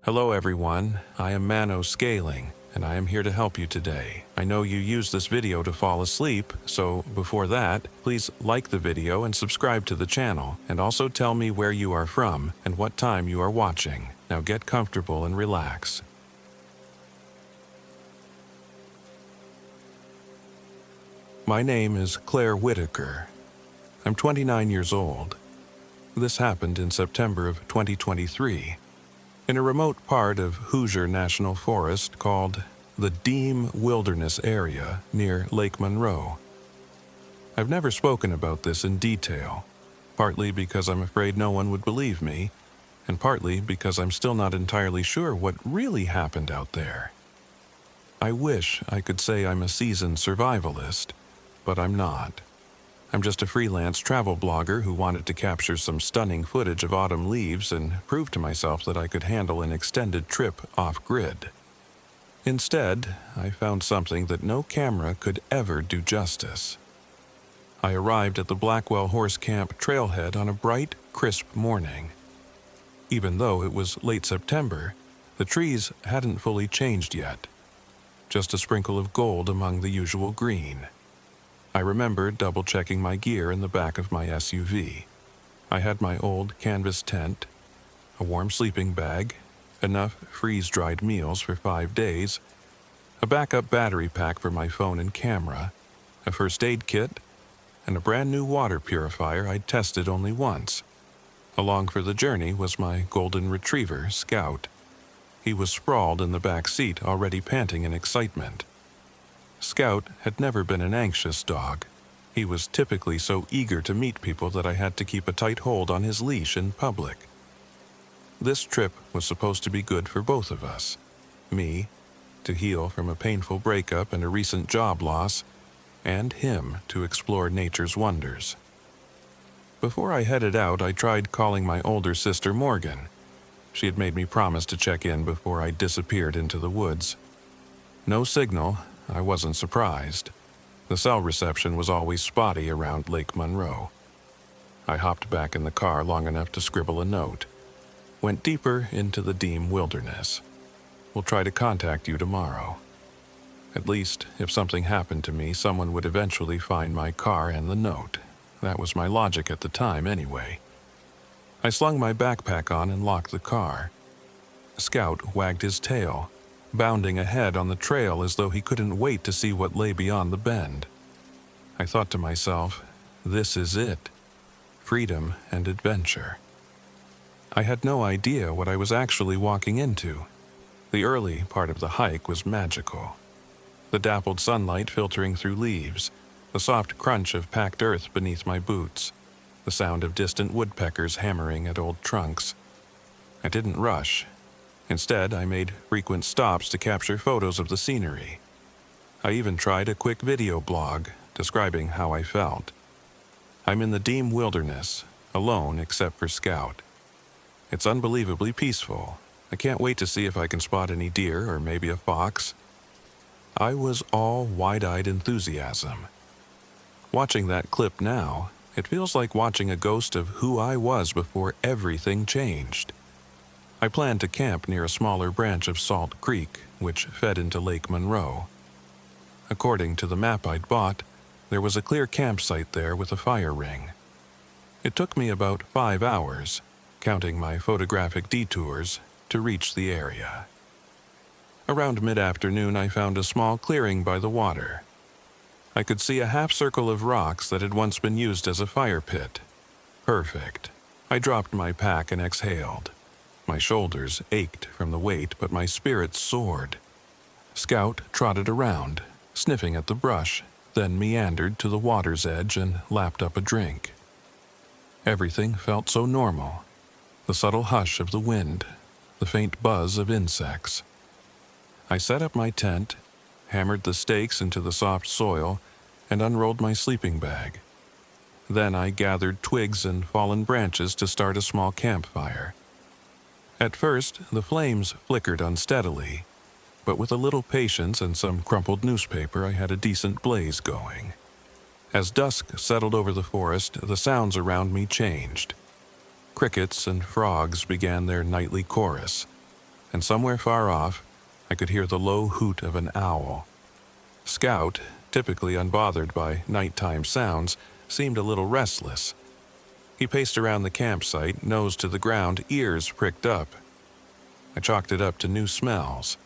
Hello everyone, I am MANO Scaling, and I am here to help you today. I know you use this video to fall asleep, so before that, please like the video and subscribe to the channel, and also tell me where you are from and what time you are watching. Now get comfortable and relax. My name is Claire Whitaker. I'm 29 years old. This happened in September of 2023. In a remote part of Hoosier National Forest called the Deem Wilderness Area near Lake Monroe. I've never spoken about this in detail, partly because I'm afraid no one would believe me, and partly because I'm still not entirely sure what really happened out there. I wish I could say I'm a seasoned survivalist, but I'm not. I'm just a freelance travel blogger who wanted to capture some stunning footage of autumn leaves and prove to myself that I could handle an extended trip off-grid. Instead, I found something that no camera could ever do justice. I arrived at the Blackwell Horse Camp trailhead on a bright, crisp morning. Even though it was late September, the trees hadn't fully changed yet. Just a sprinkle of gold among the usual green. I remember double-checking my gear in the back of my SUV. I had my old canvas tent, a warm sleeping bag, enough freeze-dried meals for 5 days, a backup battery pack for my phone and camera, a first aid kit, and a brand new water purifier I'd tested only once. Along for the journey was my golden retriever, Scout. He was sprawled in the back seat, already panting in excitement. Scout had never been an anxious dog. He was typically so eager to meet people that I had to keep a tight hold on his leash in public. This trip was supposed to be good for both of us. Me, to heal from a painful breakup and a recent job loss, and him to explore nature's wonders. Before I headed out, I tried calling my older sister Morgan. She had made me promise to check in before I disappeared into the woods. No signal. I wasn't surprised. The cell reception was always spotty around Lake Monroe. I hopped back in the car long enough to scribble a note. Went deeper into the Deem wilderness. We'll try to contact you tomorrow. At least, if something happened to me, someone would eventually find my car and the note. That was my logic at the time, anyway. I slung my backpack on and locked the car. Scout wagged his tail, bounding ahead on the trail as though he couldn't wait to see what lay beyond the bend. I thought to myself, this is it. Freedom and adventure. I had no idea what I was actually walking into. The early part of the hike was magical. The dappled sunlight filtering through leaves, the soft crunch of packed earth beneath my boots, the sound of distant woodpeckers hammering at old trunks. I didn't rush. Instead, I made frequent stops to capture photos of the scenery. I even tried a quick video blog describing how I felt. I'm in the Deem wilderness, alone except for Scout. It's unbelievably peaceful. I can't wait to see if I can spot any deer or maybe a fox. I was all wide-eyed enthusiasm. Watching that clip now, it feels like watching a ghost of who I was before everything changed. I planned to camp near a smaller branch of Salt Creek, which fed into Lake Monroe. According to the map I'd bought, there was a clear campsite there with a fire ring. It took me about 5 hours, counting my photographic detours, to reach the area. Around mid-afternoon, I found a small clearing by the water. I could see a half-circle of rocks that had once been used as a fire pit. Perfect. I dropped my pack and exhaled. My shoulders ached from the weight, but my spirits soared. Scout trotted around, sniffing at the brush, then meandered to the water's edge and lapped up a drink. Everything felt so normal. The subtle hush of the wind, the faint buzz of insects. I set up my tent, hammered the stakes into the soft soil, and unrolled my sleeping bag. Then I gathered twigs and fallen branches to start a small campfire. At first, the flames flickered unsteadily, but with a little patience and some crumpled newspaper, I had a decent blaze going. As dusk settled over the forest, the sounds around me changed. Crickets and frogs began their nightly chorus, and somewhere far off, I could hear the low hoot of an owl. Scout, typically unbothered by nighttime sounds, seemed a little restless. He paced around the campsite, nose to the ground, ears pricked up. I chalked it up to new smells.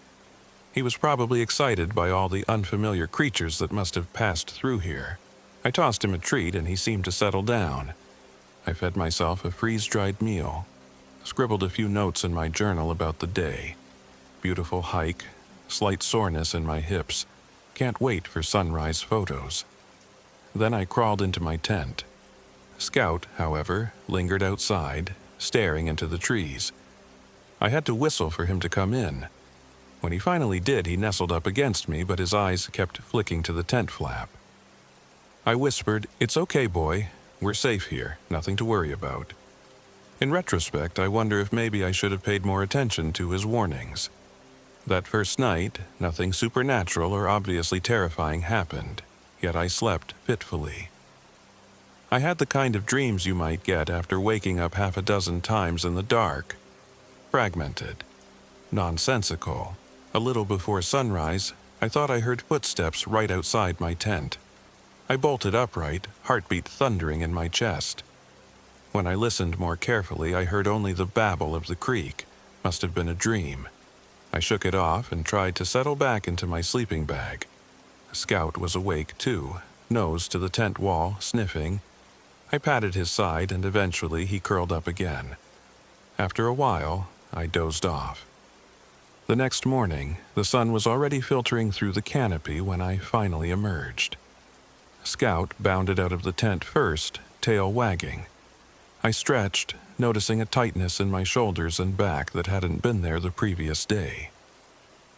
He was probably excited by all the unfamiliar creatures that must have passed through here. I tossed him a treat and he seemed to settle down. I fed myself a freeze-dried meal, scribbled a few notes in my journal about the day. Beautiful hike, slight soreness in my hips. Can't wait for sunrise photos. Then I crawled into my tent. Scout, however, lingered outside, staring into the trees. I had to whistle for him to come in. When he finally did, he nestled up against me, but his eyes kept flicking to the tent flap. I whispered, "It's okay, boy. We're safe here. Nothing to worry about." In retrospect, I wonder if maybe I should have paid more attention to his warnings. That first night, nothing supernatural or obviously terrifying happened, yet I slept fitfully. I had the kind of dreams you might get after waking up half a dozen times in the dark. Fragmented. Nonsensical. A little before sunrise, I thought I heard footsteps right outside my tent. I bolted upright, heartbeat thundering in my chest. When I listened more carefully, I heard only the babble of the creek. Must have been a dream. I shook it off and tried to settle back into my sleeping bag. Scout was awake too, nose to the tent wall, sniffing. I patted his side and eventually he curled up again. After a while, I dozed off. The next morning, the sun was already filtering through the canopy when I finally emerged. Scout bounded out of the tent first, tail wagging. I stretched, noticing a tightness in my shoulders and back that hadn't been there the previous day.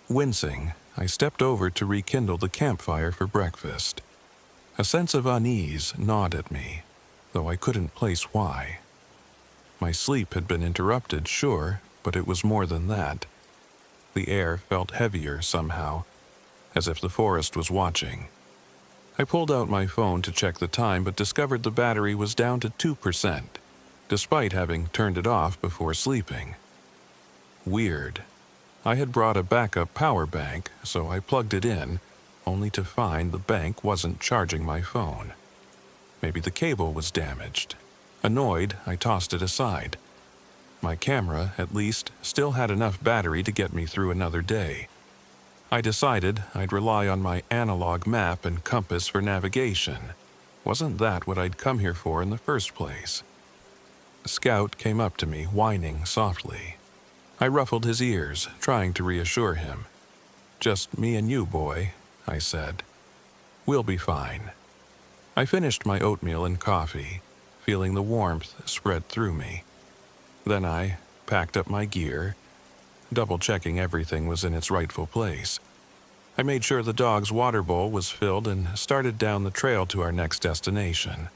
Wincing, I stepped over to rekindle the campfire for breakfast. A sense of unease gnawed at me, though I couldn't place why. My sleep had been interrupted, sure, but it was more than that. The air felt heavier somehow, as if the forest was watching. I pulled out my phone to check the time but discovered the battery was down to 2%, despite having turned it off before sleeping. Weird. I had brought a backup power bank, so I plugged it in, only to find the bank wasn't charging my phone. Maybe the cable was damaged. Annoyed, I tossed it aside. My camera, at least, still had enough battery to get me through another day. I decided I'd rely on my analog map and compass for navigation. Wasn't that what I'd come here for in the first place? Scout came up to me, whining softly. I ruffled his ears, trying to reassure him. "Just me and you, boy," I said. "We'll be fine." I finished my oatmeal and coffee, feeling the warmth spread through me. Then I packed up my gear, double-checking everything was in its rightful place. I made sure the dog's water bowl was filled and started down the trail to our next destination,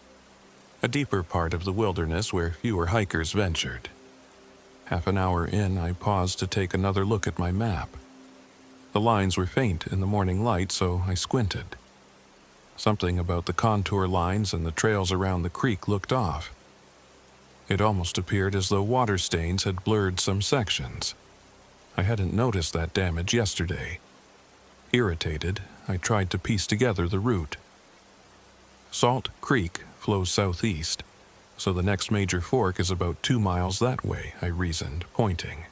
a deeper part of the wilderness where fewer hikers ventured. Half an hour in, I paused to take another look at my map. The lines were faint in the morning light, so I squinted. Something about the contour lines and the trails around the creek looked off. It almost appeared as though water stains had blurred some sections. I hadn't noticed that damage yesterday. Irritated, I tried to piece together the route. Salt Creek flows southeast, so the next major fork is about 2 miles that way, I reasoned, pointing.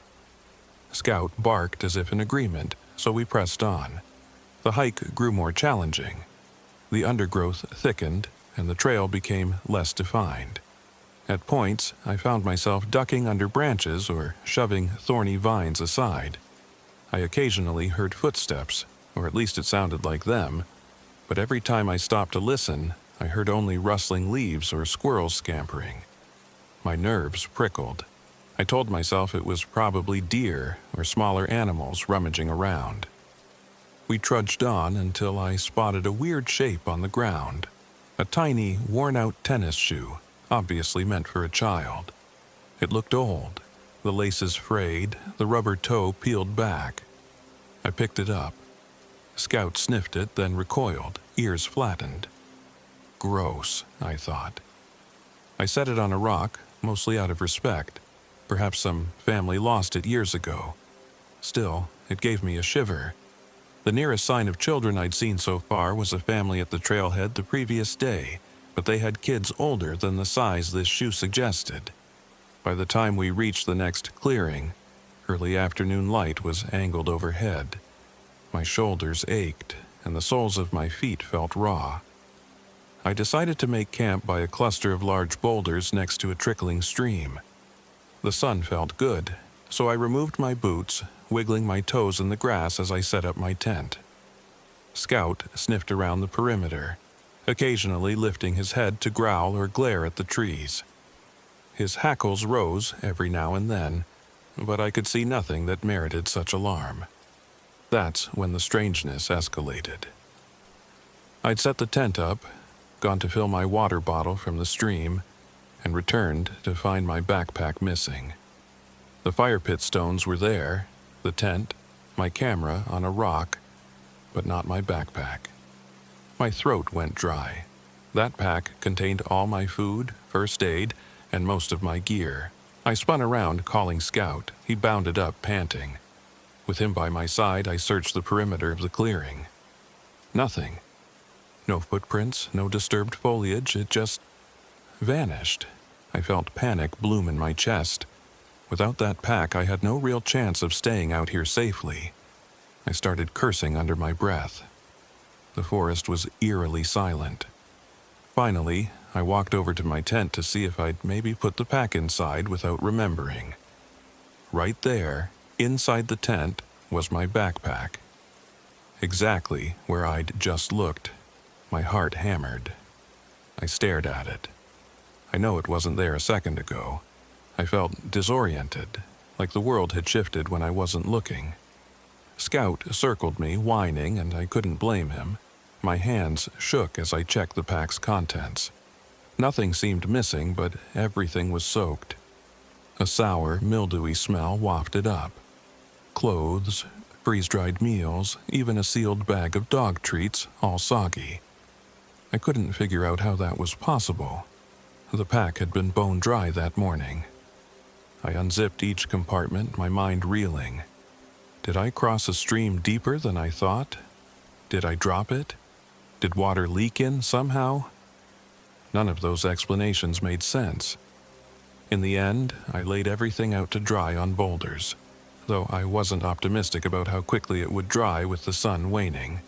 Scout barked as if in agreement, so we pressed on. The hike grew more challenging. The undergrowth thickened, and the trail became less defined. At points, I found myself ducking under branches or shoving thorny vines aside. I occasionally heard footsteps, or at least it sounded like them, but every time I stopped to listen, I heard only rustling leaves or squirrels scampering. My nerves prickled. I told myself it was probably deer or smaller animals rummaging around. We trudged on until I spotted a weird shape on the ground, a tiny, worn-out tennis shoe, obviously meant for a child. It looked old, the laces frayed, the rubber toe peeled back. I picked it up. Scout sniffed it, then recoiled, ears flattened. Gross, I thought. I set it on a rock, mostly out of respect. Perhaps some family lost it years ago. Still, it gave me a shiver. The nearest sign of children I'd seen so far was a family at the trailhead the previous day, but they had kids older than the size this shoe suggested. By the time we reached the next clearing, early afternoon light was angled overhead. My shoulders ached, and the soles of my feet felt raw. I decided to make camp by a cluster of large boulders next to a trickling stream. The sun felt good, so I removed my boots, wiggling my toes in the grass as I set up my tent. Scout sniffed around the perimeter, occasionally lifting his head to growl or glare at the trees. His hackles rose every now and then, but I could see nothing that merited such alarm. That's when the strangeness escalated. I'd set the tent up, gone to fill my water bottle from the stream, and returned to find my backpack missing. The fire pit stones were there, the tent, my camera on a rock, but not my backpack. My throat went dry. That pack contained all my food, first aid, and most of my gear. I spun around, calling Scout. He bounded up, panting. With him by my side, I searched the perimeter of the clearing. Nothing. No footprints, no disturbed foliage, it just vanished. I felt panic bloom in my chest. Without that pack, I had no real chance of staying out here safely. I started cursing under my breath. The forest was eerily silent. Finally, I walked over to my tent to see if I'd maybe put the pack inside without remembering. Right there, inside the tent, was my backpack. Exactly where I'd just looked. My heart hammered. I stared at it. I know it wasn't there a second ago. I felt disoriented, like the world had shifted when I wasn't looking. Scout circled me, whining, and I couldn't blame him. My hands shook as I checked the pack's contents. Nothing seemed missing, but everything was soaked. A sour, mildewy smell wafted up. Clothes, freeze-dried meals, even a sealed bag of dog treats, all soggy. I couldn't figure out how that was possible. The pack had been bone dry that morning. I unzipped each compartment, my mind reeling. Did I cross a stream deeper than I thought? Did I drop it? Did water leak in somehow? None of those explanations made sense. In the end, I laid everything out to dry on boulders, though I wasn't optimistic about how quickly it would dry with the sun waning.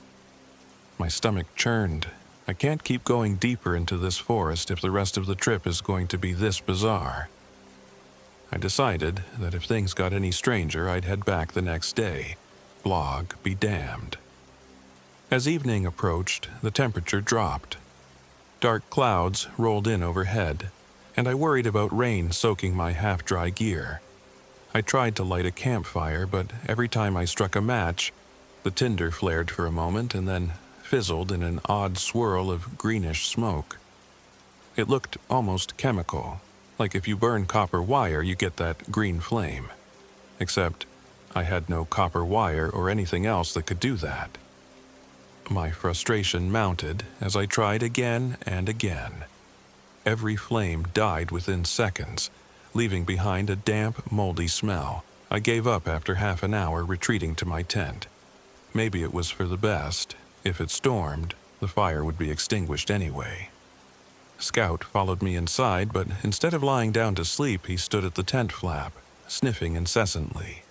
My stomach churned. I can't keep going deeper into this forest if the rest of the trip is going to be this bizarre. I decided that if things got any stranger, I'd head back the next day. Blog be damned. As evening approached, the temperature dropped. Dark clouds rolled in overhead, and I worried about rain soaking my half-dry gear. I tried to light a campfire, but every time I struck a match, the tinder flared for a moment and then fizzled in an odd swirl of greenish smoke. It looked almost chemical, like if you burn copper wire you get that green flame. Except I had no copper wire or anything else that could do that. My frustration mounted as I tried again and again. Every flame died within seconds, leaving behind a damp, moldy smell. I gave up after half an hour, retreating to my tent. Maybe it was for the best. If it stormed, the fire would be extinguished anyway. Scout followed me inside, but instead of lying down to sleep, he stood at the tent flap, sniffing incessantly.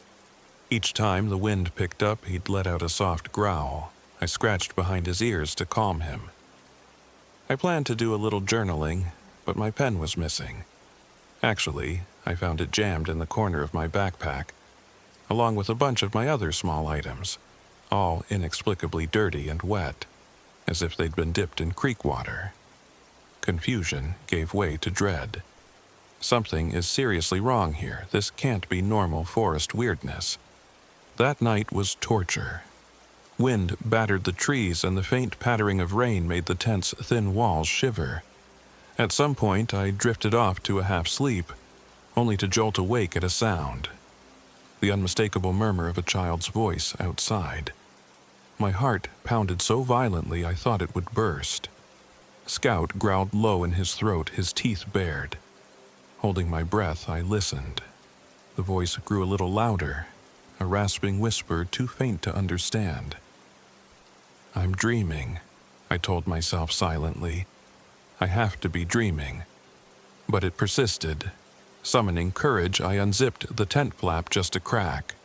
Each time the wind picked up, he'd let out a soft growl. I scratched behind his ears to calm him. I planned to do a little journaling, but my pen was missing. Actually, I found it jammed in the corner of my backpack, along with a bunch of my other small items, all inexplicably dirty and wet, as if they'd been dipped in creek water. Confusion gave way to dread. Something is seriously wrong here. This can't be normal forest weirdness. That night was torture. Wind battered the trees, and the faint pattering of rain made the tent's thin walls shiver. At some point, I drifted off to a half-sleep, only to jolt awake at a sound. The unmistakable murmur of a child's voice outside. My heart pounded so violently I thought it would burst. Scout growled low in his throat, his teeth bared. Holding my breath, I listened. The voice grew a little louder. a rasping whisper too faint to understand. "I'm dreaming," I told myself silently. "I have to be dreaming." But it persisted. Summoning courage, I unzipped the tent flap just a crack.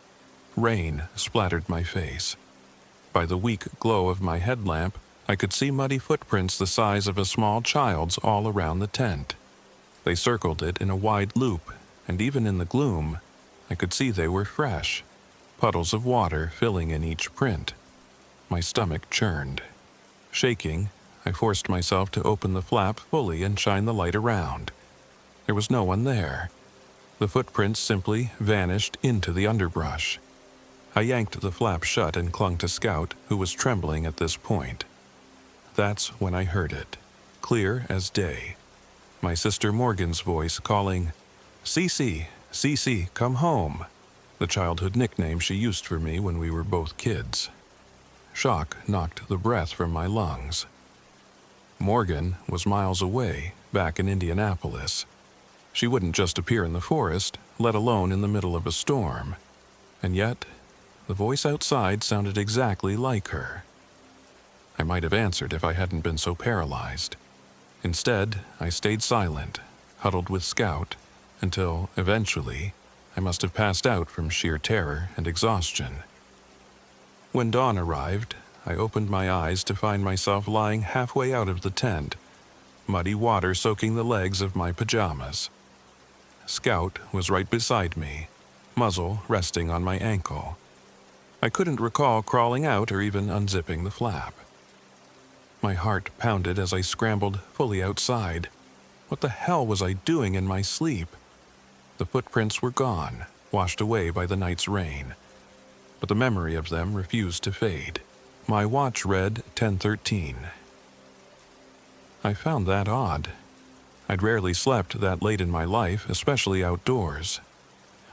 Rain splattered my face. By the weak glow of my headlamp, I could see muddy footprints the size of a small child's all around the tent. They circled it in a wide loop, and even in the gloom, I could see they were fresh, puddles of water filling in each print. My stomach churned. Shaking, I forced myself to open the flap fully and shine the light around. There was no one there. The footprints simply vanished into the underbrush. I yanked the flap shut and clung to Scout, who was trembling at this point. That's when I heard it, clear as day. My sister Morgan's voice calling, "Cece, Cece, come home," the childhood nickname she used for me when we were both kids. Shock knocked the breath from my lungs. Morgan was miles away, back in Indianapolis. She wouldn't just appear in the forest, let alone in the middle of a storm. And yet, the voice outside sounded exactly like her. I might have answered if I hadn't been so paralyzed. Instead, I stayed silent, huddled with Scout, until, eventually, I must have passed out from sheer terror and exhaustion. When dawn arrived, I opened my eyes to find myself lying halfway out of the tent, muddy water soaking the legs of my pajamas. Scout was right beside me, muzzle resting on my ankle. I couldn't recall crawling out or even unzipping the flap. My heart pounded as I scrambled fully outside. What the hell was I doing in my sleep? The footprints were gone, washed away by the night's rain. But the memory of them refused to fade. My watch read 10:13. I found that odd. I'd rarely slept that late in my life, especially outdoors.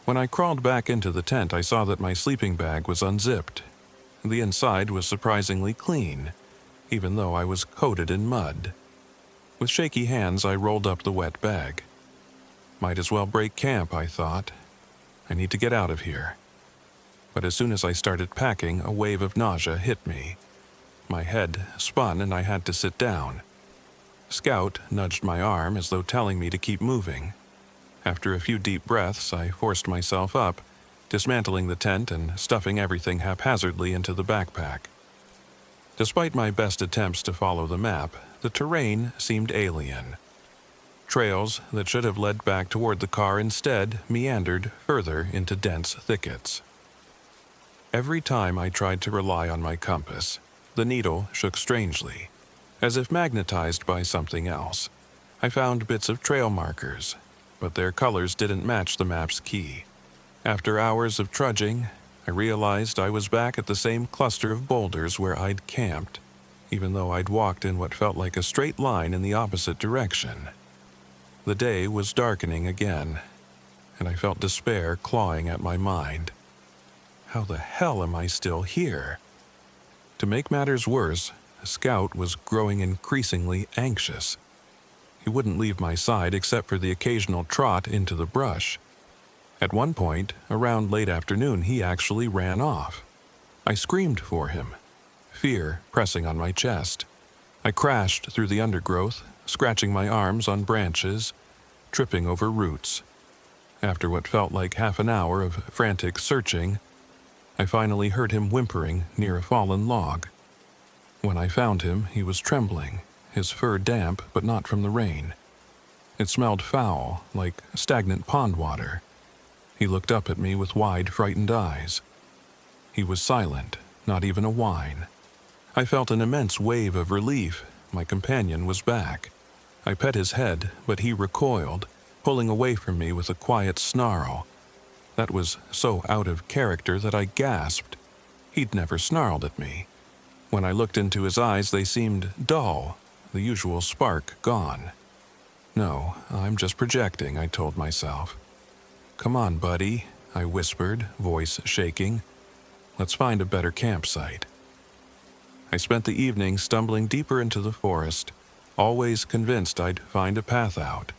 When I crawled back into the tent, I saw that my sleeping bag was unzipped. The inside was surprisingly clean, even though I was coated in mud. With shaky hands, I rolled up the wet bag. Might as well break camp, I thought. I need to get out of here. But as soon as I started packing, a wave of nausea hit me. My head spun and I had to sit down. Scout nudged my arm as though telling me to keep moving. After a few deep breaths, I forced myself up, dismantling the tent and stuffing everything haphazardly into the backpack. Despite my best attempts to follow the map, the terrain seemed alien. Trails that should have led back toward the car instead meandered further into dense thickets. Every time I tried to rely on my compass, the needle shook strangely, as if magnetized by something else. I found bits of trail markers, but their colors didn't match the map's key. After hours of trudging, I realized I was back at the same cluster of boulders where I'd camped, even though I'd walked in what felt like a straight line in the opposite direction. The day was darkening again, and I felt despair clawing at my mind. How the hell am I still here? To make matters worse, Scout was growing increasingly anxious. He wouldn't leave my side except for the occasional trot into the brush. At one point, around late afternoon, he actually ran off. I screamed for him, fear pressing on my chest. I crashed through the undergrowth, scratching my arms on branches, tripping over roots. After what felt like half an hour of frantic searching, I finally heard him whimpering near a fallen log. When I found him, he was trembling, his fur damp but not from the rain. It smelled foul, like stagnant pond water. He looked up at me with wide, frightened eyes. He was silent, not even a whine. I felt an immense wave of relief. My companion was back. I pet his head, but he recoiled, pulling away from me with a quiet snarl. That was so out of character that I gasped. He'd never snarled at me. When I looked into his eyes, they seemed dull, the usual spark gone. No, I'm just projecting, I told myself. Come on, buddy, I whispered, voice shaking. Let's find a better campsite. I spent the evening stumbling deeper into the forest, always convinced I'd find a path out,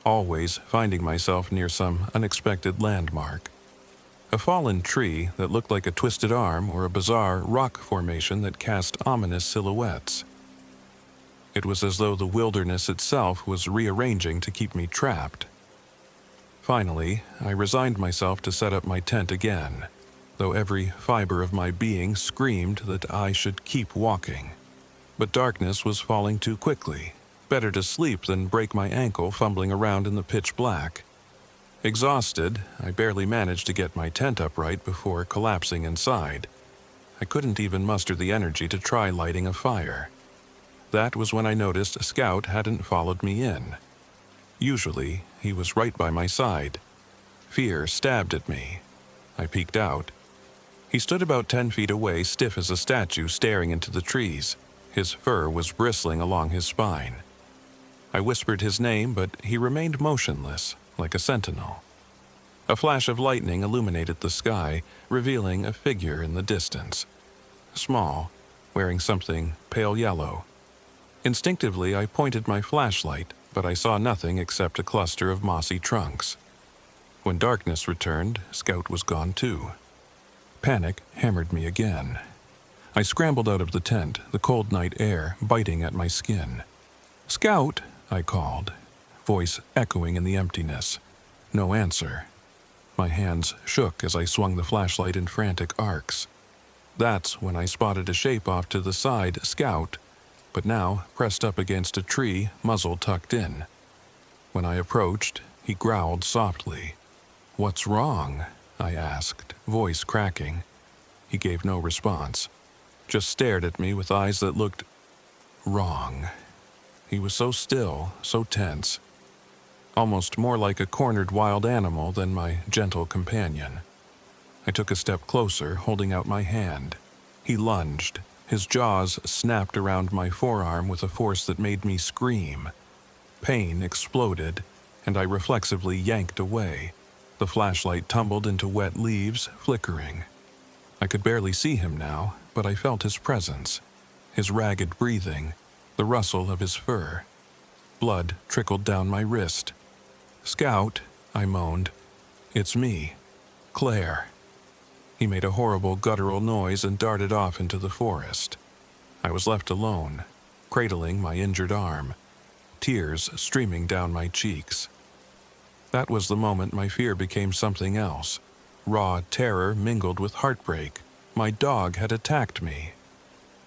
always finding myself near some unexpected landmark. A fallen tree that looked like a twisted arm or a bizarre rock formation that cast ominous silhouettes. It was as though the wilderness itself was rearranging to keep me trapped. Finally, I resigned myself to set up my tent again, though every fiber of my being screamed that I should keep walking. But darkness was falling too quickly. Better to sleep than break my ankle fumbling around in the pitch black. Exhausted, I barely managed to get my tent upright before collapsing inside. I couldn't even muster the energy to try lighting a fire. That was when I noticed Scout hadn't followed me in. Usually, he was right by my side. Fear stabbed at me. I peeked out. He stood about 10 feet away, stiff as a statue, staring into the trees. His fur was bristling along his spine. I whispered his name, but he remained motionless, like a sentinel. A flash of lightning illuminated the sky, revealing a figure in the distance. Small, wearing something pale yellow. Instinctively, I pointed my flashlight, but I saw nothing except a cluster of mossy trunks. When darkness returned, Scout was gone too. Panic hammered me again. I scrambled out of the tent, the cold night air biting at my skin. "Scout!" I called, voice echoing in the emptiness. No answer. My hands shook as I swung the flashlight in frantic arcs. That's when I spotted a shape off to the side, Scout, but now pressed up against a tree, muzzle tucked in. When I approached, he growled softly. "What's wrong?" I asked, voice cracking. He gave no response, just stared at me with eyes that looked wrong. He was so still, so tense, almost more like a cornered wild animal than my gentle companion. I took a step closer, holding out my hand. He lunged. His jaws snapped around my forearm with a force that made me scream. Pain exploded, and I reflexively yanked away. The flashlight tumbled into wet leaves, flickering. I could barely see him now, but I felt his presence, his ragged breathing, the rustle of his fur. Blood trickled down my wrist. "Scout," I moaned. "It's me, Claire." He made a horrible guttural noise and darted off into the forest. I was left alone, cradling my injured arm, tears streaming down my cheeks. That was the moment my fear became something else. Raw terror mingled with heartbreak. My dog had attacked me.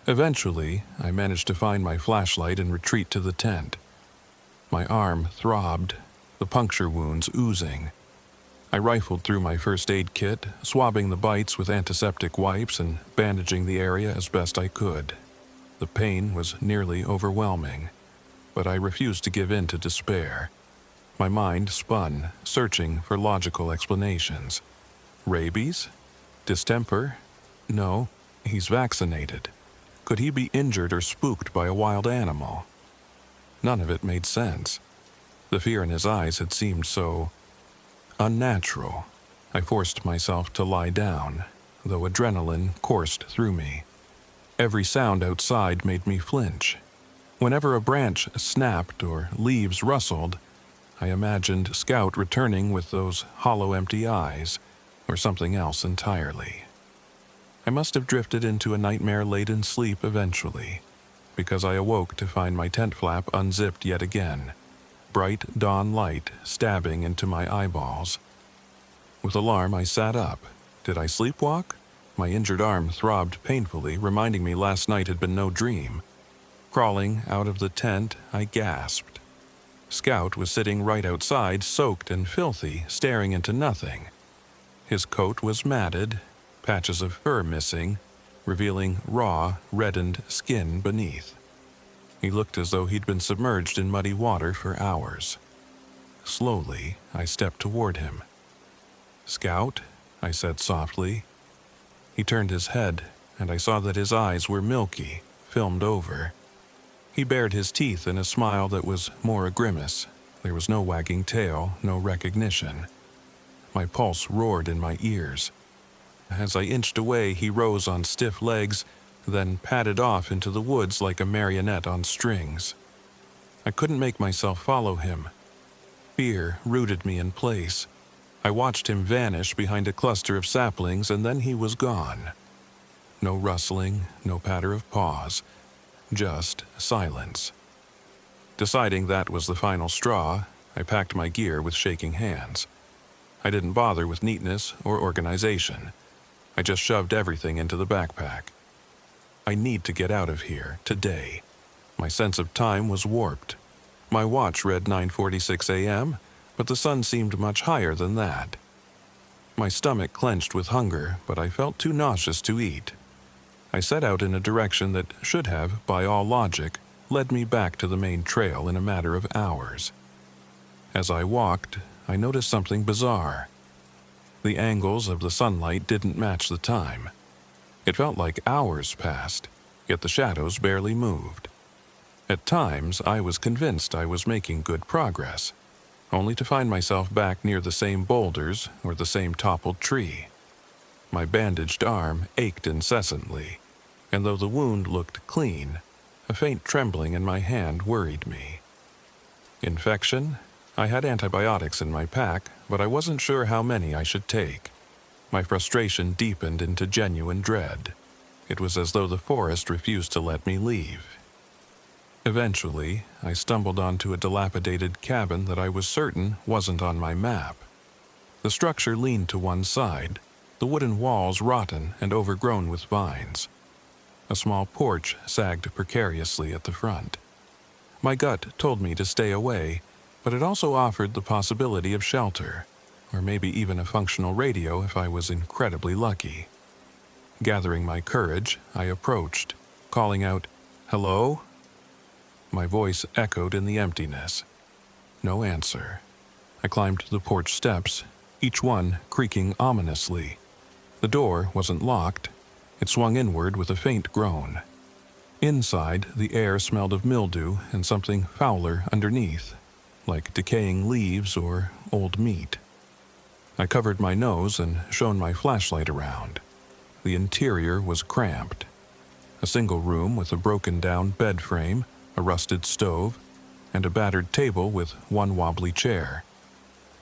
Eventually, I managed to find my flashlight and retreat to the tent. My arm throbbed, the puncture wounds oozing. I rifled through my first aid kit, swabbing the bites with antiseptic wipes and bandaging the area as best I could. The pain was nearly overwhelming, but I refused to give in to despair. My mind spun, searching for logical explanations. Rabies? Distemper? No, he's vaccinated. Could he be injured or spooked by a wild animal? None of it made sense. The fear in his eyes had seemed so unnatural. I forced myself to lie down, though adrenaline coursed through me. Every sound outside made me flinch. Whenever a branch snapped or leaves rustled, I imagined Scout returning with those hollow empty eyes, or something else entirely. I must have drifted into a nightmare-laden sleep eventually, because I awoke to find my tent flap unzipped yet again, bright dawn light stabbing into my eyeballs. With alarm, I sat up. Did I sleepwalk? My injured arm throbbed painfully, reminding me last night had been no dream. Crawling out of the tent, I gasped. Scout was sitting right outside, soaked and filthy, staring into nothing. His coat was matted, patches of fur missing, revealing raw, reddened skin beneath. He looked as though he'd been submerged in muddy water for hours. Slowly, I stepped toward him. "Scout," I said softly. He turned his head, and I saw that his eyes were milky, filmed over. He bared his teeth in a smile that was more a grimace. There was no wagging tail, no recognition. My pulse roared in my ears. As I inched away, he rose on stiff legs, then padded off into the woods like a marionette on strings. I couldn't make myself follow him. Fear rooted me in place. I watched him vanish behind a cluster of saplings, and then he was gone. No rustling, no patter of paws, just silence. Deciding that was the final straw, I packed my gear with shaking hands. I didn't bother with neatness or organization. I just shoved everything into the backpack. I need to get out of here, today. My sense of time was warped. My watch read 9:46 a.m., but the sun seemed much higher than that. My stomach clenched with hunger, but I felt too nauseous to eat. I set out in a direction that should have, by all logic, led me back to the main trail in a matter of hours. As I walked, I noticed something bizarre. The angles of the sunlight didn't match the time. It felt like hours passed, yet the shadows barely moved. At times, I was convinced I was making good progress, only to find myself back near the same boulders or the same toppled tree. My bandaged arm ached incessantly, and though the wound looked clean, a faint trembling in my hand worried me. Infection? I had antibiotics in my pack, but I wasn't sure how many I should take. My frustration deepened into genuine dread. It was as though the forest refused to let me leave. Eventually, I stumbled onto a dilapidated cabin that I was certain wasn't on my map. The structure leaned to one side, the wooden walls rotten and overgrown with vines. A small porch sagged precariously at the front. My gut told me to stay away, but it also offered the possibility of shelter, or maybe even a functional radio if I was incredibly lucky. Gathering my courage, I approached, calling out, "Hello?" My voice echoed in the emptiness. No answer. I climbed the porch steps, each one creaking ominously. The door wasn't locked. It swung inward with a faint groan. Inside, the air smelled of mildew and something fouler underneath, like decaying leaves or old meat. I covered my nose and shone my flashlight around. The interior was cramped. A single room with a broken-down bed frame, a rusted stove, and a battered table with one wobbly chair.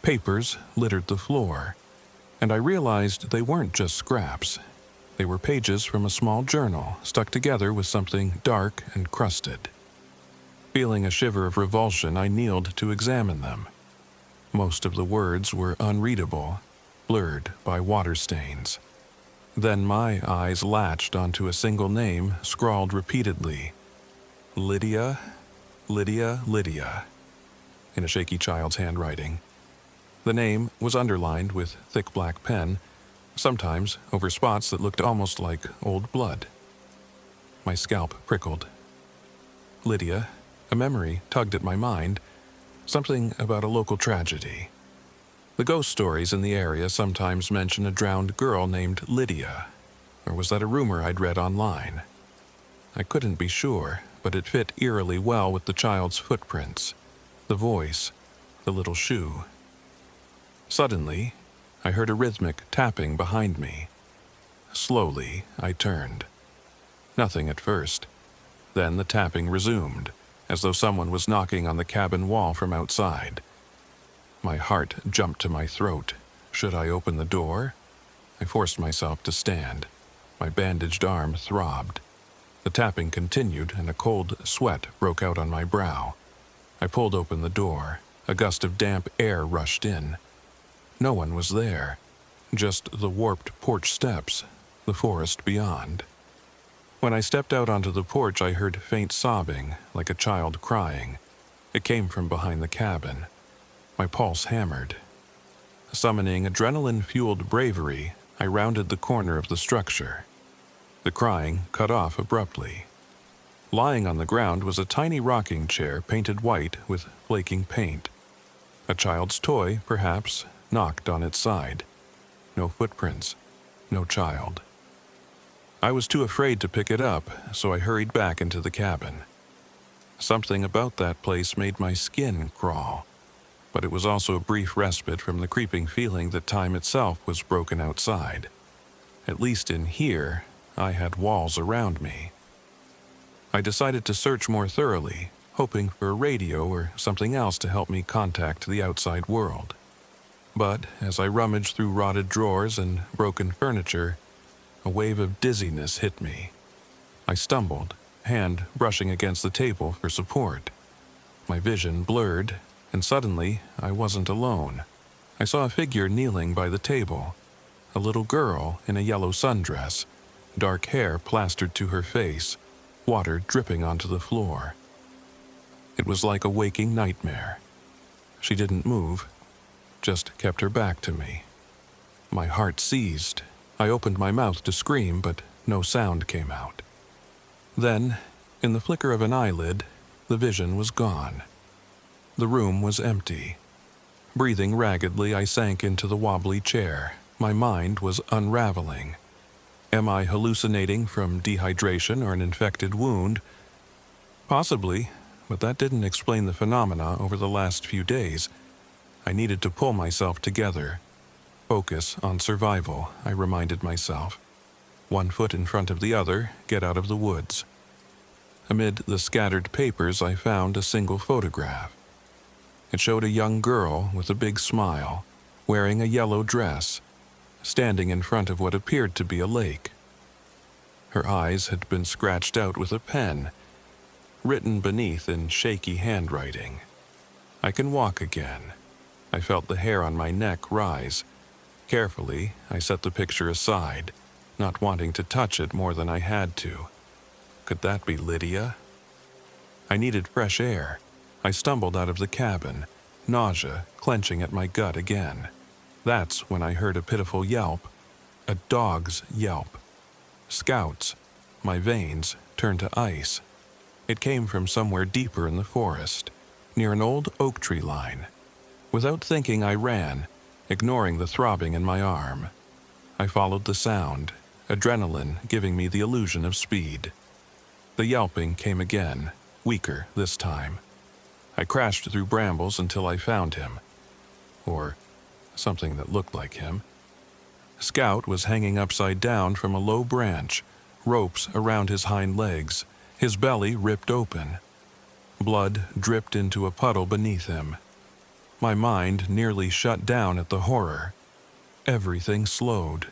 Papers littered the floor, and I realized they weren't just scraps. They were pages from a small journal stuck together with something dark and crusted. Feeling a shiver of revulsion, I kneeled to examine them. Most of the words were unreadable, blurred by water stains. Then my eyes latched onto a single name scrawled repeatedly. Lydia, Lydia, Lydia, in a shaky child's handwriting. The name was underlined with thick black pen, sometimes over spots that looked almost like old blood. My scalp prickled. Lydia, a memory tugged at my mind, something about a local tragedy. The ghost stories in the area sometimes mention a drowned girl named Lydia, or was that a rumor I'd read online? I couldn't be sure, but it fit eerily well with the child's footprints, the voice, the little shoe. Suddenly, I heard a rhythmic tapping behind me. Slowly, I turned. Nothing at first. Then the tapping resumed, as though someone was knocking on the cabin wall from outside. My heart jumped to my throat. Should I open the door? I forced myself to stand. My bandaged arm throbbed. The tapping continued, and a cold sweat broke out on my brow. I pulled open the door. A gust of damp air rushed in. No one was there. Just the warped porch steps, the forest beyond. When I stepped out onto the porch, I heard faint sobbing, like a child crying. It came from behind the cabin. My pulse hammered. Summoning adrenaline-fueled bravery, I rounded the corner of the structure. The crying cut off abruptly. Lying on the ground was a tiny rocking chair painted white with flaking paint. A child's toy, perhaps, knocked on its side. No footprints, no child. I was too afraid to pick it up, so I hurried back into the cabin. Something about that place made my skin crawl, but it was also a brief respite from the creeping feeling that time itself was broken outside. At least in here, I had walls around me. I decided to search more thoroughly, hoping for a radio or something else to help me contact the outside world. But as I rummaged through rotted drawers and broken furniture, a wave of dizziness hit me. I stumbled, hand brushing against the table for support. My vision blurred, and suddenly I wasn't alone. I saw a figure kneeling by the table, a little girl in a yellow sundress, dark hair plastered to her face, water dripping onto the floor. It was like a waking nightmare. She didn't move, just kept her back to me. My heart seized. I opened my mouth to scream, but no sound came out. Then, in the flicker of an eyelid, the vision was gone. The room was empty. Breathing raggedly, I sank into the wobbly chair. My mind was unraveling. Am I hallucinating from dehydration or an infected wound? Possibly, but that didn't explain the phenomena over the last few days. I needed to pull myself together. Focus on survival, I reminded myself. 1 foot in front of the other, get out of the woods. Amid the scattered papers, I found a single photograph. It showed a young girl with a big smile, wearing a yellow dress, standing in front of what appeared to be a lake. Her eyes had been scratched out with a pen, written beneath in shaky handwriting. I can walk again. I felt the hair on my neck rise. Carefully, I set the picture aside, not wanting to touch it more than I had to. Could that be Lydia? I needed fresh air. I stumbled out of the cabin, nausea clenching at my gut again. That's when I heard a pitiful yelp, a dog's yelp. Scouts. My veins turned to ice. It came from somewhere deeper in the forest, near an old oak tree line. Without thinking, I ran, ignoring the throbbing in my arm. I followed the sound, adrenaline giving me the illusion of speed. The yelping came again, weaker this time. I crashed through brambles until I found him. Or something that looked like him. Scout was hanging upside down from a low branch, ropes around his hind legs, his belly ripped open. Blood dripped into a puddle beneath him. My mind nearly shut down at the horror. Everything slowed.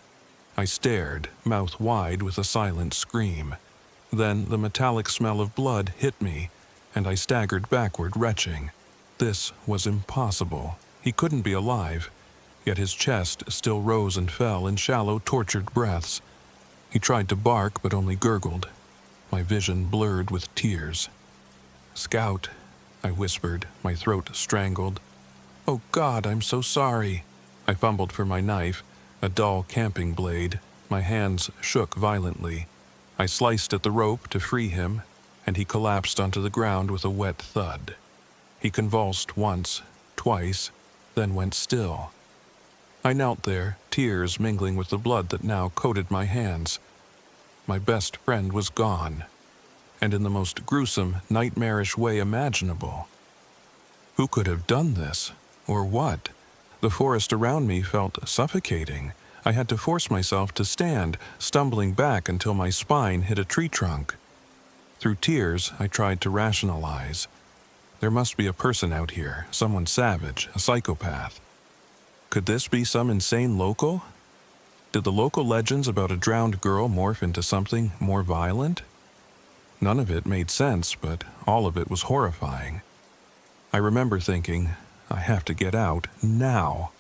I stared, mouth wide with a silent scream. Then the metallic smell of blood hit me, and I staggered backward, retching. This was impossible. He couldn't be alive, yet his chest still rose and fell in shallow, tortured breaths. He tried to bark, but only gurgled. My vision blurred with tears. "Scout," I whispered, my throat strangled. "Oh God, I'm so sorry." I fumbled for my knife, a dull camping blade. My hands shook violently. I sliced at the rope to free him, and he collapsed onto the ground with a wet thud. He convulsed once, twice, then went still. I knelt there, tears mingling with the blood that now coated my hands. My best friend was gone, and in the most gruesome, nightmarish way imaginable. Who could have done this? Or what? The forest around me felt suffocating. I had to force myself to stand, stumbling back until my spine hit a tree trunk. Through tears, I tried to rationalize. There must be a person out here, someone savage, a psychopath. Could this be some insane local? Did the local legends about a drowned girl morph into something more violent? None of it made sense, but all of it was horrifying. I remember thinking, I have to get out now.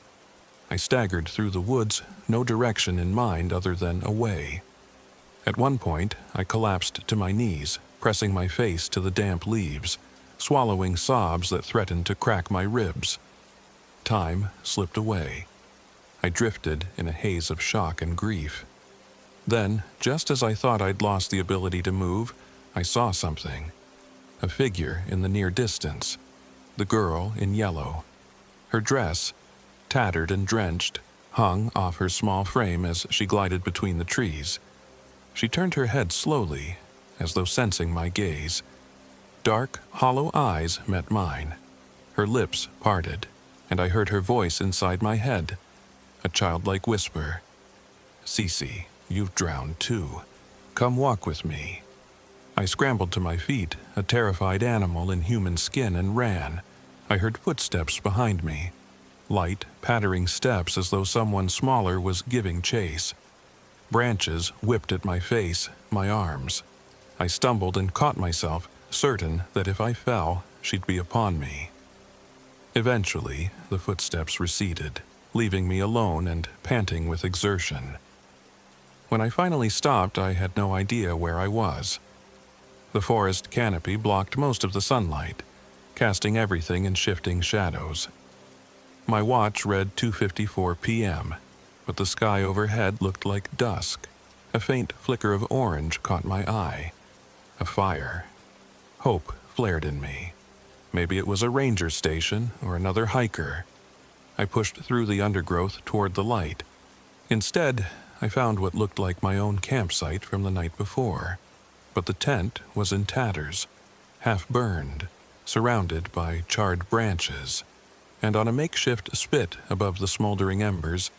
I staggered through the woods, no direction in mind other than away. At one point, I collapsed to my knees, pressing my face to the damp leaves, swallowing sobs that threatened to crack my ribs. Time slipped away. I drifted in a haze of shock and grief. Then, just as I thought I'd lost the ability to move, I saw something. A figure in the near distance. The girl in yellow. Her dress, tattered and drenched, hung off her small frame as she glided between the trees. She turned her head slowly, as though sensing my gaze. Dark, hollow eyes met mine. Her lips parted, and I heard her voice inside my head, a childlike whisper. "Cece, you've drowned too. Come walk with me." I scrambled to my feet, a terrified animal in human skin, and ran. I heard footsteps behind me. light, pattering steps as though someone smaller was giving chase. Branches whipped at my face, my arms. I stumbled and caught myself, certain that if I fell, she'd be upon me. Eventually, the footsteps receded, leaving me alone and panting with exertion. When I finally stopped, I had no idea where I was. The forest canopy blocked most of the sunlight, casting everything in shifting shadows. My watch read 2:54 p.m., but the sky overhead looked like dusk. A faint flicker of orange caught my eye. A fire. Hope flared in me. Maybe it was a ranger station or another hiker. I pushed through the undergrowth toward the light. Instead, I found what looked like my own campsite from the night before. But the tent was in tatters, half burned, surrounded by charred branches. And on a makeshift spit above the smoldering embers,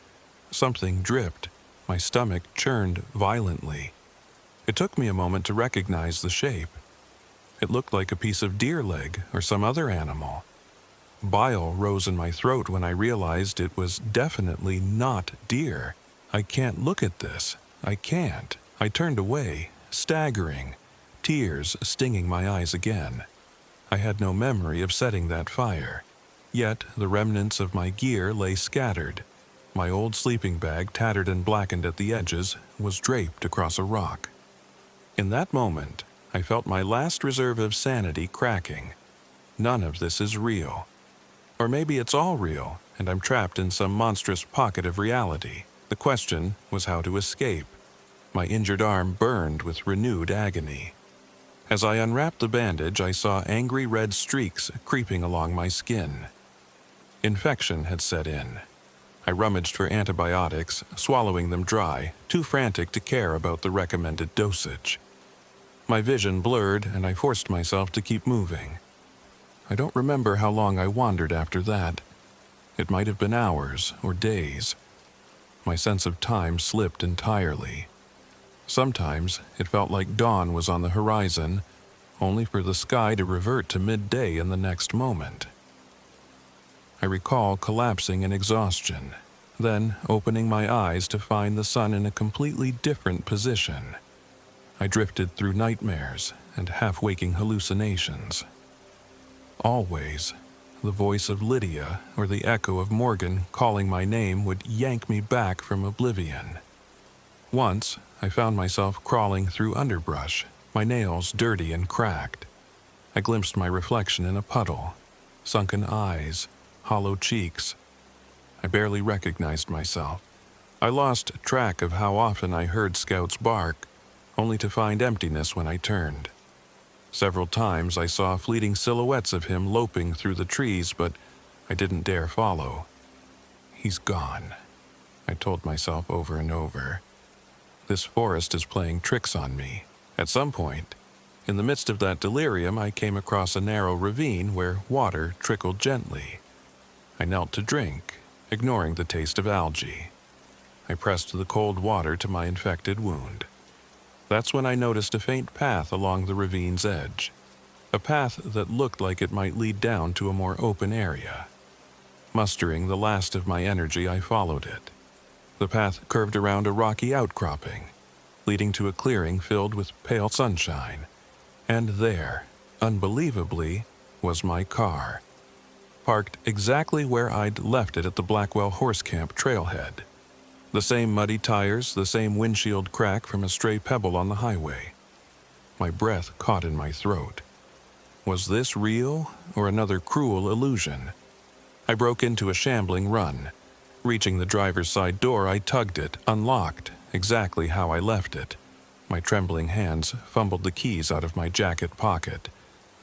something dripped. My stomach churned violently. It took me a moment to recognize the shape. It looked like a piece of deer leg or some other animal. Bile rose in my throat when I realized it was definitely not deer. I can't look at this. I can't. I turned away, staggering, tears stinging my eyes again. I had no memory of setting that fire. Yet the remnants of my gear lay scattered. My old sleeping bag, tattered and blackened at the edges, was draped across a rock. In that moment, I felt my last reserve of sanity cracking. None of this is real. Or maybe it's all real, and I'm trapped in some monstrous pocket of reality. The question was how to escape. My injured arm burned with renewed agony. As I unwrapped the bandage, I saw angry red streaks creeping along my skin. Infection had set in. I rummaged for antibiotics, swallowing them dry, too frantic to care about the recommended dosage. My vision blurred, and I forced myself to keep moving. I don't remember how long I wandered after that. It might have been hours or days. My sense of time slipped entirely. Sometimes it felt like dawn was on the horizon, only for the sky to revert to midday in the next moment. I recall collapsing in exhaustion, then opening my eyes to find the sun in a completely different position. I drifted through nightmares and half-waking hallucinations. Always, the voice of Lydia or the echo of Morgan calling my name would yank me back from oblivion. Once, I found myself crawling through underbrush, my nails dirty and cracked. I glimpsed my reflection in a puddle, sunken eyes, hollow cheeks. I barely recognized myself. I lost track of how often I heard Scout's bark, only to find emptiness when I turned. Several times I saw fleeting silhouettes of him loping through the trees, but I didn't dare follow. He's gone, I told myself over and over. This forest is playing tricks on me. At some point, in the midst of that delirium, I came across a narrow ravine where water trickled gently. I knelt to drink, ignoring the taste of algae. I pressed the cold water to my infected wound. That's when I noticed a faint path along the ravine's edge, a path that looked like it might lead down to a more open area. Mustering the last of my energy, I followed it. The path curved around a rocky outcropping, leading to a clearing filled with pale sunshine. And there, unbelievably, was my car, parked exactly where I'd left it at the Blackwell Horse Camp trailhead. The same muddy tires, the same windshield crack from a stray pebble on the highway. My breath caught in my throat. Was this real or another cruel illusion? I broke into a shambling run. Reaching the driver's side door, I tugged it, unlocked, exactly how I left it. My trembling hands fumbled the keys out of my jacket pocket.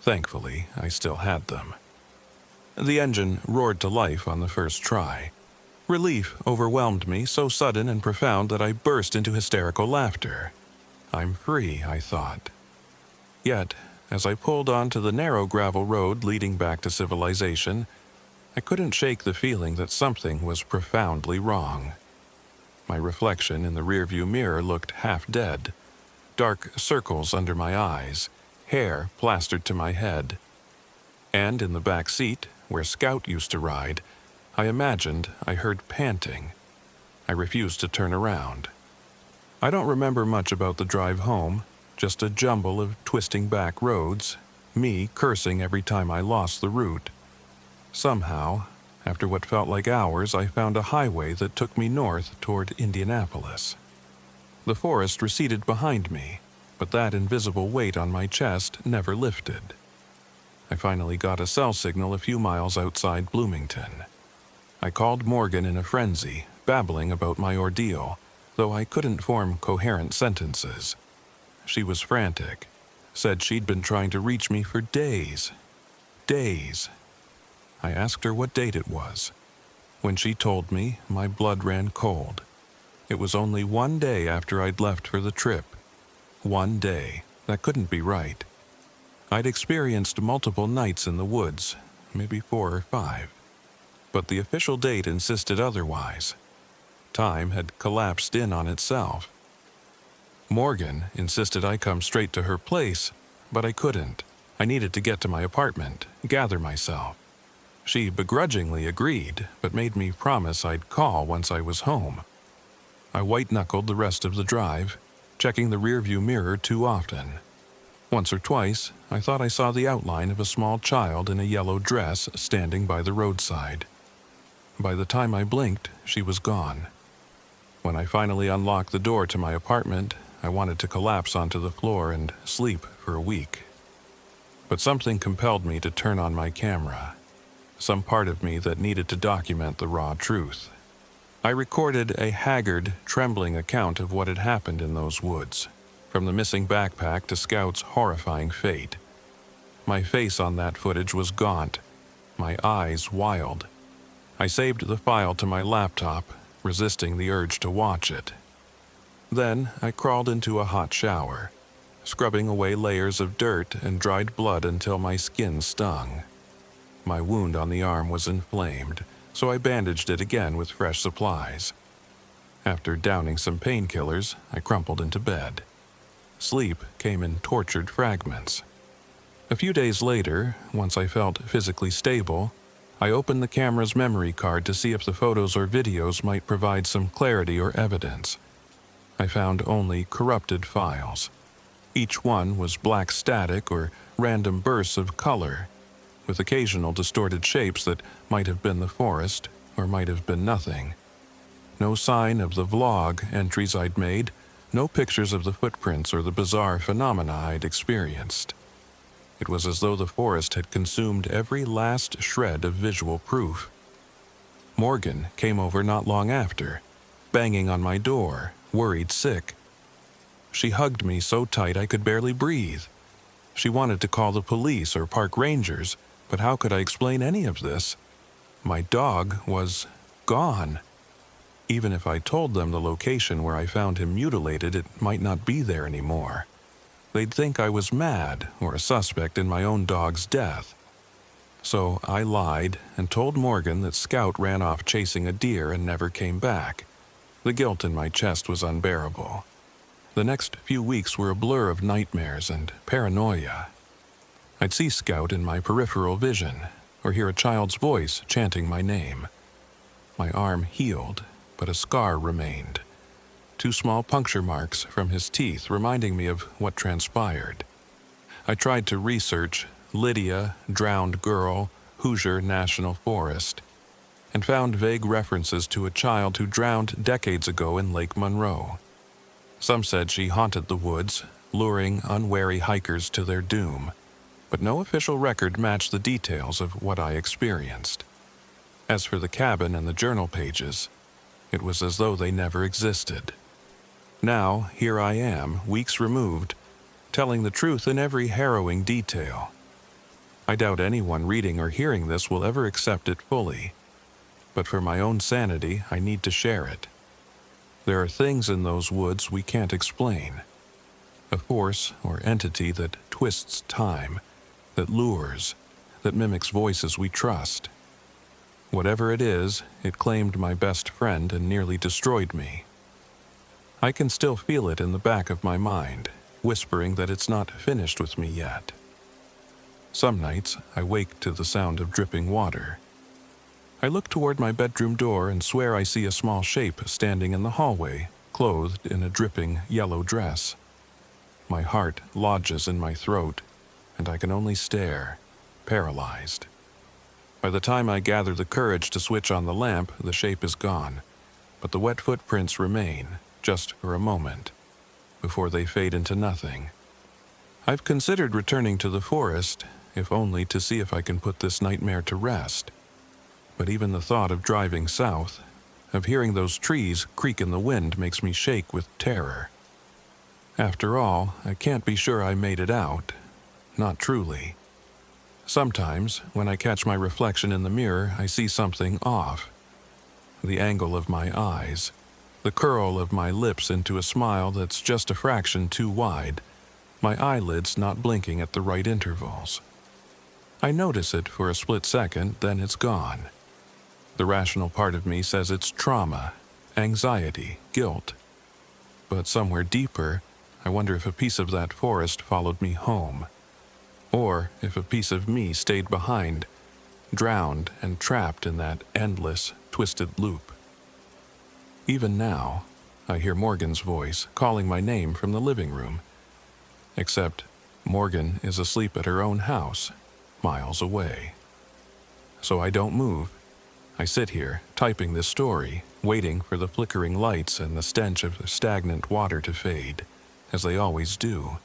Thankfully, I still had them. The engine roared to life on the first try. Relief overwhelmed me, so sudden and profound that I burst into hysterical laughter. I'm free, I thought. Yet, as I pulled onto the narrow gravel road leading back to civilization, I couldn't shake the feeling that something was profoundly wrong. My reflection in the rearview mirror looked half dead. Dark circles under my eyes, hair plastered to my head. And in the back seat, where Scout used to ride, I imagined I heard panting. I refused to turn around. I don't remember much about the drive home, just a jumble of twisting back roads, me cursing every time I lost the route. Somehow, after what felt like hours, I found a highway that took me north toward Indianapolis. The forest receded behind me, but that invisible weight on my chest never lifted. I finally got a cell signal a few miles outside Bloomington. I called Morgan in a frenzy, babbling about my ordeal, though I couldn't form coherent sentences. She was frantic, said she'd been trying to reach me for days. Days. I asked her what date it was. When she told me, my blood ran cold. It was only one day after I'd left for the trip. One day. That couldn't be right. I'd experienced multiple nights in the woods, maybe 4 or 5. But the official date insisted otherwise. Time had collapsed in on itself. Morgan insisted I come straight to her place, but I couldn't. I needed to get to my apartment, gather myself. She begrudgingly agreed, but made me promise I'd call once I was home. I white-knuckled the rest of the drive, checking the rearview mirror too often. Once or twice, I thought I saw the outline of a small child in a yellow dress standing by the roadside. By the time I blinked, she was gone. When I finally unlocked the door to my apartment, I wanted to collapse onto the floor and sleep for a week. But something compelled me to turn on my camera, some part of me that needed to document the raw truth. I recorded a haggard, trembling account of what had happened in those woods, from the missing backpack to Scout's horrifying fate. My face on that footage was gaunt, my eyes wild. I saved the file to my laptop, resisting the urge to watch it. Then I crawled into a hot shower, scrubbing away layers of dirt and dried blood until my skin stung. My wound on the arm was inflamed, so I bandaged it again with fresh supplies. After downing some painkillers, I crumpled into bed. Sleep came in tortured fragments. A few days later, once I felt physically stable, I opened the camera's memory card to see if the photos or videos might provide some clarity or evidence. I found only corrupted files. Each one was black static or random bursts of color, with occasional distorted shapes that might have been the forest or might have been nothing. No sign of the vlog entries I'd made, no pictures of the footprints or the bizarre phenomena I'd experienced. It was as though the forest had consumed every last shred of visual proof. Morgan came over not long after, banging on my door, worried sick. She hugged me so tight I could barely breathe. She wanted to call the police or park rangers, but how could I explain any of this? My dog was gone. Even if I told them the location where I found him mutilated, it might not be there anymore. They'd think I was mad or a suspect in my own dog's death. So I lied and told Morgan that Scout ran off chasing a deer and never came back. The guilt in my chest was unbearable. The next few weeks were a blur of nightmares and paranoia. I'd see Scout in my peripheral vision, or hear a child's voice chanting my name. My arm healed, but a scar remained. 2 small puncture marks from his teeth reminding me of what transpired. I tried to research Lydia, drowned girl, Hoosier National Forest, and found vague references to a child who drowned decades ago in Lake Monroe. Some said she haunted the woods, luring unwary hikers to their doom, but no official record matched the details of what I experienced. As for the cabin and the journal pages, it was as though they never existed. Now, here I am, weeks removed, telling the truth in every harrowing detail. I doubt anyone reading or hearing this will ever accept it fully, but for my own sanity, I need to share it. There are things in those woods we can't explain. A force or entity that twists time, that lures, that mimics voices we trust. Whatever it is, it claimed my best friend and nearly destroyed me. I can still feel it in the back of my mind, whispering that it's not finished with me yet. Some nights, I wake to the sound of dripping water. I look toward my bedroom door and swear I see a small shape standing in the hallway, clothed in a dripping yellow dress. My heart lodges in my throat, and I can only stare, paralyzed. By the time I gather the courage to switch on the lamp, the shape is gone, but the wet footprints remain, just for a moment, before they fade into nothing. I've considered returning to the forest, if only to see if I can put this nightmare to rest. But even the thought of driving south, of hearing those trees creak in the wind, makes me shake with terror. After all, I can't be sure I made it out. Not truly. Sometimes, when I catch my reflection in the mirror, I see something off. The angle of my eyes, the curl of my lips into a smile that's just a fraction too wide, my eyelids not blinking at the right intervals. I notice it for a split second, then it's gone. The rational part of me says it's trauma, anxiety, guilt. But somewhere deeper, I wonder if a piece of that forest followed me home, or if a piece of me stayed behind, drowned and trapped in that endless, twisted loop. Even now, I hear Morgan's voice calling my name from the living room. Except Morgan is asleep at her own house, miles away. So I don't move. I sit here, typing this story, waiting for the flickering lights and the stench of the stagnant water to fade, as they always do.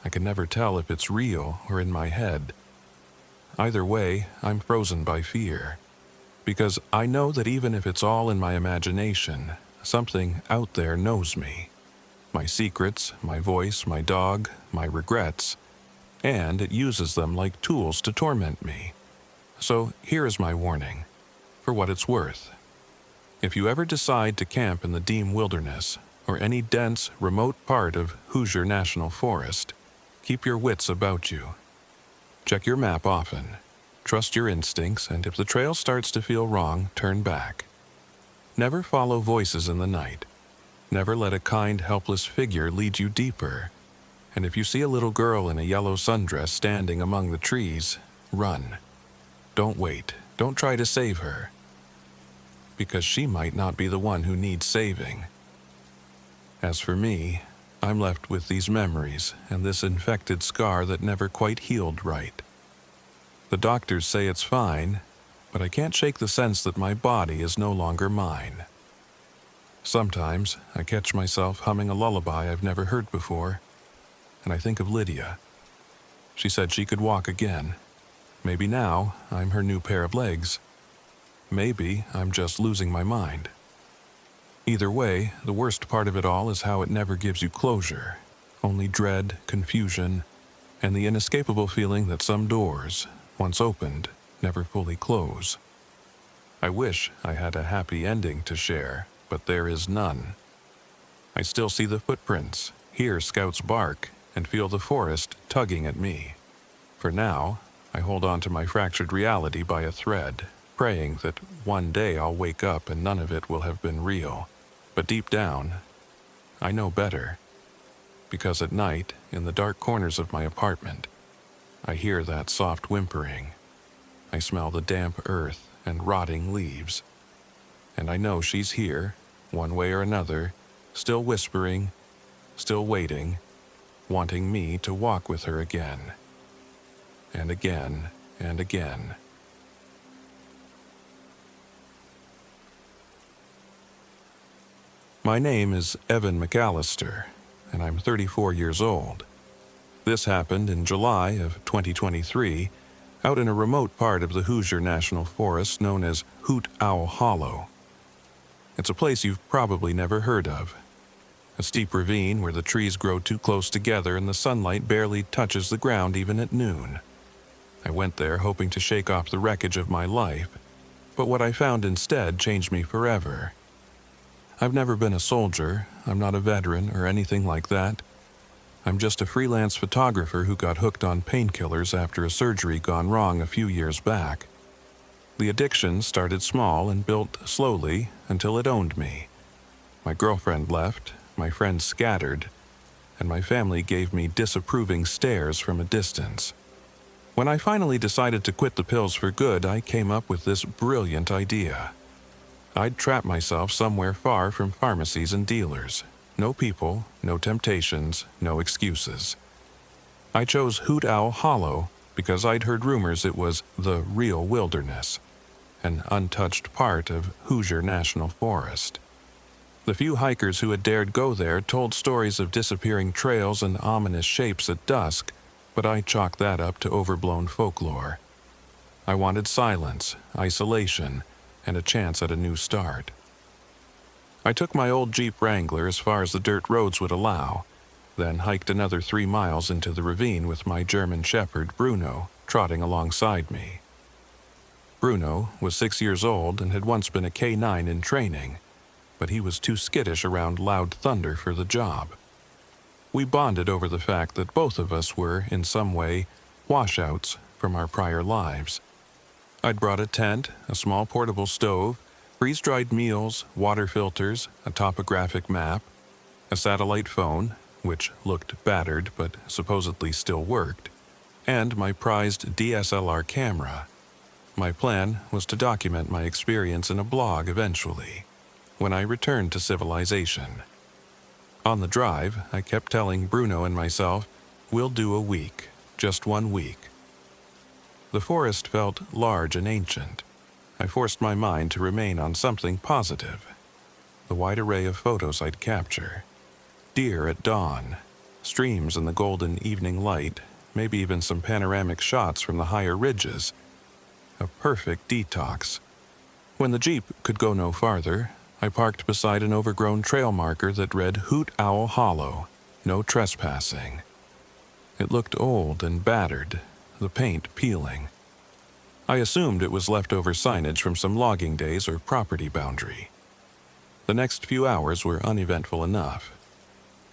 I can never tell if it's real or in my head. Either way, I'm frozen by fear, because I know that even if it's all in my imagination, something out there knows me. My secrets, my voice, my dog, my regrets, and it uses them like tools to torment me. So here is my warning, for what it's worth. If you ever decide to camp in the Deem wilderness, or any dense, remote part of Hoosier National Forest, keep your wits about you. Check your map often. Trust your instincts, and if the trail starts to feel wrong, turn back. Never follow voices in the night. Never let a kind, helpless figure lead you deeper. And if you see a little girl in a yellow sundress standing among the trees, run. Don't wait. Don't try to save her. Because she might not be the one who needs saving. As for me, I'm left with these memories and this infected scar that never quite healed right. The doctors say it's fine, but I can't shake the sense that my body is no longer mine. Sometimes I catch myself humming a lullaby I've never heard before, and I think of Lydia. She said she could walk again. Maybe now I'm her new pair of legs. Maybe I'm just losing my mind. Either way, the worst part of it all is how it never gives you closure, only dread, confusion, and the inescapable feeling that some doors, once opened, never fully close. I wish I had a happy ending to share, but there is none. I still see the footprints, hear scouts bark, and feel the forest tugging at me. For now, I hold on to my fractured reality by a thread, praying that one day I'll wake up and none of it will have been real. But deep down, I know better. Because at night, in the dark corners of my apartment, I hear that soft whimpering. I smell the damp earth and rotting leaves. And I know she's here, one way or another, still whispering, still waiting, wanting me to walk with her again. And again, and again. My name is Evan McAllister, and I'm 34 years old. This happened in July of 2023, out in a remote part of the Hoosier National Forest known as Hoot Owl Hollow. It's a place you've probably never heard of. A steep ravine where the trees grow too close together and the sunlight barely touches the ground even at noon. I went there hoping to shake off the wreckage of my life, but what I found instead changed me forever. I've never been a soldier, I'm not a veteran or anything like that. I'm just a freelance photographer who got hooked on painkillers after a surgery gone wrong a few years back. The addiction started small and built slowly until it owned me. My girlfriend left, my friends scattered, and my family gave me disapproving stares from a distance. When I finally decided to quit the pills for good, I came up with this brilliant idea. I'd trap myself somewhere far from pharmacies and dealers. No people, no temptations, no excuses. I chose Hoot Owl Hollow because I'd heard rumors it was the real wilderness, an untouched part of Hoosier National Forest. The few hikers who had dared go there told stories of disappearing trails and ominous shapes at dusk, but I chalked that up to overblown folklore. I wanted silence, isolation, and a chance at a new start. I took my old Jeep Wrangler as far as the dirt roads would allow, then hiked another 3 miles into the ravine with my German Shepherd, Bruno, trotting alongside me. Bruno was 6 years old and had once been a K9 in training, but he was too skittish around loud thunder for the job. We bonded over the fact that both of us were, in some way, washouts from our prior lives. I'd brought a tent, a small portable stove, freeze-dried meals, water filters, a topographic map, a satellite phone, which looked battered but supposedly still worked, and my prized DSLR camera. My plan was to document my experience in a blog eventually, when I returned to civilization. On the drive, I kept telling Bruno and myself, we'll do a week, just 1 week. The forest felt large and ancient. I forced my mind to remain on something positive. The wide array of photos I'd capture. Deer at dawn, streams in the golden evening light, maybe even some panoramic shots from the higher ridges. A perfect detox. When the Jeep could go no farther, I parked beside an overgrown trail marker that read Hoot Owl Hollow, no trespassing. It looked old and battered, the paint peeling. I assumed it was leftover signage from some logging days or property boundary. The next few hours were uneventful enough.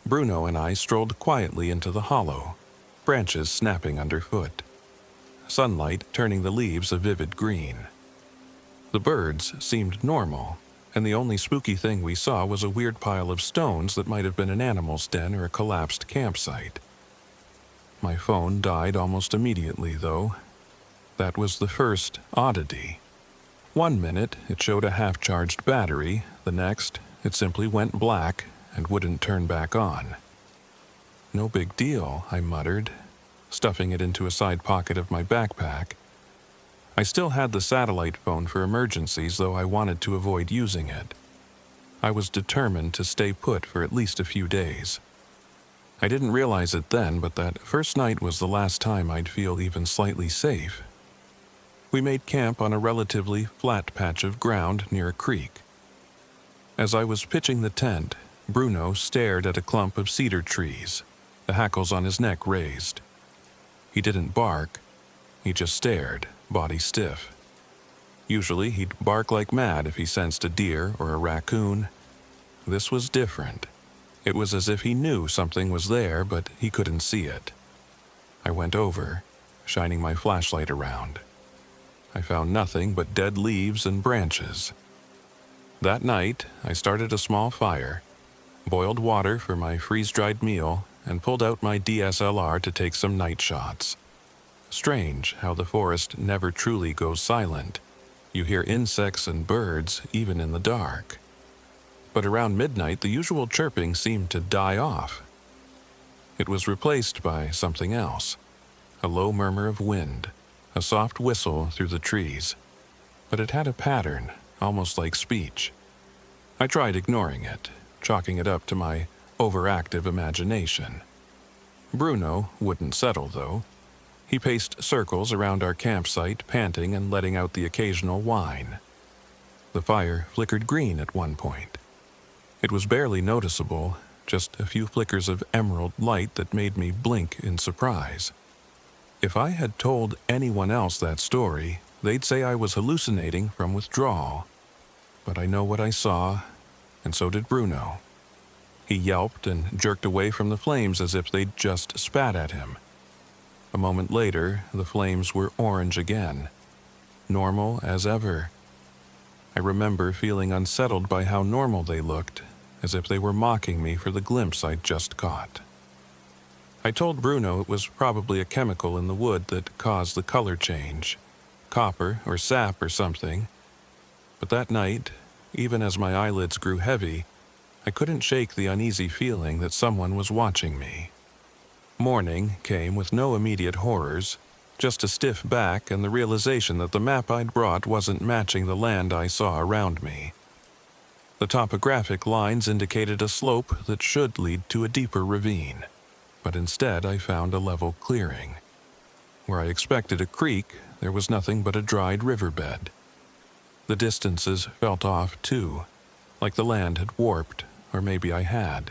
Bruno and I strolled quietly into the hollow, branches snapping underfoot, sunlight turning the leaves a vivid green. The birds seemed normal, and the only spooky thing we saw was a weird pile of stones that might have been an animal's den or a collapsed campsite. My phone died almost immediately, though. That was the first oddity. 1 minute, it showed a half-charged battery. The next, it simply went black and wouldn't turn back on. No big deal, I muttered, stuffing it into a side pocket of my backpack. I still had the satellite phone for emergencies, though I wanted to avoid using it. I was determined to stay put for at least a few days. I didn't realize it then, but that first night was the last time I'd feel even slightly safe. We made camp on a relatively flat patch of ground near a creek. As I was pitching the tent, Bruno stared at a clump of cedar trees, the hackles on his neck raised. He didn't bark, he just stared, body stiff. Usually he'd bark like mad if he sensed a deer or a raccoon. This was different. It was as if he knew something was there, but he couldn't see it. I went over, shining my flashlight around. I found nothing but dead leaves and branches. That night, I started a small fire, boiled water for my freeze-dried meal, and pulled out my DSLR to take some night shots. Strange how the forest never truly goes silent. You hear insects and birds even in the dark. But around midnight, the usual chirping seemed to die off. It was replaced by something else, a low murmur of wind, a soft whistle through the trees. But it had a pattern, almost like speech. I tried ignoring it, chalking it up to my overactive imagination. Bruno wouldn't settle, though. He paced circles around our campsite, panting and letting out the occasional whine. The fire flickered green at one point. It was barely noticeable, just a few flickers of emerald light that made me blink in surprise. If I had told anyone else that story, they'd say I was hallucinating from withdrawal. But I know what I saw, and so did Bruno. He yelped and jerked away from the flames as if they'd just spat at him. A moment later, the flames were orange again, normal as ever. I remember feeling unsettled by how normal they looked, as if they were mocking me for the glimpse I'd just caught. I told Bruno it was probably a chemical in the wood that caused the color change, copper or sap or something. But that night, even as my eyelids grew heavy, I couldn't shake the uneasy feeling that someone was watching me. Morning came with no immediate horrors, just a stiff back and the realization that the map I'd brought wasn't matching the land I saw around me. The topographic lines indicated a slope that should lead to a deeper ravine, but instead I found a level clearing. Where I expected a creek, there was nothing but a dried riverbed. The distances felt off, too, like the land had warped, or maybe I had.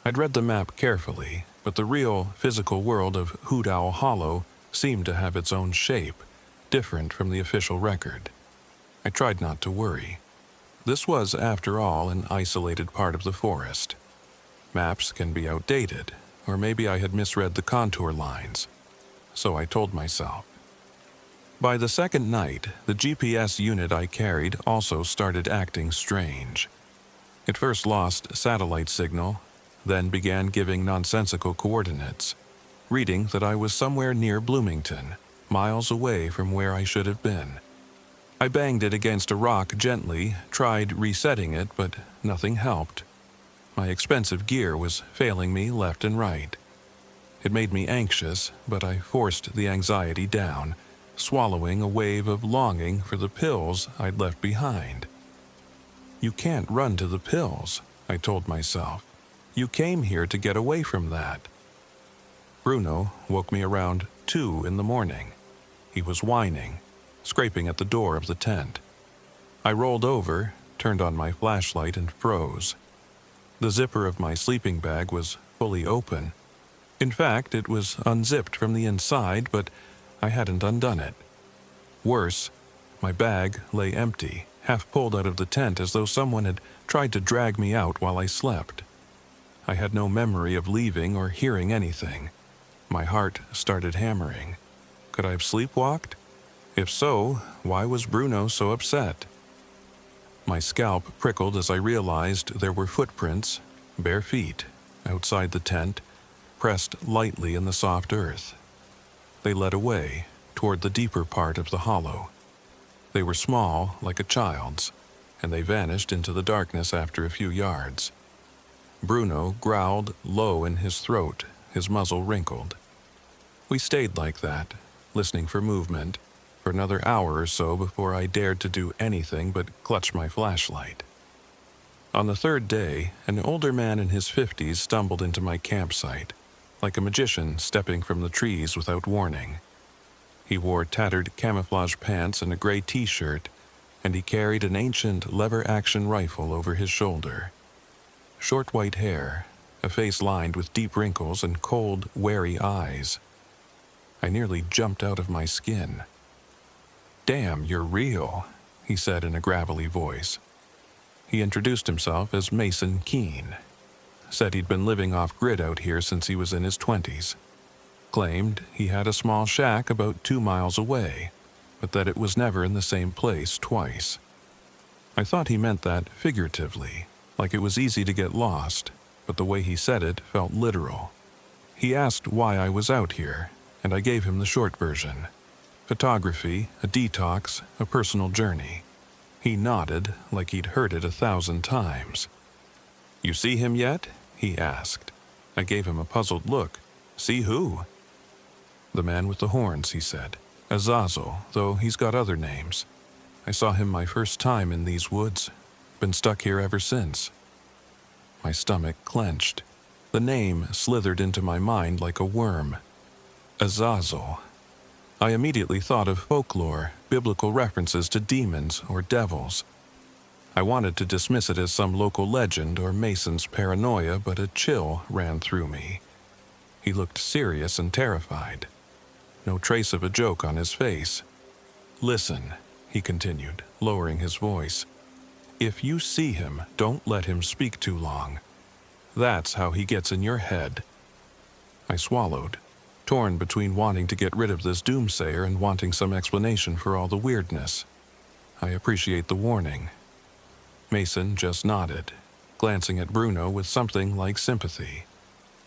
I'd read the map carefully, but the real, physical world of Hoot Owl Hollow seemed to have its own shape, different from the official record. I tried not to worry. This was, after all, an isolated part of the forest. Maps can be outdated, or maybe I had misread the contour lines. So I told myself. By the second night, the GPS unit I carried also started acting strange. It first lost satellite signal, then began giving nonsensical coordinates, reading that I was somewhere near Bloomington, miles away from where I should have been. I banged it against a rock gently, tried resetting it, but nothing helped. My expensive gear was failing me left and right. It made me anxious, but I forced the anxiety down, swallowing a wave of longing for the pills I'd left behind. You can't run to the pills, I told myself. You came here to get away from that. Bruno woke me around 2 in the morning. He was whining, scraping at the door of the tent. I rolled over, turned on my flashlight, and froze. The zipper of my sleeping bag was fully open. In fact, it was unzipped from the inside, but I hadn't undone it. Worse, my bag lay empty, half pulled out of the tent as though someone had tried to drag me out while I slept. I had no memory of leaving or hearing anything. My heart started hammering. Could I have sleepwalked? If so, why was Bruno so upset? My scalp prickled as I realized there were footprints, bare feet, outside the tent, pressed lightly in the soft earth. They led away, toward the deeper part of the hollow. They were small, like a child's, and they vanished into the darkness after a few yards. Bruno growled low in his throat, his muzzle wrinkled. We stayed like that, listening for movement, for another hour or so before I dared to do anything but clutch my flashlight. On the third day, an older man in his 50s stumbled into my campsite, like a magician stepping from the trees without warning. He wore tattered camouflage pants and a gray t-shirt, and he carried an ancient lever-action rifle over his shoulder. Short white hair, a face lined with deep wrinkles and cold, wary eyes. I nearly jumped out of my skin. "Damn, you're real," he said in a gravelly voice. He introduced himself as Mason Keene. Said he'd been living off-grid out here since he was in his 20s. Claimed he had a small shack about 2 miles away, but that it was never in the same place twice. I thought he meant that figuratively, like it was easy to get lost, but the way he said it felt literal. He asked why I was out here, and I gave him the short version. Photography, a detox, a personal journey. He nodded like he'd heard it 1,000 times. "You see him yet?" he asked. I gave him a puzzled look. "See who?" "The man with the horns," he said. "Azazel, though he's got other names. I saw him my first time in these woods. Been stuck here ever since." My stomach clenched. The name slithered into my mind like a worm. Azazel. I immediately thought of folklore, biblical references to demons or devils. I wanted to dismiss it as some local legend or Mason's paranoia, but a chill ran through me. He looked serious and terrified. No trace of a joke on his face. "Listen," he continued, lowering his voice. "If you see him, don't let him speak too long. That's how he gets in your head." I swallowed, torn between wanting to get rid of this doomsayer and wanting some explanation for all the weirdness. I appreciate the warning. Mason just nodded, glancing at Bruno with something like sympathy.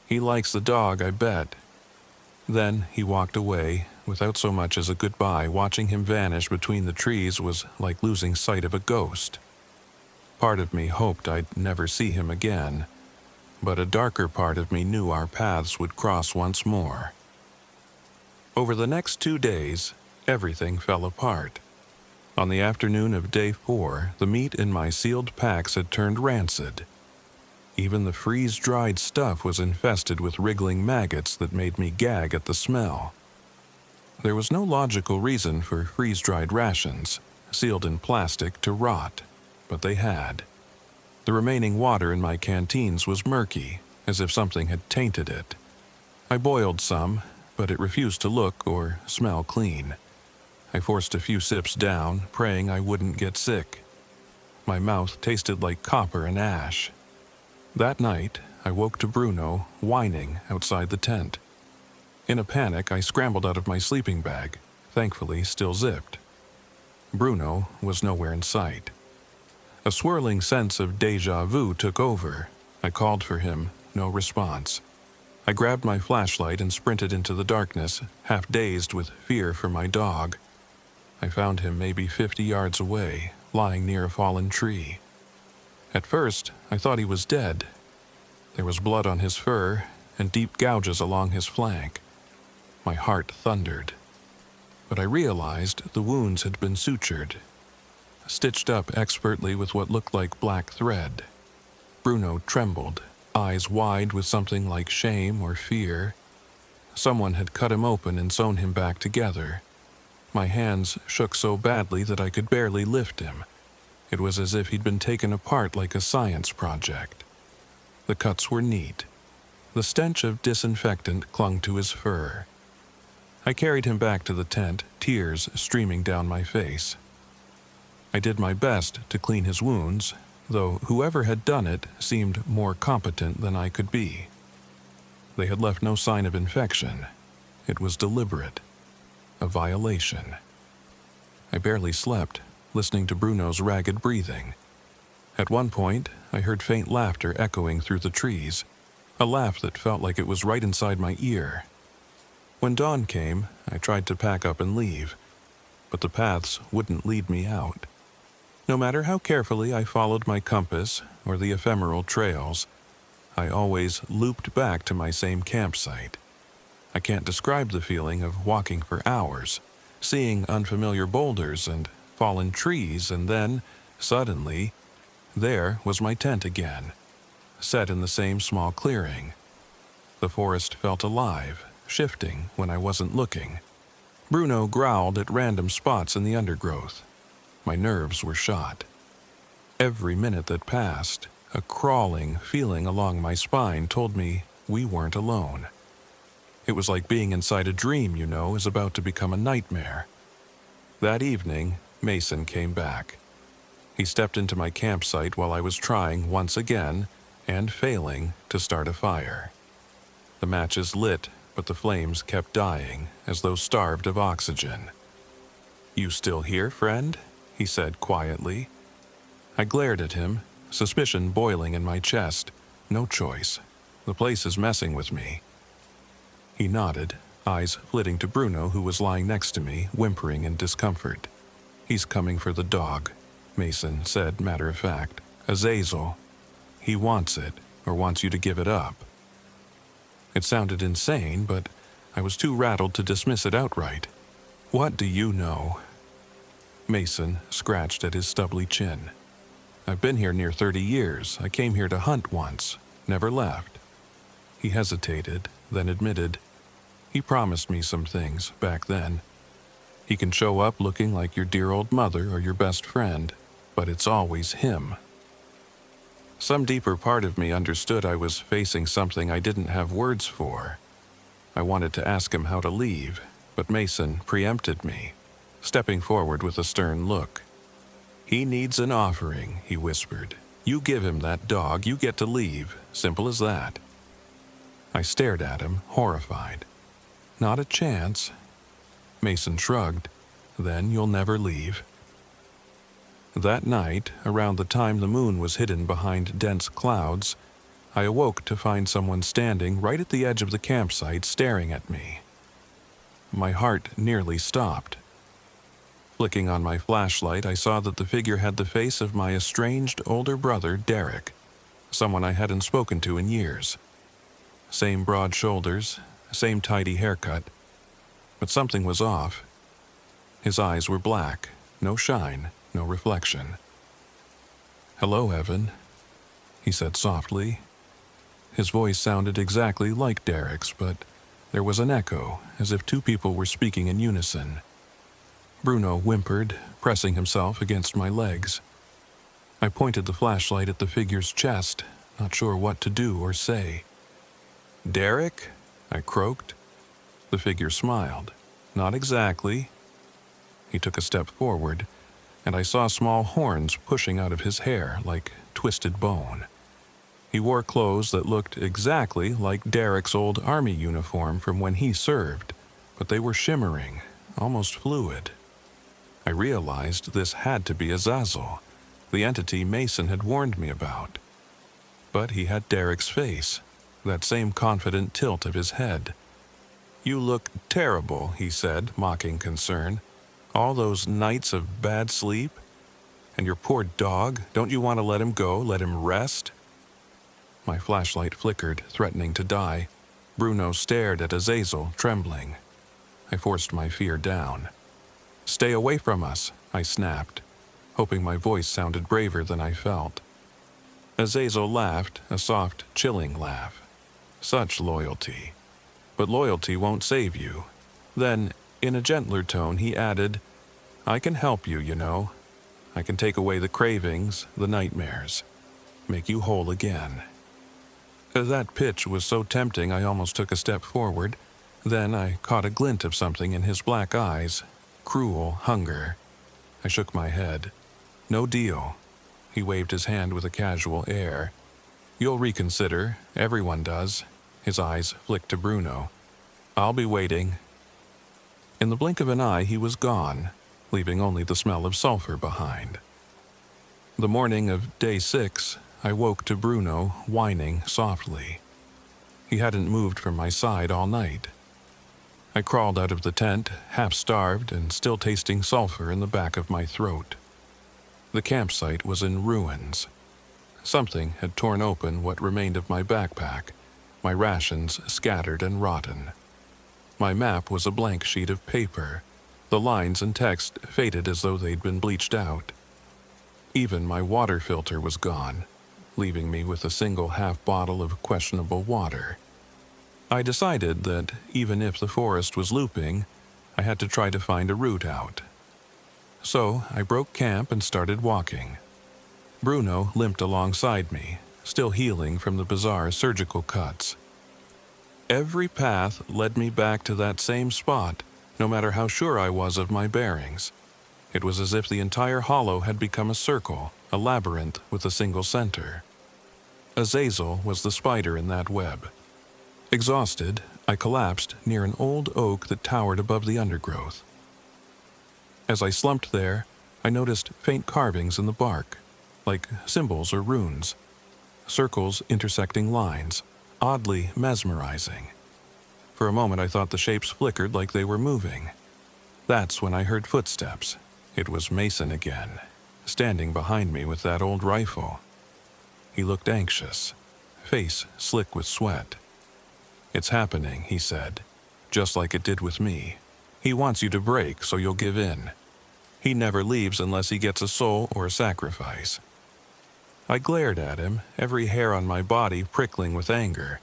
He likes the dog, I bet." Then he walked away, without so much as a goodbye. Watching him vanish between the trees was like losing sight of a ghost. Part of me hoped I'd never see him again, but a darker part of me knew our paths would cross once more. Over the next 2 days, everything fell apart. On the afternoon of day 4, the meat in my sealed packs had turned rancid. Even the freeze-dried stuff was infested with wriggling maggots that made me gag at the smell. There was no logical reason for freeze-dried rations, sealed in plastic, to rot, but they had. The remaining water in my canteens was murky, as if something had tainted it. I boiled some, but it refused to look or smell clean. I forced a few sips down, praying I wouldn't get sick. My mouth tasted like copper and ash. That night, I woke to Bruno whining outside the tent. In a panic, I scrambled out of my sleeping bag, thankfully still zipped. Bruno was nowhere in sight. A swirling sense of déjà vu took over. I called for him, no response. I grabbed my flashlight and sprinted into the darkness, half dazed with fear for my dog. I found him maybe 50 yards away, lying near a fallen tree. At first, I thought he was dead. There was blood on his fur and deep gouges along his flank. My heart thundered. But I realized the wounds had been sutured, stitched up expertly with what looked like black thread. Bruno trembled, eyes wide with something like shame or fear. Someone had cut him open and sewn him back together. My hands shook so badly that I could barely lift him. It was as if he'd been taken apart like a science project. The cuts were neat. The stench of disinfectant clung to his fur. I carried him back to the tent, tears streaming down my face. I did my best to clean his wounds, though whoever had done it seemed more competent than I could be. They had left no sign of infection. It was deliberate. A violation. I barely slept, listening to Bruno's ragged breathing. At one point, I heard faint laughter echoing through the trees, a laugh that felt like it was right inside my ear. When dawn came, I tried to pack up and leave, but the paths wouldn't lead me out. No matter how carefully I followed my compass or the ephemeral trails, I always looped back to my same campsite. I can't describe the feeling of walking for hours, seeing unfamiliar boulders and fallen trees, and then, suddenly, there was my tent again, set in the same small clearing. The forest felt alive, shifting when I wasn't looking. Bruno growled at random spots in the undergrowth. My nerves were shot. Every minute that passed, a crawling feeling along my spine told me we weren't alone. It was like being inside a dream, is about to become a nightmare. That evening, Mason came back. He stepped into my campsite while I was trying once again, and failing, to start a fire. The matches lit, but the flames kept dying, as though starved of oxygen. "You still here, friend?" he said quietly. I glared at him, suspicion boiling in my chest. No choice. The place is messing with me. He nodded, eyes flitting to Bruno, who was lying next to me, whimpering in discomfort. "He's coming for the dog," Mason said matter of fact. "Azazel. He wants it, or wants you to give it up." It sounded insane, but I was too rattled to dismiss it outright. "What do you know?" Mason scratched at his stubbly chin. "I've been here near 30 years. I came here to hunt once, never left." He hesitated, then admitted, "He promised me some things back then. He can show up looking like your dear old mother or your best friend, but it's always him." Some deeper part of me understood I was facing something I didn't have words for. I wanted to ask him how to leave, but Mason preempted me, stepping forward with a stern look. "He needs an offering," he whispered. "You give him that dog, you get to leave. Simple as that." I stared at him, horrified. "Not a chance." Mason shrugged. "Then you'll never leave." That night, around the time the moon was hidden behind dense clouds, I awoke to find someone standing right at the edge of the campsite staring at me. My heart nearly stopped. Flicking on my flashlight, I saw that the figure had the face of my estranged older brother, Derek, someone I hadn't spoken to in years. Same broad shoulders, same tidy haircut, but something was off. His eyes were black, no shine, no reflection. "Hello, Evan," he said softly. His voice sounded exactly like Derek's, but there was an echo, as if two people were speaking in unison. Bruno whimpered, pressing himself against my legs. I pointed the flashlight at the figure's chest, not sure what to do or say. "Derek?" I croaked. The figure smiled. "Not exactly." He took a step forward, and I saw small horns pushing out of his hair like twisted bone. He wore clothes that looked exactly like Derek's old army uniform from when he served, but they were shimmering, almost fluid. I realized this had to be Azazel, the entity Mason had warned me about. But he had Derek's face, that same confident tilt of his head. "You look terrible," he said, mocking concern. "All those nights of bad sleep? And your poor dog, don't you want to let him go, let him rest?" My flashlight flickered, threatening to die. Bruno stared at Azazel, trembling. I forced my fear down. "Stay away from us," I snapped, hoping my voice sounded braver than I felt. Azazel laughed, a soft, chilling laugh. Such loyalty. But loyalty won't save you. Then, in a gentler tone, he added, "I can help you, you know. I can take away the cravings, the nightmares. Make you whole again." That pitch was so tempting I almost took a step forward. Then I caught a glint of something in his black eyes. Cruel hunger. I shook my head. "No deal." He waved his hand with a casual air. "You'll reconsider. Everyone does." His eyes flicked to Bruno. "I'll be waiting." In the blink of an eye, he was gone, leaving only the smell of sulfur behind. The morning of day 6, I woke to Bruno whining softly. He hadn't moved from my side all night. I crawled out of the tent, half-starved and still tasting sulfur in the back of my throat. The campsite was in ruins. Something had torn open what remained of my backpack, my rations scattered and rotten. My map was a blank sheet of paper, the lines and text faded as though they'd been bleached out. Even my water filter was gone, leaving me with a single half bottle of questionable water. I decided that even if the forest was looping, I had to try to find a route out. So I broke camp and started walking. Bruno limped alongside me, still healing from the bizarre surgical cuts. Every path led me back to that same spot, no matter how sure I was of my bearings. It was as if the entire hollow had become a circle, a labyrinth with a single center. Azazel was the spider in that web. Exhausted, I collapsed near an old oak that towered above the undergrowth. As I slumped there, I noticed faint carvings in the bark, like symbols or runes. Circles intersecting lines, oddly mesmerizing. For a moment I thought the shapes flickered like they were moving. That's when I heard footsteps. It was Mason again, standing behind me with that old rifle. He looked anxious, face slick with sweat. "It's happening," he said, "just like it did with me. He wants you to break so you'll give in. He never leaves unless he gets a soul or a sacrifice." I glared at him, every hair on my body prickling with anger.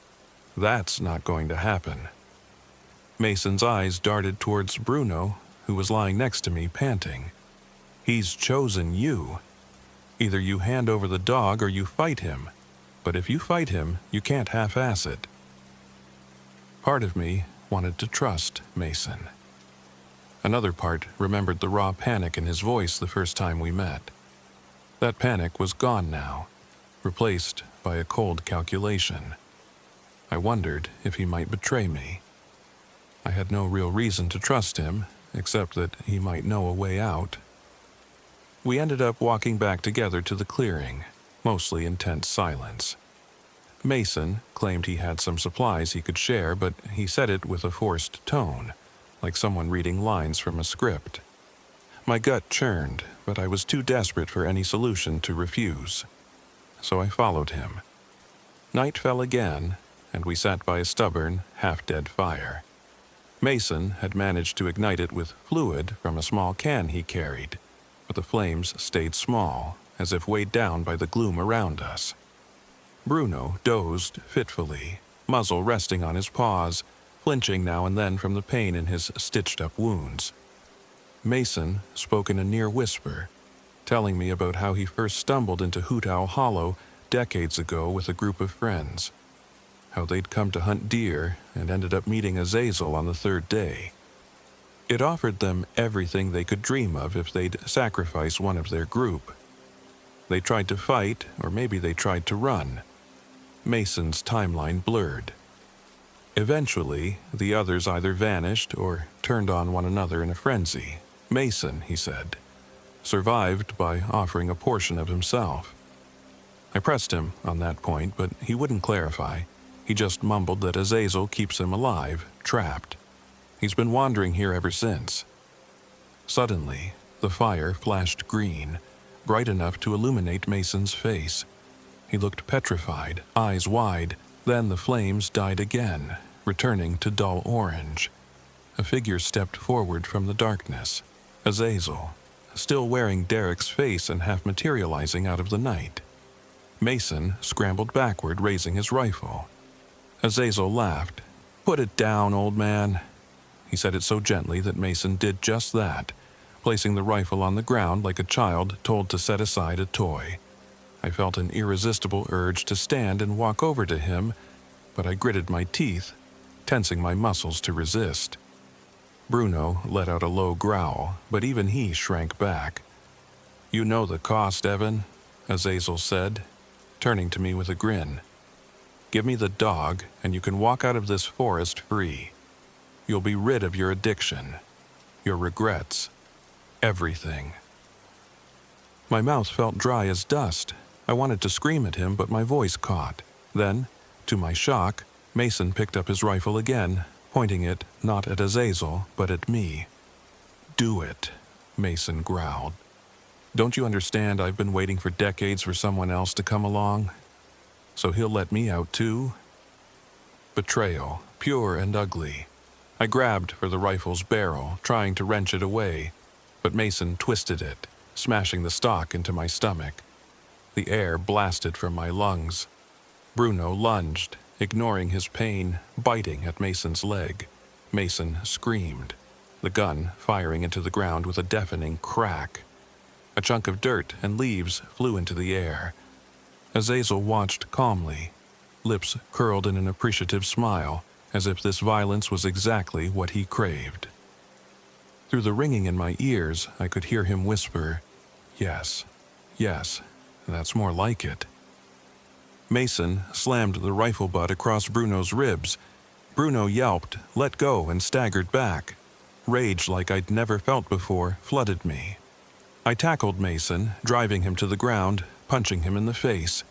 That's not going to happen. Mason's eyes darted towards Bruno, who was lying next to me, panting. "He's chosen you. Either you hand over the dog or you fight him. But if you fight him, you can't half-ass it." Part of me wanted to trust Mason. Another part remembered the raw panic in his voice the first time we met. That panic was gone now, replaced by a cold calculation. I wondered if he might betray me. I had no real reason to trust him, except that he might know a way out. We ended up walking back together to the clearing, mostly in tense silence. Mason claimed he had some supplies he could share, but he said it with a forced tone, like someone reading lines from a script. My gut churned, but I was too desperate for any solution to refuse. So I followed him. Night fell again, and we sat by a stubborn, half-dead fire. Mason had managed to ignite it with fluid from a small can he carried, but the flames stayed small, as if weighed down by the gloom around us. Bruno dozed fitfully, muzzle resting on his paws, flinching now and then from the pain in his stitched-up wounds. Mason spoke in a near whisper, telling me about how he first stumbled into Hoot Hollow decades ago with a group of friends, how they'd come to hunt deer and ended up meeting Azazel on the third day. It offered them everything they could dream of if they'd sacrifice one of their group. They tried to fight, or maybe they tried to run. Mason's timeline blurred. Eventually, the others either vanished or turned on one another in a frenzy. Mason, he said, survived by offering a portion of himself. I pressed him on that point, but he wouldn't clarify. He just mumbled that Azazel keeps him alive, trapped. He's been wandering here ever since. Suddenly, the fire flashed green, bright enough to illuminate Mason's face. He looked petrified, eyes wide. Then the flames died again, returning to dull orange. A figure stepped forward from the darkness. Azazel, still wearing Derek's face and half materializing out of the night. Mason scrambled backward, raising his rifle. Azazel laughed. "Put it down, old man." He said it so gently that Mason did just that, placing the rifle on the ground like a child told to set aside a toy. I felt an irresistible urge to stand and walk over to him, but I gritted my teeth, tensing my muscles to resist. Bruno let out a low growl, but even he shrank back. "You know the cost, Evan," Azazel said, turning to me with a grin. "Give me the dog, and you can walk out of this forest free. You'll be rid of your addiction, your regrets, everything." My mouth felt dry as dust. I wanted to scream at him, but my voice caught. Then, to my shock, Mason picked up his rifle again, pointing it not at Azazel, but at me. "Do it," Mason growled. "Don't you understand I've been waiting for decades for someone else to come along? So he'll let me out too?" Betrayal, pure and ugly. I grabbed for the rifle's barrel, trying to wrench it away, but Mason twisted it, smashing the stock into my stomach. The air blasted from my lungs. Bruno lunged, ignoring his pain, biting at Mason's leg. Mason screamed, the gun firing into the ground with a deafening crack. A chunk of dirt and leaves flew into the air. Azazel watched calmly, lips curled in an appreciative smile, as if this violence was exactly what he craved. Through the ringing in my ears, I could hear him whisper, "Yes, yes, that's more like it." Mason slammed the rifle butt across Bruno's ribs. Bruno yelped, let go, and staggered back. Rage like I'd never felt before flooded me. I tackled Mason, driving him to the ground, punching him in the face.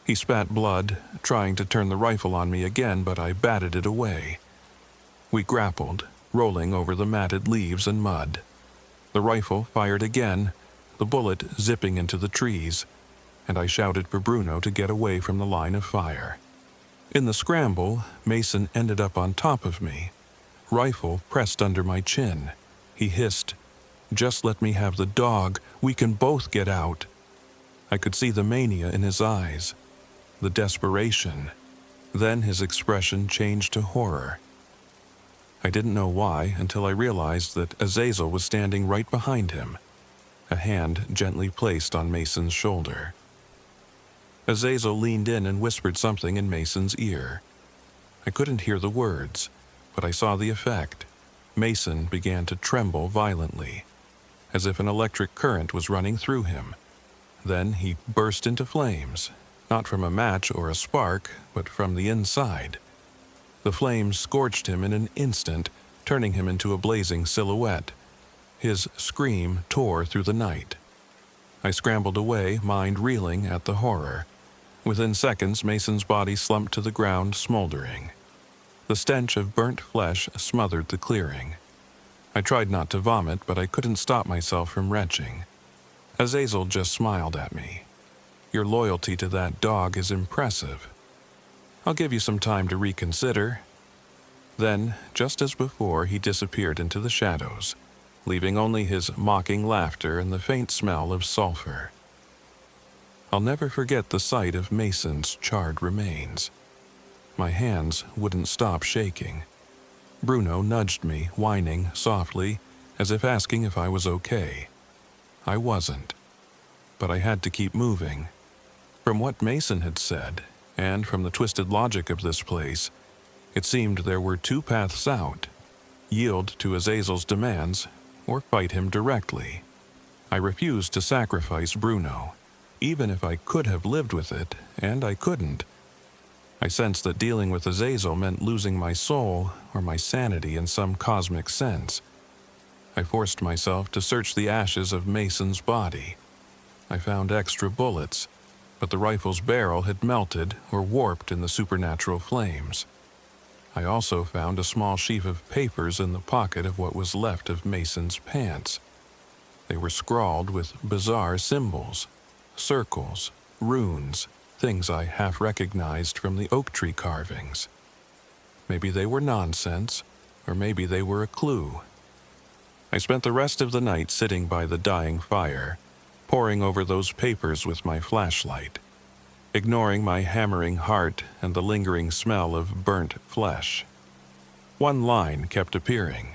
He spat blood, trying to turn the rifle on me again, but I batted it away. We grappled, rolling over the matted leaves and mud. The rifle fired again, the bullet zipping into the trees, and I shouted for Bruno to get away from the line of fire. In the scramble, Mason ended up on top of me, rifle pressed under my chin. He hissed, "Just let me have the dog, we can both get out." I could see the mania in his eyes, the desperation. Then his expression changed to horror. I didn't know why until I realized that Azazel was standing right behind him, a hand gently placed on Mason's shoulder. Azazel leaned in and whispered something in Mason's ear. I couldn't hear the words, but I saw the effect. Mason began to tremble violently, as if an electric current was running through him. Then he burst into flames, not from a match or a spark, but from the inside. The flames scorched him in an instant, turning him into a blazing silhouette. His scream tore through the night. I scrambled away, mind reeling at the horror. Within seconds, Mason's body slumped to the ground, smoldering. The stench of burnt flesh smothered the clearing. I tried not to vomit, but I couldn't stop myself from retching. Azazel just smiled at me. "Your loyalty to that dog is impressive. I'll give you some time to reconsider." Then, just as before, he disappeared into the shadows, leaving only his mocking laughter and the faint smell of sulfur. I'll never forget the sight of Mason's charred remains. My hands wouldn't stop shaking. Bruno nudged me, whining softly, as if asking if I was okay. I wasn't, but I had to keep moving. From what Mason had said, and from the twisted logic of this place, it seemed there were two paths out: yield to Azazel's demands, or fight him directly. I refused to sacrifice Bruno, even if I could have lived with it, and I couldn't. I sensed that dealing with Azazel meant losing my soul or my sanity in some cosmic sense. I forced myself to search the ashes of Mason's body. I found extra bullets, but the rifle's barrel had melted or warped in the supernatural flames. I also found a small sheaf of papers in the pocket of what was left of Mason's pants. They were scrawled with bizarre symbols, circles, runes, things I half recognized from the oak tree carvings. Maybe they were nonsense, or maybe they were a clue. I spent the rest of the night sitting by the dying fire, poring over those papers with my flashlight, ignoring my hammering heart and the lingering smell of burnt flesh. One line kept appearing: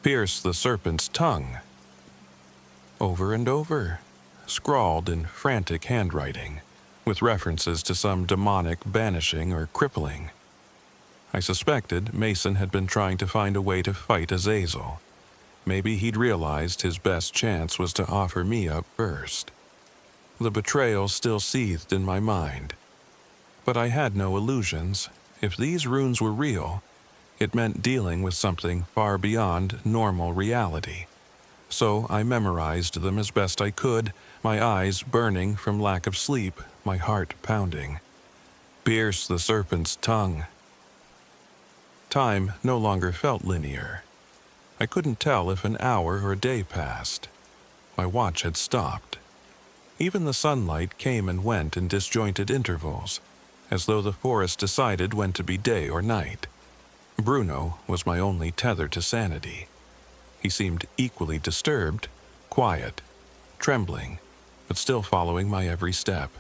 "Pierce the serpent's tongue." Over and over, scrawled in frantic handwriting, with references to some demonic banishing or crippling. I suspected Mason had been trying to find a way to fight Azazel. Maybe he'd realized his best chance was to offer me up first. The betrayal still seethed in my mind. But I had no illusions. If these runes were real, it meant dealing with something far beyond normal reality. So I memorized them as best I could, my eyes burning from lack of sleep, my heart pounding. Pierce the serpent's tongue. Time no longer felt linear. I couldn't tell if an hour or a day passed. My watch had stopped. Even the sunlight came and went in disjointed intervals, as though the forest decided when to be day or night. Bruno was my only tether to sanity. He seemed equally disturbed, quiet, trembling, but still following my every step.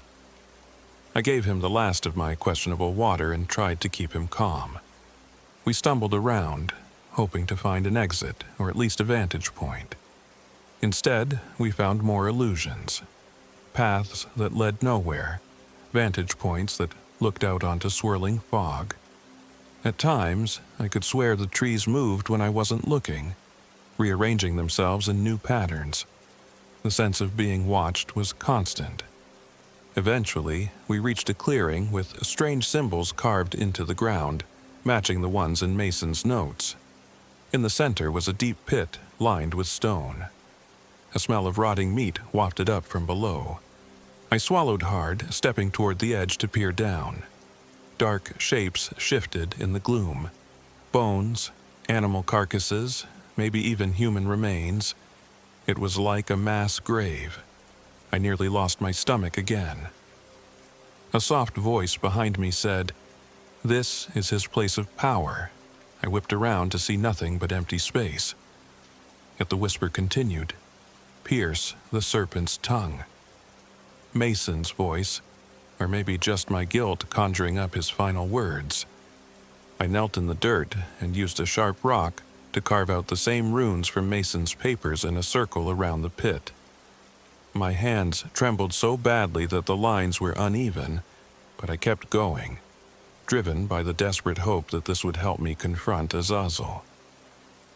I gave him the last of my questionable water and tried to keep him calm. We stumbled around, hoping to find an exit or at least a vantage point. Instead, we found more illusions. Paths that led nowhere, vantage points that looked out onto swirling fog. At times, I could swear the trees moved when I wasn't looking, rearranging themselves in new patterns. The sense of being watched was constant. Eventually, we reached a clearing with strange symbols carved into the ground, matching the ones in Mason's notes. In the center was a deep pit lined with stone. A smell of rotting meat wafted up from below. I swallowed hard, stepping toward the edge to peer down. Dark shapes shifted in the gloom. Bones, animal carcasses, maybe even human remains. It was like a mass grave. I nearly lost my stomach again. A soft voice behind me said, "This is his place of power." I whipped around to see nothing but empty space. Yet the whisper continued, "Pierce the serpent's tongue." Mason's voice, or maybe just my guilt conjuring up his final words. I knelt in the dirt and used a sharp rock to carve out the same runes from Mason's papers in a circle around the pit. My hands trembled so badly that the lines were uneven, but I kept going, driven by the desperate hope that this would help me confront Azazel.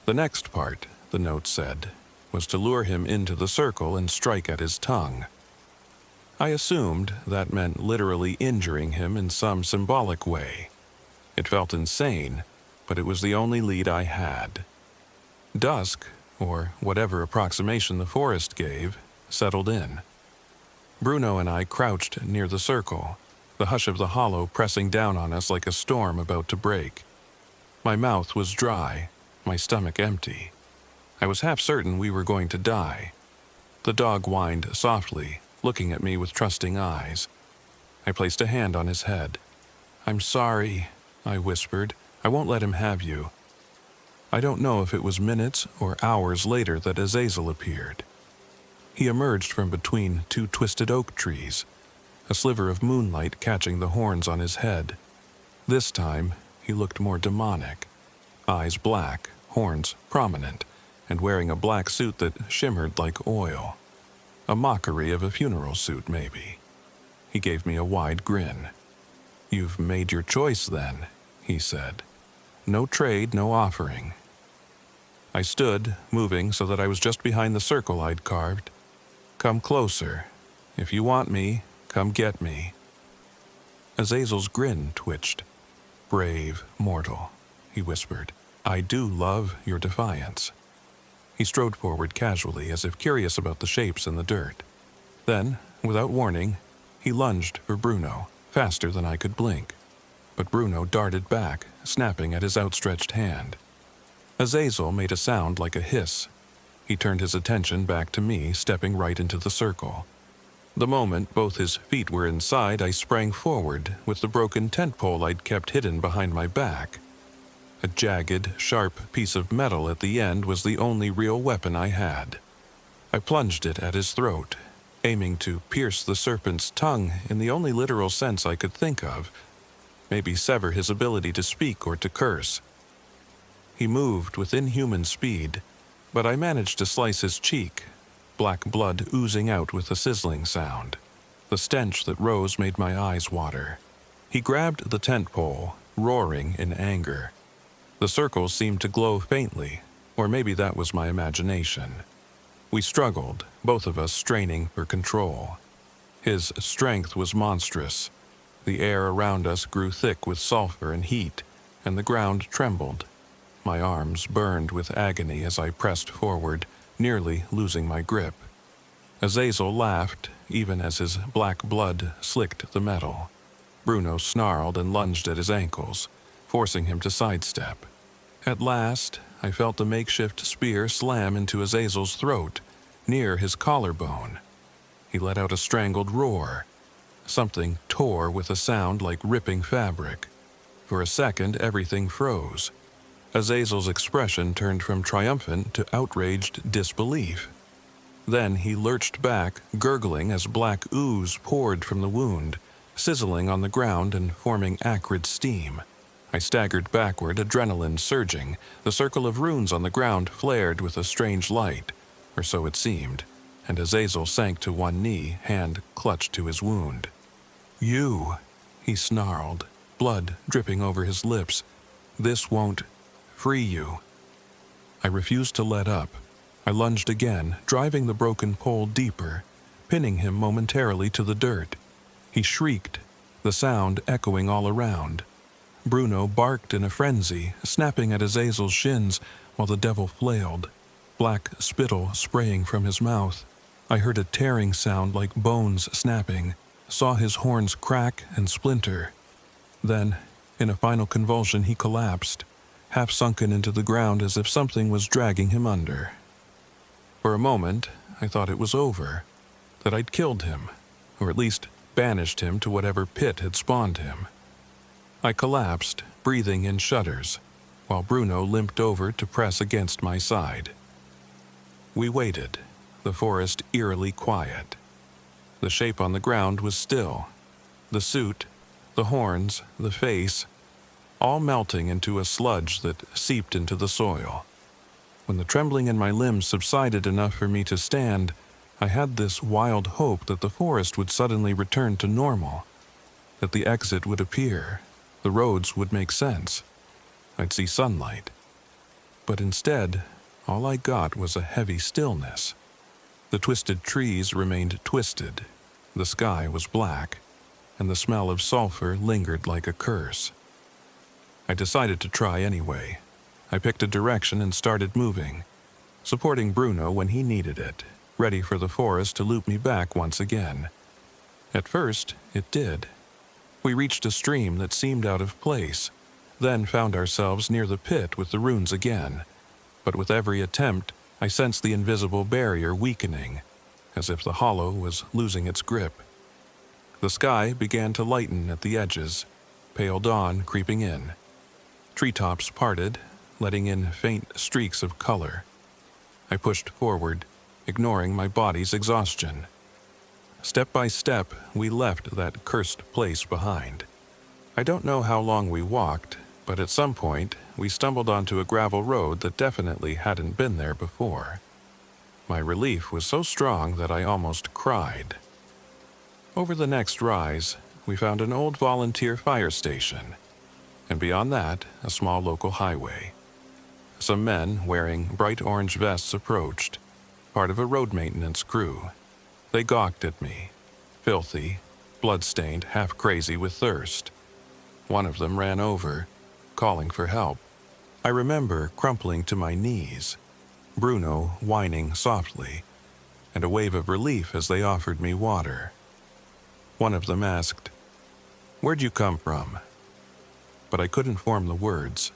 The next part, the note said, was to lure him into the circle and strike at his tongue. I assumed that meant literally injuring him in some symbolic way. It felt insane, but it was the only lead I had. Dusk, or whatever approximation the forest gave, settled in. Bruno and I crouched near the circle, the hush of the hollow pressing down on us like a storm about to break. My mouth was dry, my stomach empty. I was half certain we were going to die. The dog whined softly, looking at me with trusting eyes. I placed a hand on his head. "I'm sorry," I whispered. "I won't let him have you." I don't know if it was minutes or hours later that Azazel appeared. He emerged from between two twisted oak trees, a sliver of moonlight catching the horns on his head. This time, he looked more demonic. Eyes black, horns prominent, and wearing a black suit that shimmered like oil. A mockery of a funeral suit, maybe. He gave me a wide grin. "You've made your choice, then," he said. "No trade, no offering." I stood, moving so that I was just behind the circle I'd carved. "Come closer. If you want me, come get me." Azazel's grin twitched. "Brave mortal," he whispered. "I do love your defiance." He strode forward casually, as if curious about the shapes in the dirt. Then, without warning, he lunged for Bruno, faster than I could blink. But Bruno darted back, snapping at his outstretched hand. Azazel made a sound like a hiss. He turned his attention back to me, stepping right into the circle. The moment both his feet were inside, I sprang forward with the broken tent pole I'd kept hidden behind my back. A jagged, sharp piece of metal at the end was the only real weapon I had. I plunged it at his throat, aiming to pierce the serpent's tongue in the only literal sense I could think of, maybe sever his ability to speak or to curse. He moved with inhuman speed, but I managed to slice his cheek, black blood oozing out with a sizzling sound. The stench that rose made my eyes water. He grabbed the tent pole, roaring in anger. The circles seemed to glow faintly, or maybe that was my imagination. We struggled, both of us straining for control. His strength was monstrous. The air around us grew thick with sulfur and heat, and the ground trembled. My arms burned with agony as I pressed forward, nearly losing my grip. Azazel laughed, even as his black blood slicked the metal. Bruno snarled and lunged at his ankles, forcing him to sidestep. At last, I felt the makeshift spear slam into Azazel's throat, near his collarbone. He let out a strangled roar. Something tore with a sound like ripping fabric. For a second, everything froze. Azazel's expression turned from triumphant to outraged disbelief. Then he lurched back, gurgling as black ooze poured from the wound, sizzling on the ground and forming acrid steam. I staggered backward, adrenaline surging. The circle of runes on the ground flared with a strange light, or so it seemed, and Azazel sank to one knee, hand clutched to his wound. "You," he snarled, blood dripping over his lips. "This won't free you." I refused to let up. I lunged again, driving the broken pole deeper, pinning him momentarily to the dirt. He shrieked, the sound echoing all around. Bruno barked in a frenzy, snapping at Azazel's shins while the devil flailed, black spittle spraying from his mouth. I heard a tearing sound like bones snapping, saw his horns crack and splinter. Then, in a final convulsion, he collapsed, half sunken into the ground as if something was dragging him under. For a moment, I thought it was over, that I'd killed him, or at least banished him to whatever pit had spawned him. I collapsed, breathing in shudders, while Bruno limped over to press against my side. We waited, the forest eerily quiet. The shape on the ground was still. The suit, the horns, the face, all melting into a sludge that seeped into the soil. When the trembling in my limbs subsided enough for me to stand, I had this wild hope that the forest would suddenly return to normal, that the exit would appear, the roads would make sense. I'd see sunlight. But instead, all I got was a heavy stillness. The twisted trees remained twisted, the sky was black, and the smell of sulfur lingered like a curse. I decided to try anyway. I picked a direction and started moving, supporting Bruno when he needed it, ready for the forest to loop me back once again. At first, it did. We reached a stream that seemed out of place, then found ourselves near the pit with the runes again. But with every attempt, I sensed the invisible barrier weakening, as if the hollow was losing its grip. The sky began to lighten at the edges, pale dawn creeping in. Treetops parted, letting in faint streaks of color. I pushed forward, ignoring my body's exhaustion. Step by step, we left that cursed place behind. I don't know how long we walked, but at some point, we stumbled onto a gravel road that definitely hadn't been there before. My relief was so strong that I almost cried. Over the next rise, we found an old volunteer fire station, and beyond that, a small local highway. Some men wearing bright orange vests approached, part of a road maintenance crew. They gawked at me, filthy, blood-stained, half-crazy with thirst. One of them ran over, calling for help. I remember crumpling to my knees, Bruno whining softly, and a wave of relief as they offered me water. One of them asked, "Where'd you come from?" But I couldn't form the words.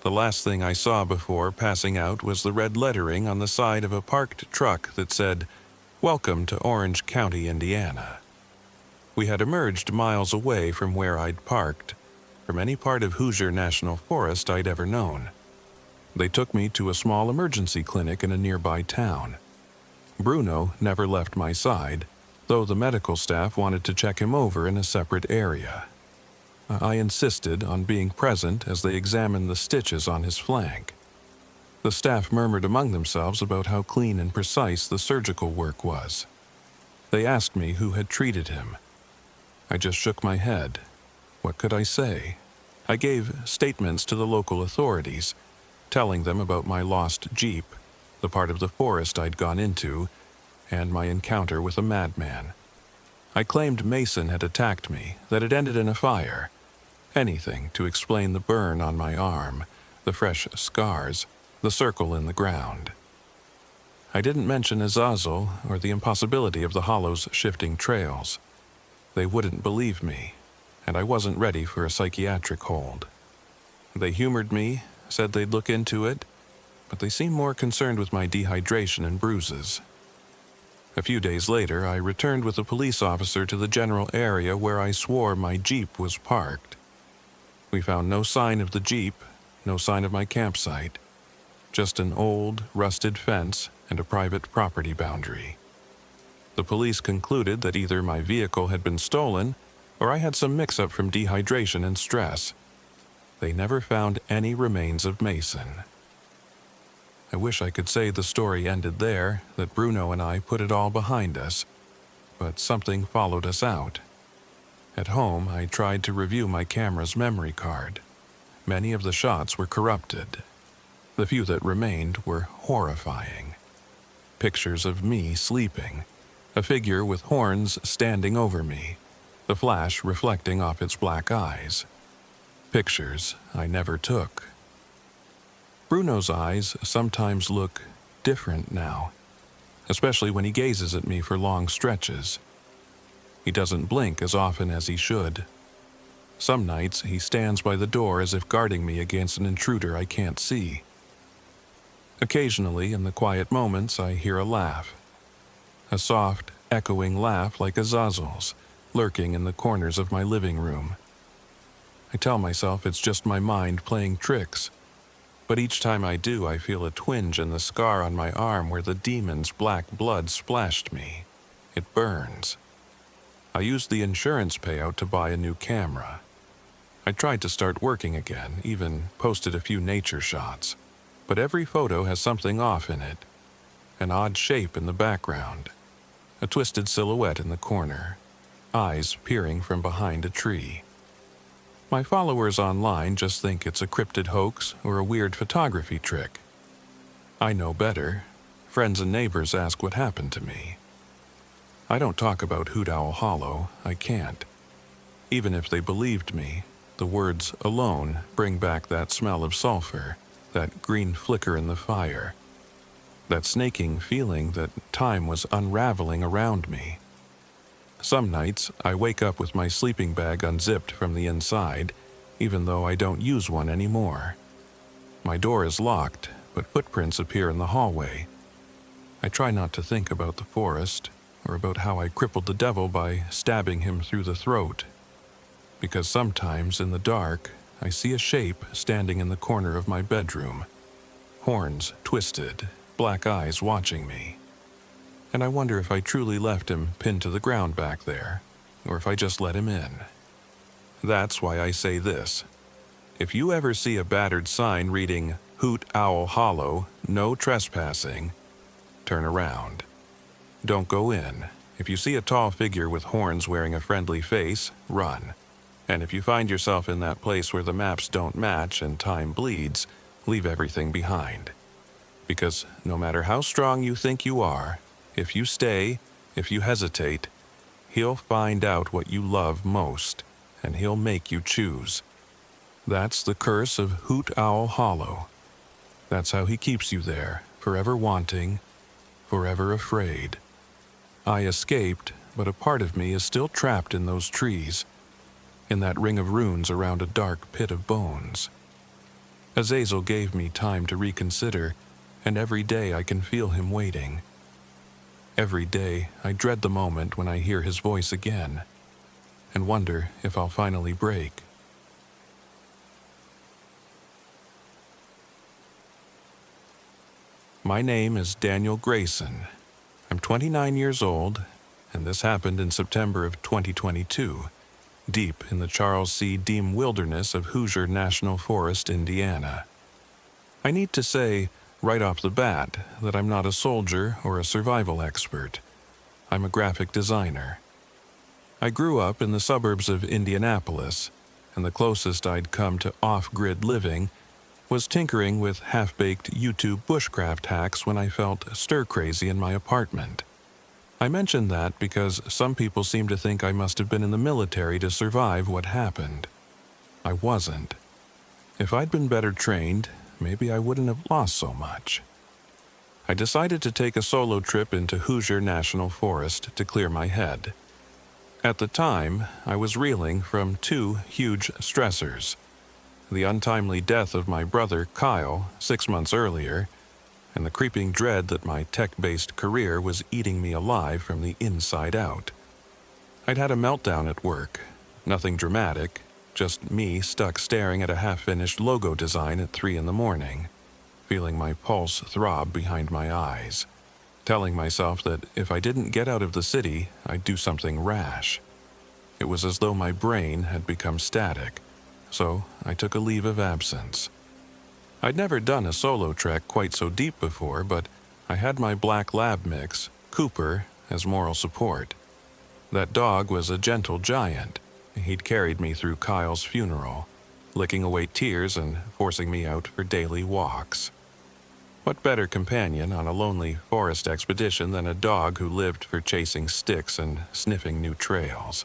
The last thing I saw before passing out was the red lettering on the side of a parked truck that said, "Welcome to Orange County, Indiana." We had emerged miles away from where I'd parked, from any part of Hoosier National Forest I'd ever known. They took me to a small emergency clinic in a nearby town. Bruno never left my side, though the medical staff wanted to check him over in a separate area. I insisted on being present as they examined the stitches on his flank. The staff murmured among themselves about how clean and precise the surgical work was. They asked me who had treated him. I just shook my head. What could I say? I gave statements to the local authorities, telling them about my lost Jeep, the part of the forest I'd gone into, and my encounter with a madman. I claimed Mason had attacked me, that it ended in a fire. Anything to explain the burn on my arm, the fresh scars, the circle in the ground. I didn't mention Azazel or the impossibility of the hollow's shifting trails. They wouldn't believe me, and I wasn't ready for a psychiatric hold. They humored me, said they'd look into it, but they seemed more concerned with my dehydration and bruises. A few days later, I returned with a police officer to the general area where I swore my Jeep was parked. We found no sign of the Jeep, no sign of my campsite, just an old, rusted fence and a private property boundary. The police concluded that either my vehicle had been stolen or I had some mix-up from dehydration and stress. They never found any remains of Mason. I wish I could say the story ended there, that Bruno and I put it all behind us, but something followed us out. At home, I tried to review my camera's memory card. Many of the shots were corrupted. The few that remained were horrifying. Pictures of me sleeping, a figure with horns standing over me, the flash reflecting off its black eyes. Pictures I never took. Bruno's eyes sometimes look different now, especially when he gazes at me for long stretches. He doesn't blink as often as he should. Some nights he stands by the door as if guarding me against an intruder I can't see. Occasionally, in the quiet moments, I hear a laugh. A soft, echoing laugh like Azazel's, lurking in the corners of my living room. I tell myself it's just my mind playing tricks, but each time I do, I feel a twinge in the scar on my arm where the demon's black blood splashed me. It burns. I used the insurance payout to buy a new camera. I tried to start working again, even posted a few nature shots, but every photo has something off in it. An odd shape in the background, a twisted silhouette in the corner, eyes peering from behind a tree. My followers online just think it's a cryptid hoax or a weird photography trick. I know better. Friends and neighbors ask what happened to me. I don't talk about Hoot Owl Hollow. I can't. Even if they believed me, the words alone bring back that smell of sulfur, that green flicker in the fire, that snaking feeling that time was unraveling around me. Some nights, I wake up with my sleeping bag unzipped from the inside, even though I don't use one anymore. My door is locked, but footprints appear in the hallway. I try not to think about the forest, or about how I crippled the devil by stabbing him through the throat, because sometimes in the dark, I see a shape standing in the corner of my bedroom, horns twisted, black eyes watching me. And I wonder if I truly left him pinned to the ground back there, or if I just let him in. That's why I say this. If you ever see a battered sign reading, Hoot Owl Hollow, no trespassing, turn around. Don't go in. If you see a tall figure with horns wearing a friendly face, run. And if you find yourself in that place where the maps don't match and time bleeds, leave everything behind. Because no matter how strong you think you are, if you stay, if you hesitate, he'll find out what you love most, and he'll make you choose. That's the curse of Hoot Owl Hollow. That's how he keeps you there, forever wanting, forever afraid. I escaped, but a part of me is still trapped in those trees, in that ring of runes around a dark pit of bones. Azazel gave me time to reconsider, and every day I can feel him waiting. Every day I dread the moment when I hear his voice again, and wonder if I'll finally break. My name is Daniel Grayson. I'm 29 years old, and this happened in September of 2022, deep in the Charles C. Deem wilderness of Hoosier National Forest, Indiana. I need to say, right off the bat, that I'm not a soldier or a survival expert. I'm a graphic designer. I grew up in the suburbs of Indianapolis, and the closest I'd come to off-grid living was tinkering with half-baked YouTube bushcraft hacks when I felt stir-crazy in my apartment. I mention that because some people seem to think I must have been in the military to survive what happened. I wasn't. If I'd been better trained, maybe I wouldn't have lost so much. I decided to take a solo trip into Hoosier National Forest to clear my head. At the time, I was reeling from two huge stressors: the untimely death of my brother Kyle 6 months earlier, and the creeping dread that my tech-based career was eating me alive from the inside out. I'd had a meltdown at work, nothing dramatic, just me stuck staring at a half-finished logo design at 3 in the morning, feeling my pulse throb behind my eyes, telling myself that if I didn't get out of the city, I'd do something rash. It was as though my brain had become static, so I took a leave of absence. I'd never done a solo trek quite so deep before, but I had my black lab mix, Cooper, as moral support. That dog was a gentle giant. He'd carried me through Kyle's funeral, licking away tears and forcing me out for daily walks. What better companion on a lonely forest expedition than a dog who lived for chasing sticks and sniffing new trails?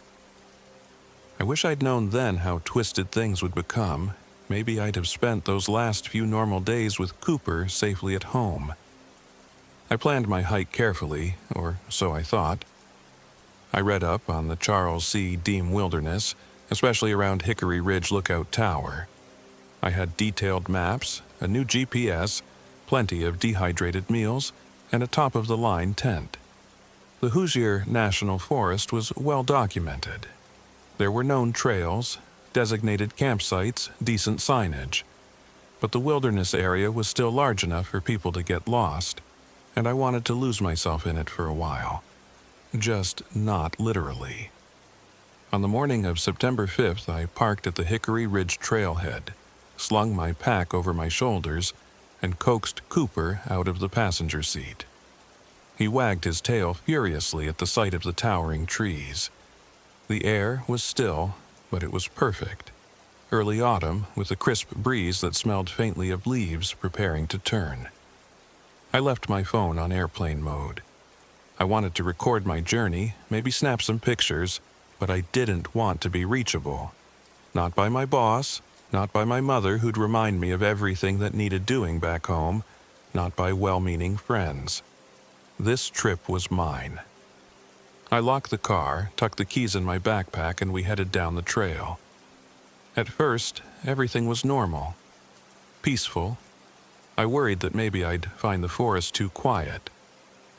I wish I'd known then how twisted things would become. Maybe I'd have spent those last few normal days with Cooper safely at home. I planned my hike carefully, or so I thought. I read up on the Charles C. Deem wilderness, especially around Hickory Ridge Lookout Tower. I had detailed maps, a new GPS, plenty of dehydrated meals, and a top-of-the-line tent. The Hoosier National Forest was well documented. There were known trails, designated campsites, decent signage. But the wilderness area was still large enough for people to get lost, and I wanted to lose myself in it for a while. Just not literally. On the morning of September 5th, I parked at the Hickory Ridge trailhead, slung my pack over my shoulders, and coaxed Cooper out of the passenger seat. He wagged his tail furiously at the sight of the towering trees. The air was still, but it was perfect. Early autumn, with a crisp breeze that smelled faintly of leaves preparing to turn. I left my phone on airplane mode. I wanted to record my journey, maybe snap some pictures, but I didn't want to be reachable. Not by my boss, not by my mother who'd remind me of everything that needed doing back home, not by well-meaning friends. This trip was mine. I locked the car, tucked the keys in my backpack, and we headed down the trail. At first, everything was normal, peaceful. I worried that maybe I'd find the forest too quiet,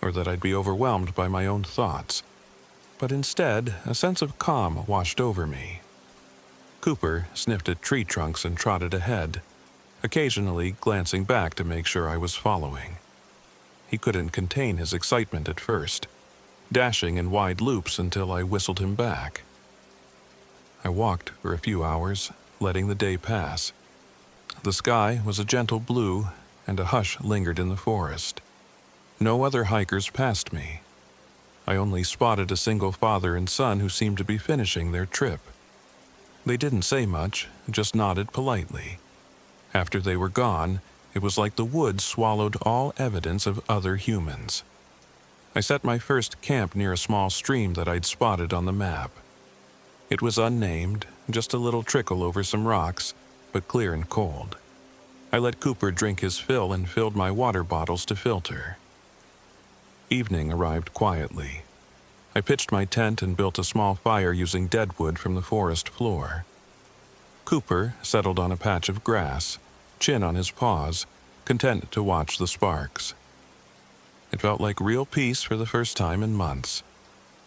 or that I'd be overwhelmed by my own thoughts. But instead, a sense of calm washed over me. Cooper sniffed at tree trunks and trotted ahead, occasionally glancing back to make sure I was following. He couldn't contain his excitement at first, dashing in wide loops until I whistled him back. I walked for a few hours, letting the day pass. The sky was a gentle blue, and a hush lingered in the forest. No other hikers passed me. I only spotted a single father and son who seemed to be finishing their trip. They didn't say much, just nodded politely. After they were gone, it was like the woods swallowed all evidence of other humans. I set my first camp near a small stream that I'd spotted on the map. It was unnamed, just a little trickle over some rocks, but clear and cold. I let Cooper drink his fill and filled my water bottles to filter. Evening arrived quietly. I pitched my tent and built a small fire using dead wood from the forest floor. Cooper settled on a patch of grass, chin on his paws, content to watch the sparks. It felt like real peace for the first time in months.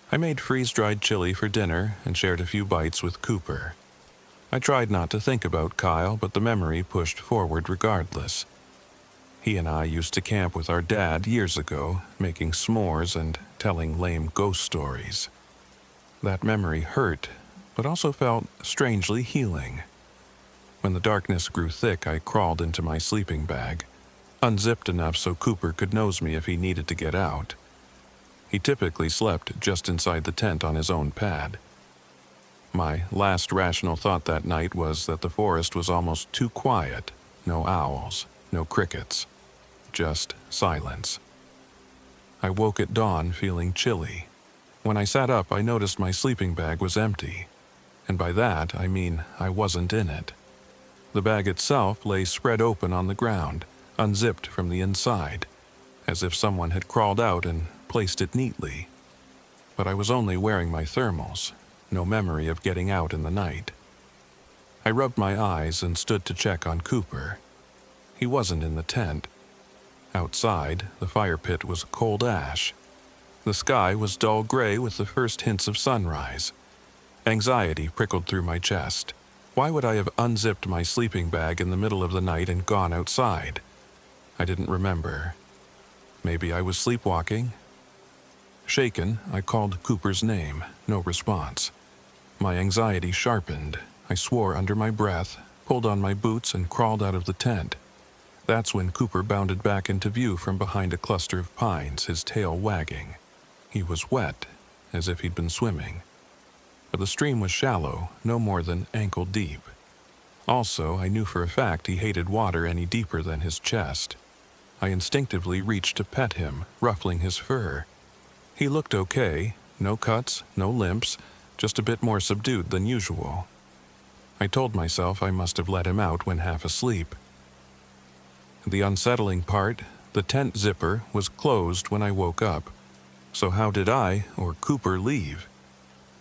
I made freeze-dried chili for dinner and shared a few bites with Cooper. I tried not to think about Kyle, but the memory pushed forward regardless. He and I used to camp with our dad years ago, making s'mores and telling lame ghost stories. That memory hurt, but also felt strangely healing. When the darkness grew thick, I crawled into my sleeping bag, unzipped enough so Cooper could nose me if he needed to get out. He typically slept just inside the tent on his own pad. My last rational thought that night was that the forest was almost too quiet. No owls, no crickets, just silence. I woke at dawn feeling chilly. When I sat up, I noticed my sleeping bag was empty. And by that, I mean I wasn't in it. The bag itself lay spread open on the ground, unzipped from the inside, as if someone had crawled out and placed it neatly. But I was only wearing my thermals, no memory of getting out in the night. I rubbed my eyes and stood to check on Cooper. He wasn't in the tent. Outside, the fire pit was cold ash. The sky was dull gray with the first hints of sunrise. Anxiety prickled through my chest. Why would I have unzipped my sleeping bag in the middle of the night and gone outside? I didn't remember. Maybe I was sleepwalking? Shaken, I called Cooper's name. No response. My anxiety sharpened. I swore under my breath, pulled on my boots, and crawled out of the tent. That's when Cooper bounded back into view from behind a cluster of pines, his tail wagging. He was wet, as if he'd been swimming. But the stream was shallow, no more than ankle deep. Also, I knew for a fact he hated water any deeper than his chest. I instinctively reached to pet him, ruffling his fur. He looked okay, no cuts, no limps, just a bit more subdued than usual. I told myself I must have let him out when half asleep. The unsettling part, the tent zipper, was closed when I woke up. So how did I, or Cooper, leave?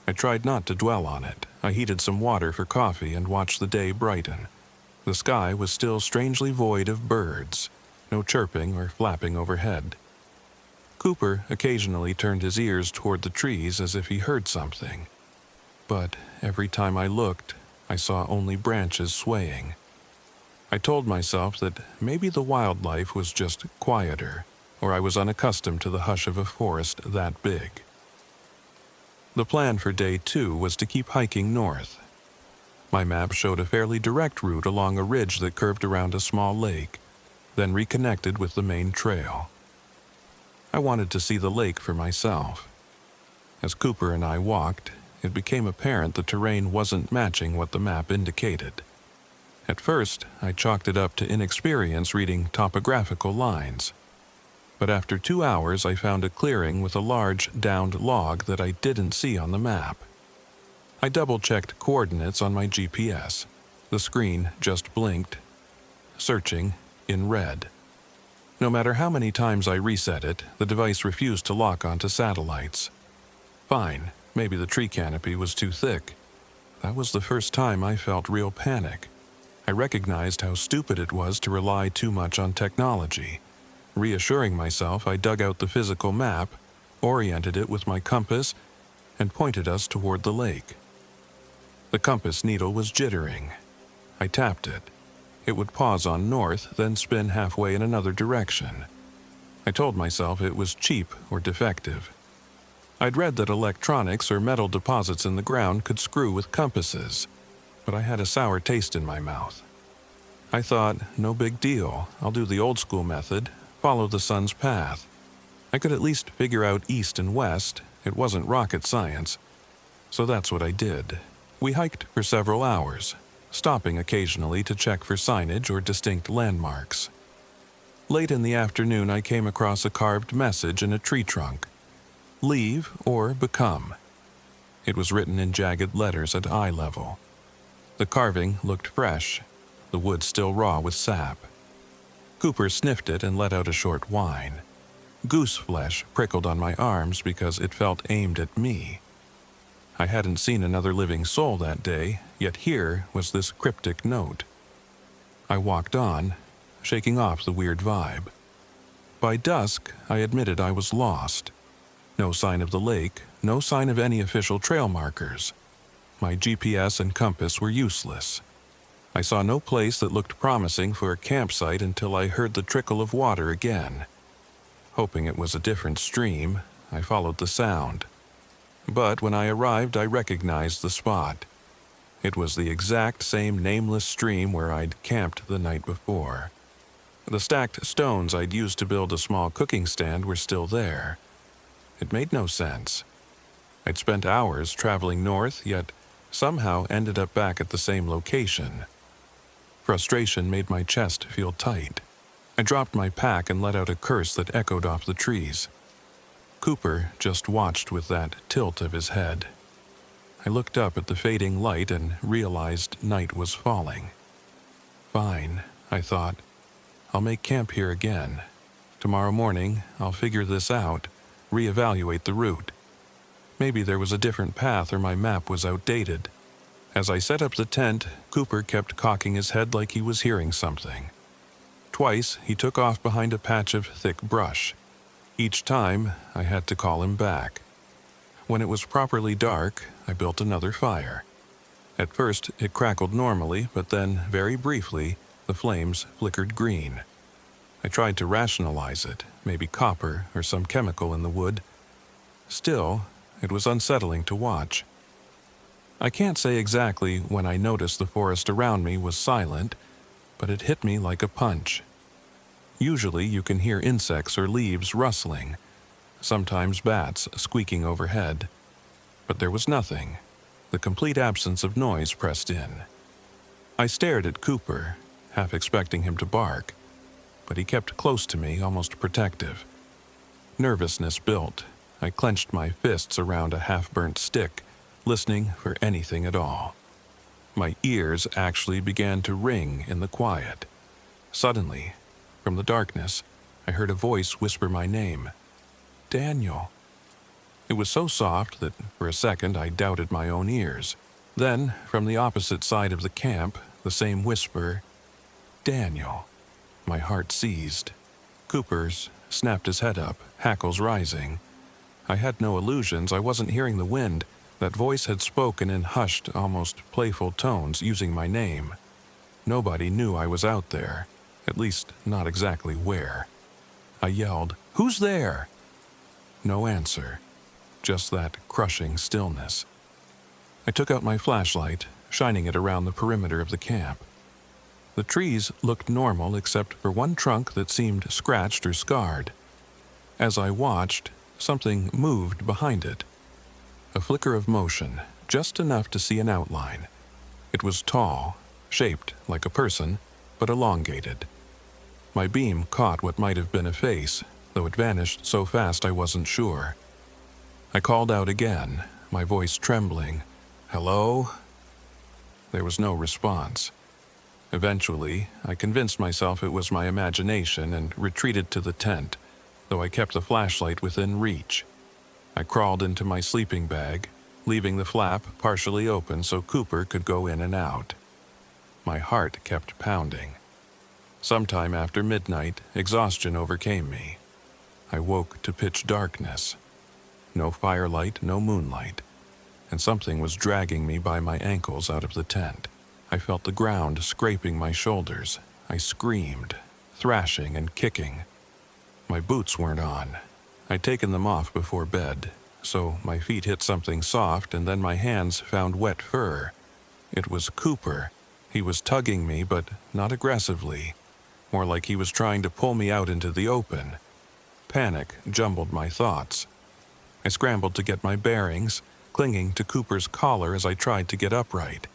I tried not to dwell on it. I heated some water for coffee and watched the day brighten. The sky was still strangely void of birds, no chirping or flapping overhead. Cooper occasionally turned his ears toward the trees as if he heard something. But every time I looked, I saw only branches swaying. I told myself that maybe the wildlife was just quieter, or I was unaccustomed to the hush of a forest that big. The plan for day 2 was to keep hiking north. My map showed a fairly direct route along a ridge that curved around a small lake, then reconnected with the main trail. I wanted to see the lake for myself. As Cooper and I walked, it became apparent the terrain wasn't matching what the map indicated. At first, I chalked it up to inexperience reading topographical lines. But after 2 hours, I found a clearing with a large, downed log that I didn't see on the map. I double-checked coordinates on my GPS. The screen just blinked. Searching in red. No matter how many times I reset it, the device refused to lock onto satellites. Fine, maybe the tree canopy was too thick. That was the first time I felt real panic. I recognized how stupid it was to rely too much on technology. Reassuring myself, I dug out the physical map, oriented it with my compass, and pointed us toward the lake. The compass needle was jittering. I tapped it. It would pause on north, then spin halfway in another direction. I told myself it was cheap or defective. I'd read that electronics or metal deposits in the ground could screw with compasses, but I had a sour taste in my mouth. I thought, no big deal, I'll do the old school method, follow the sun's path. I could at least figure out east and west. It wasn't rocket science. So that's what I did. We hiked for several hours, stopping occasionally to check for signage or distinct landmarks. Late in the afternoon, I came across a carved message in a tree trunk. Leave or become. It was written in jagged letters at eye level. The carving looked fresh, the wood still raw with sap. Cooper sniffed it and let out a short whine. Goose flesh prickled on my arms because it felt aimed at me. I hadn't seen another living soul that day, yet here was this cryptic note. I walked on, shaking off the weird vibe. By dusk, I admitted I was lost. No sign of the lake, no sign of any official trail markers. My GPS and compass were useless. I saw no place that looked promising for a campsite until I heard the trickle of water again. Hoping it was a different stream, I followed the sound. But when I arrived, I recognized the spot. It was the exact same nameless stream where I'd camped the night before. The stacked stones I'd used to build a small cooking stand were still there. It made no sense. I'd spent hours traveling north, yet somehow ended up back at the same location. Frustration made my chest feel tight. I dropped my pack and let out a curse that echoed off the trees. Cooper just watched with that tilt of his head. I looked up at the fading light and realized night was falling. Fine, I thought. I'll make camp here again. Tomorrow morning, I'll figure this out, reevaluate the route. Maybe there was a different path or my map was outdated. As I set up the tent, Cooper kept cocking his head like he was hearing something. Twice, he took off behind a patch of thick brush. Each time, I had to call him back. When it was properly dark, I built another fire. At first, it crackled normally, but then, very briefly, the flames flickered green. I tried to rationalize it, maybe copper or some chemical in the wood. Still, it was unsettling to watch. I can't say exactly when I noticed the forest around me was silent, but it hit me like a punch. Usually you can hear insects or leaves rustling, sometimes bats squeaking overhead. But there was nothing. The complete absence of noise pressed in. I stared at Cooper, half expecting him to bark, but he kept close to me, almost protective. Nervousness built. I clenched my fists around a half-burnt stick, listening for anything at all. My ears actually began to ring in the quiet. Suddenly, from the darkness, I heard a voice whisper my name. Daniel. It was so soft that for a second I doubted my own ears. Then, from the opposite side of the camp, the same whisper, Daniel. My heart seized. Cooper's snapped his head up, hackles rising. I had no illusions. I wasn't hearing the wind. That voice had spoken in hushed, almost playful tones, using my name. Nobody knew I was out there, at least not exactly where. I yelled, "Who's there?" No answer, just that crushing stillness. I took out my flashlight, shining it around the perimeter of the camp. The trees looked normal except for one trunk that seemed scratched or scarred. As I watched, something moved behind it. A flicker of motion, just enough to see an outline. It was tall, shaped like a person, but elongated. My beam caught what might have been a face, though it vanished so fast I wasn't sure. I called out again, my voice trembling. "Hello?" There was no response. Eventually, I convinced myself it was my imagination and retreated to the tent, though I kept the flashlight within reach. I crawled into my sleeping bag, leaving the flap partially open so Cooper could go in and out. My heart kept pounding. Sometime after midnight, exhaustion overcame me. I woke to pitch darkness. No firelight, no moonlight, and something was dragging me by my ankles out of the tent. I felt the ground scraping my shoulders. I screamed, thrashing and kicking. My boots weren't on. I'd taken them off before bed, so my feet hit something soft and then my hands found wet fur. It was Cooper. He was tugging me, but not aggressively, more like he was trying to pull me out into the open. Panic jumbled my thoughts. I scrambled to get my bearings, clinging to Cooper's collar as I tried to get upright.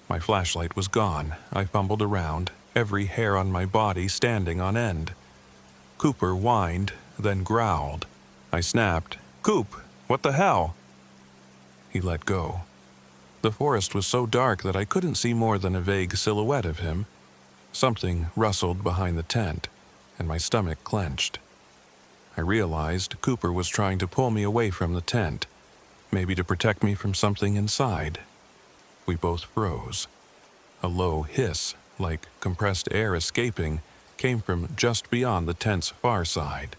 My flashlight was gone. I fumbled around, every hair on my body standing on end. Cooper whined, then growled. I snapped, "Coop, what the hell?" He let go. The forest was so dark that I couldn't see more than a vague silhouette of him. Something rustled behind the tent, and my stomach clenched. I realized Cooper was trying to pull me away from the tent, maybe to protect me from something inside. We both froze. A low hiss, like compressed air escaping, came from just beyond the tent's far side.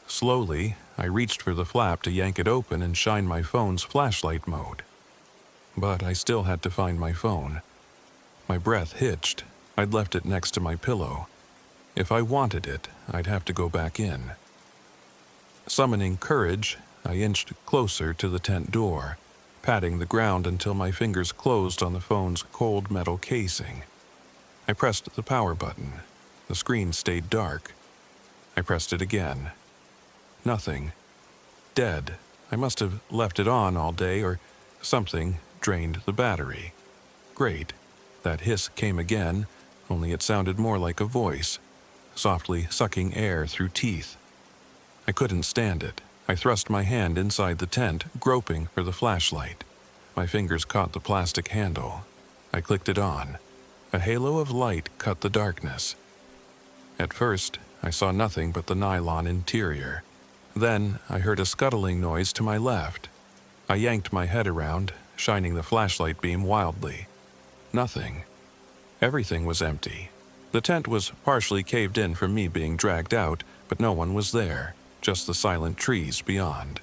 Slowly, I reached for the flap to yank it open and shine my phone's flashlight mode. But I still had to find my phone. My breath hitched. I'd left it next to my pillow. If I wanted it, I'd have to go back in. Summoning courage, I inched closer to the tent door, patting the ground until my fingers closed on the phone's cold metal casing. I pressed the power button. The screen stayed dark. I pressed it again. Nothing. Dead. I must have left it on all day or something drained the battery. Great. That hiss came again, only it sounded more like a voice, softly sucking air through teeth. I couldn't stand it. I thrust my hand inside the tent, groping for the flashlight. My fingers caught the plastic handle. I clicked it on. A halo of light cut the darkness. At first, I saw nothing but the nylon interior. Then, I heard a scuttling noise to my left. I yanked my head around, shining the flashlight beam wildly. Nothing. Everything was empty. The tent was partially caved in from me being dragged out, but no one was there, just the silent trees beyond.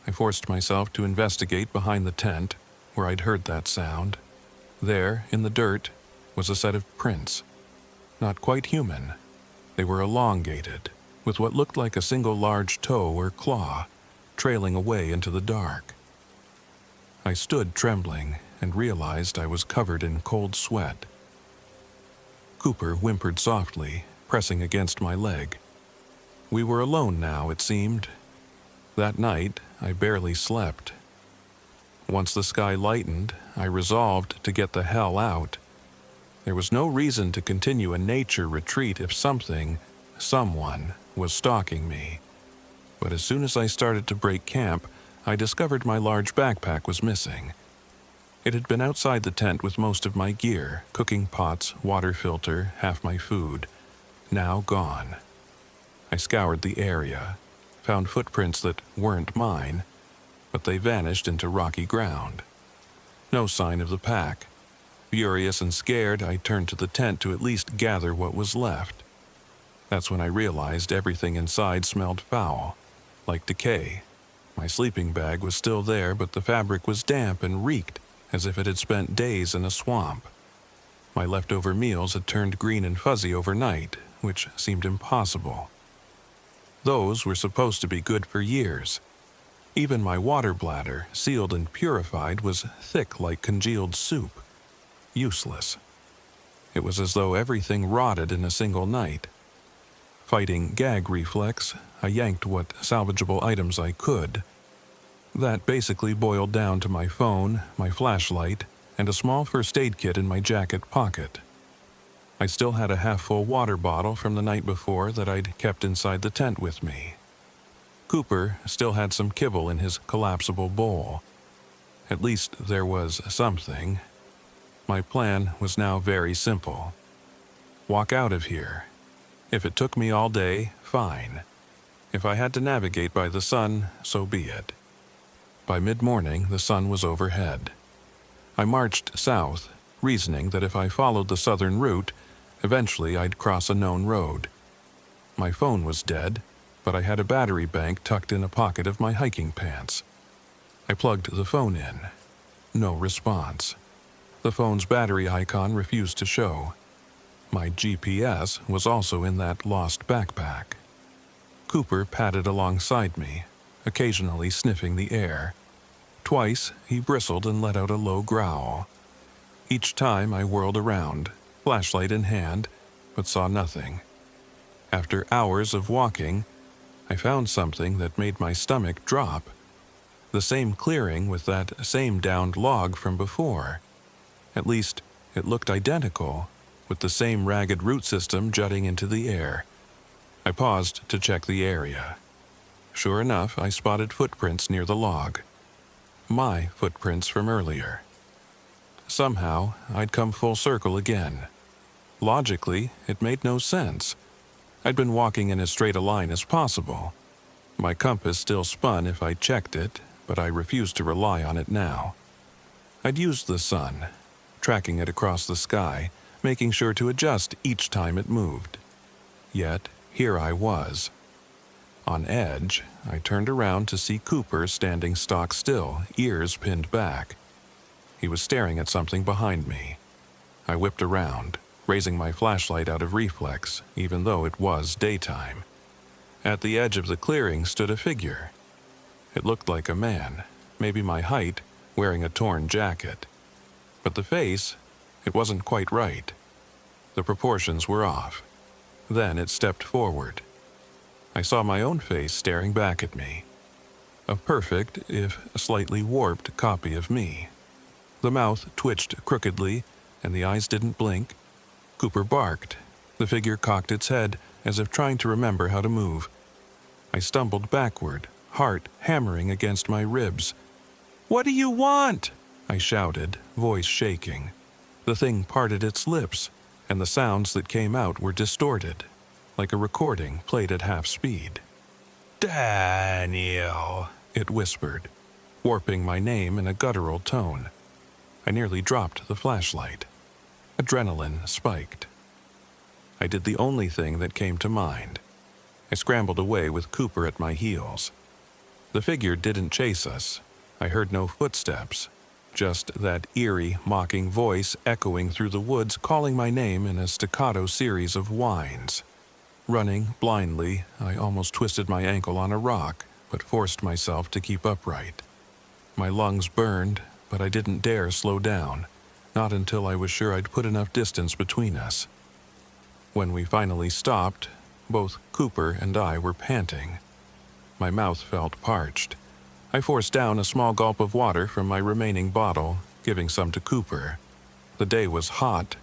I forced myself to investigate behind the tent, where I'd heard that sound. There, in the dirt, was a set of prints. Not quite human. They were elongated, with what looked like a single large toe or claw, trailing away into the dark. I stood trembling and realized I was covered in cold sweat. Cooper whimpered softly, pressing against my leg. We were alone now, it seemed. That night, I barely slept. Once the sky lightened, I resolved to get the hell out. There was no reason to continue a nature retreat if someone was stalking me. But as soon as I started to break camp, I discovered my large backpack was missing. It had been outside the tent with most of my gear, cooking pots, water filter, half my food. Now gone. I scoured the area, found footprints that weren't mine, but they vanished into rocky ground. No sign of the pack. Furious and scared, I turned to the tent to at least gather what was left. That's when I realized everything inside smelled foul, like decay. My sleeping bag was still there, but the fabric was damp and reeked, as if it had spent days in a swamp. My leftover meals had turned green and fuzzy overnight, which seemed impossible. Those were supposed to be good for years. Even my water bladder, sealed and purified, was thick like congealed soup. Useless. It was as though everything rotted in a single night. Fighting gag reflex, I yanked what salvageable items I could. That basically boiled down to my phone, my flashlight, and a small first aid kit in my jacket pocket. I still had a half-full water bottle from the night before that I'd kept inside the tent with me. Cooper still had some kibble in his collapsible bowl. At least there was something. My plan was now very simple. Walk out of here. If it took me all day, fine. If I had to navigate by the sun, so be it. By mid-morning, the sun was overhead. I marched south, reasoning that if I followed the southern route, eventually I'd cross a known road. My phone was dead, but I had a battery bank tucked in a pocket of my hiking pants. I plugged the phone in. No response. The phone's battery icon refused to show. My GPS was also in that lost backpack. Cooper padded alongside me, occasionally sniffing the air. Twice, he bristled and let out a low growl. Each time I whirled around, flashlight in hand, but saw nothing. After hours of walking, I found something that made my stomach drop. The same clearing with that same downed log from before. At least, it looked identical, with the same ragged root system jutting into the air. I paused to check the area. Sure enough, I spotted footprints near the log. My footprints from earlier. Somehow, I'd come full circle again. Logically, it made no sense. I'd been walking in as straight a line as possible. My compass still spun if I checked it, but I refused to rely on it now. I'd used the sun, tracking it across the sky, making sure to adjust each time it moved. Yet, here I was. On edge, I turned around to see Cooper standing stock still, ears pinned back. He was staring at something behind me. I whipped around, raising my flashlight out of reflex, even though it was daytime. At the edge of the clearing stood a figure. It looked like a man, maybe my height, wearing a torn jacket. But the face, it wasn't quite right. The proportions were off. Then it stepped forward. I saw my own face staring back at me. A perfect, if slightly warped, copy of me. The mouth twitched crookedly, and the eyes didn't blink. Cooper barked. The figure cocked its head, as if trying to remember how to move. I stumbled backward, heart hammering against my ribs. "What do you want?" I shouted, voice shaking. The thing parted its lips, and the sounds that came out were distorted, like a recording played at half speed. "Daniel," it whispered, warping my name in a guttural tone. I nearly dropped the flashlight. Adrenaline spiked. I did the only thing that came to mind. I scrambled away with Cooper at my heels. The figure didn't chase us. I heard no footsteps, just that eerie, mocking voice echoing through the woods calling my name in a staccato series of whines. Running blindly, I almost twisted my ankle on a rock, but forced myself to keep upright. My lungs burned, but I didn't dare slow down, not until I was sure I'd put enough distance between us. When we finally stopped, both Cooper and I were panting. My mouth felt parched. I forced down a small gulp of water from my remaining bottle, giving some to Cooper. The day was hot,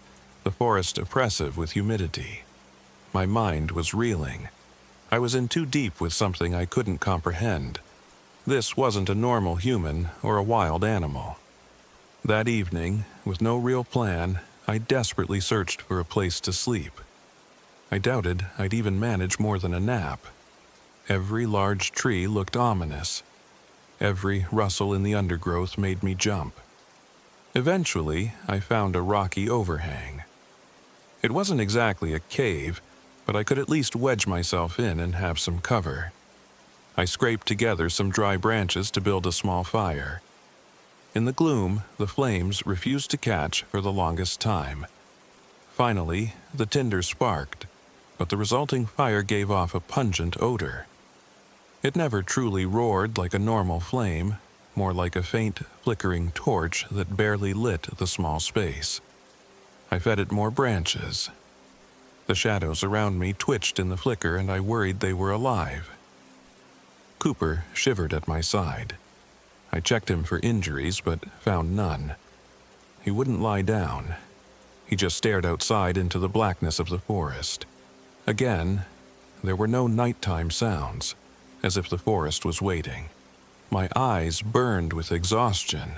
the forest oppressive with humidity. My mind was reeling. I was in too deep with something I couldn't comprehend. This wasn't a normal human or a wild animal. That evening, with no real plan, I desperately searched for a place to sleep. I doubted I'd even manage more than a nap. Every large tree looked ominous. Every rustle in the undergrowth made me jump. Eventually, I found a rocky overhang. It wasn't exactly a cave, but I could at least wedge myself in and have some cover. I scraped together some dry branches to build a small fire. In the gloom, the flames refused to catch for the longest time. Finally, the tinder sparked, but the resulting fire gave off a pungent odor. It never truly roared like a normal flame, more like a faint, flickering torch that barely lit the small space. I fed it more branches. The shadows around me twitched in the flicker, and I worried they were alive. Cooper shivered at my side. I checked him for injuries, but found none. He wouldn't lie down. He just stared outside into the blackness of the forest. Again, there were no nighttime sounds, as if the forest was waiting. My eyes burned with exhaustion.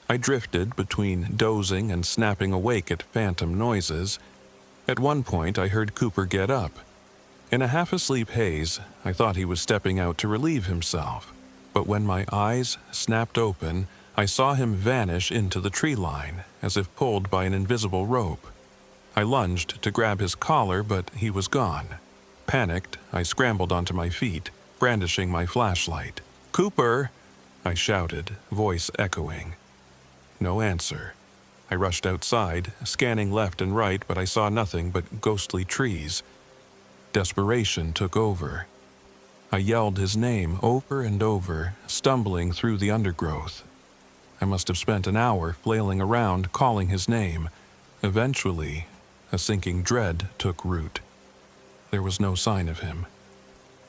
I drifted between dozing and snapping awake at phantom noises. At one point, I heard Cooper get up. In a half-asleep haze, I thought he was stepping out to relieve himself, but when my eyes snapped open, I saw him vanish into the tree line, as if pulled by an invisible rope. I lunged to grab his collar, but he was gone. Panicked, I scrambled onto my feet, brandishing my flashlight. "Cooper!" I shouted, voice echoing. No answer. I rushed outside, scanning left and right, but I saw nothing but ghostly trees. Desperation took over. I yelled his name over and over, stumbling through the undergrowth. I must have spent an hour flailing around, calling his name. Eventually, a sinking dread took root. There was no sign of him.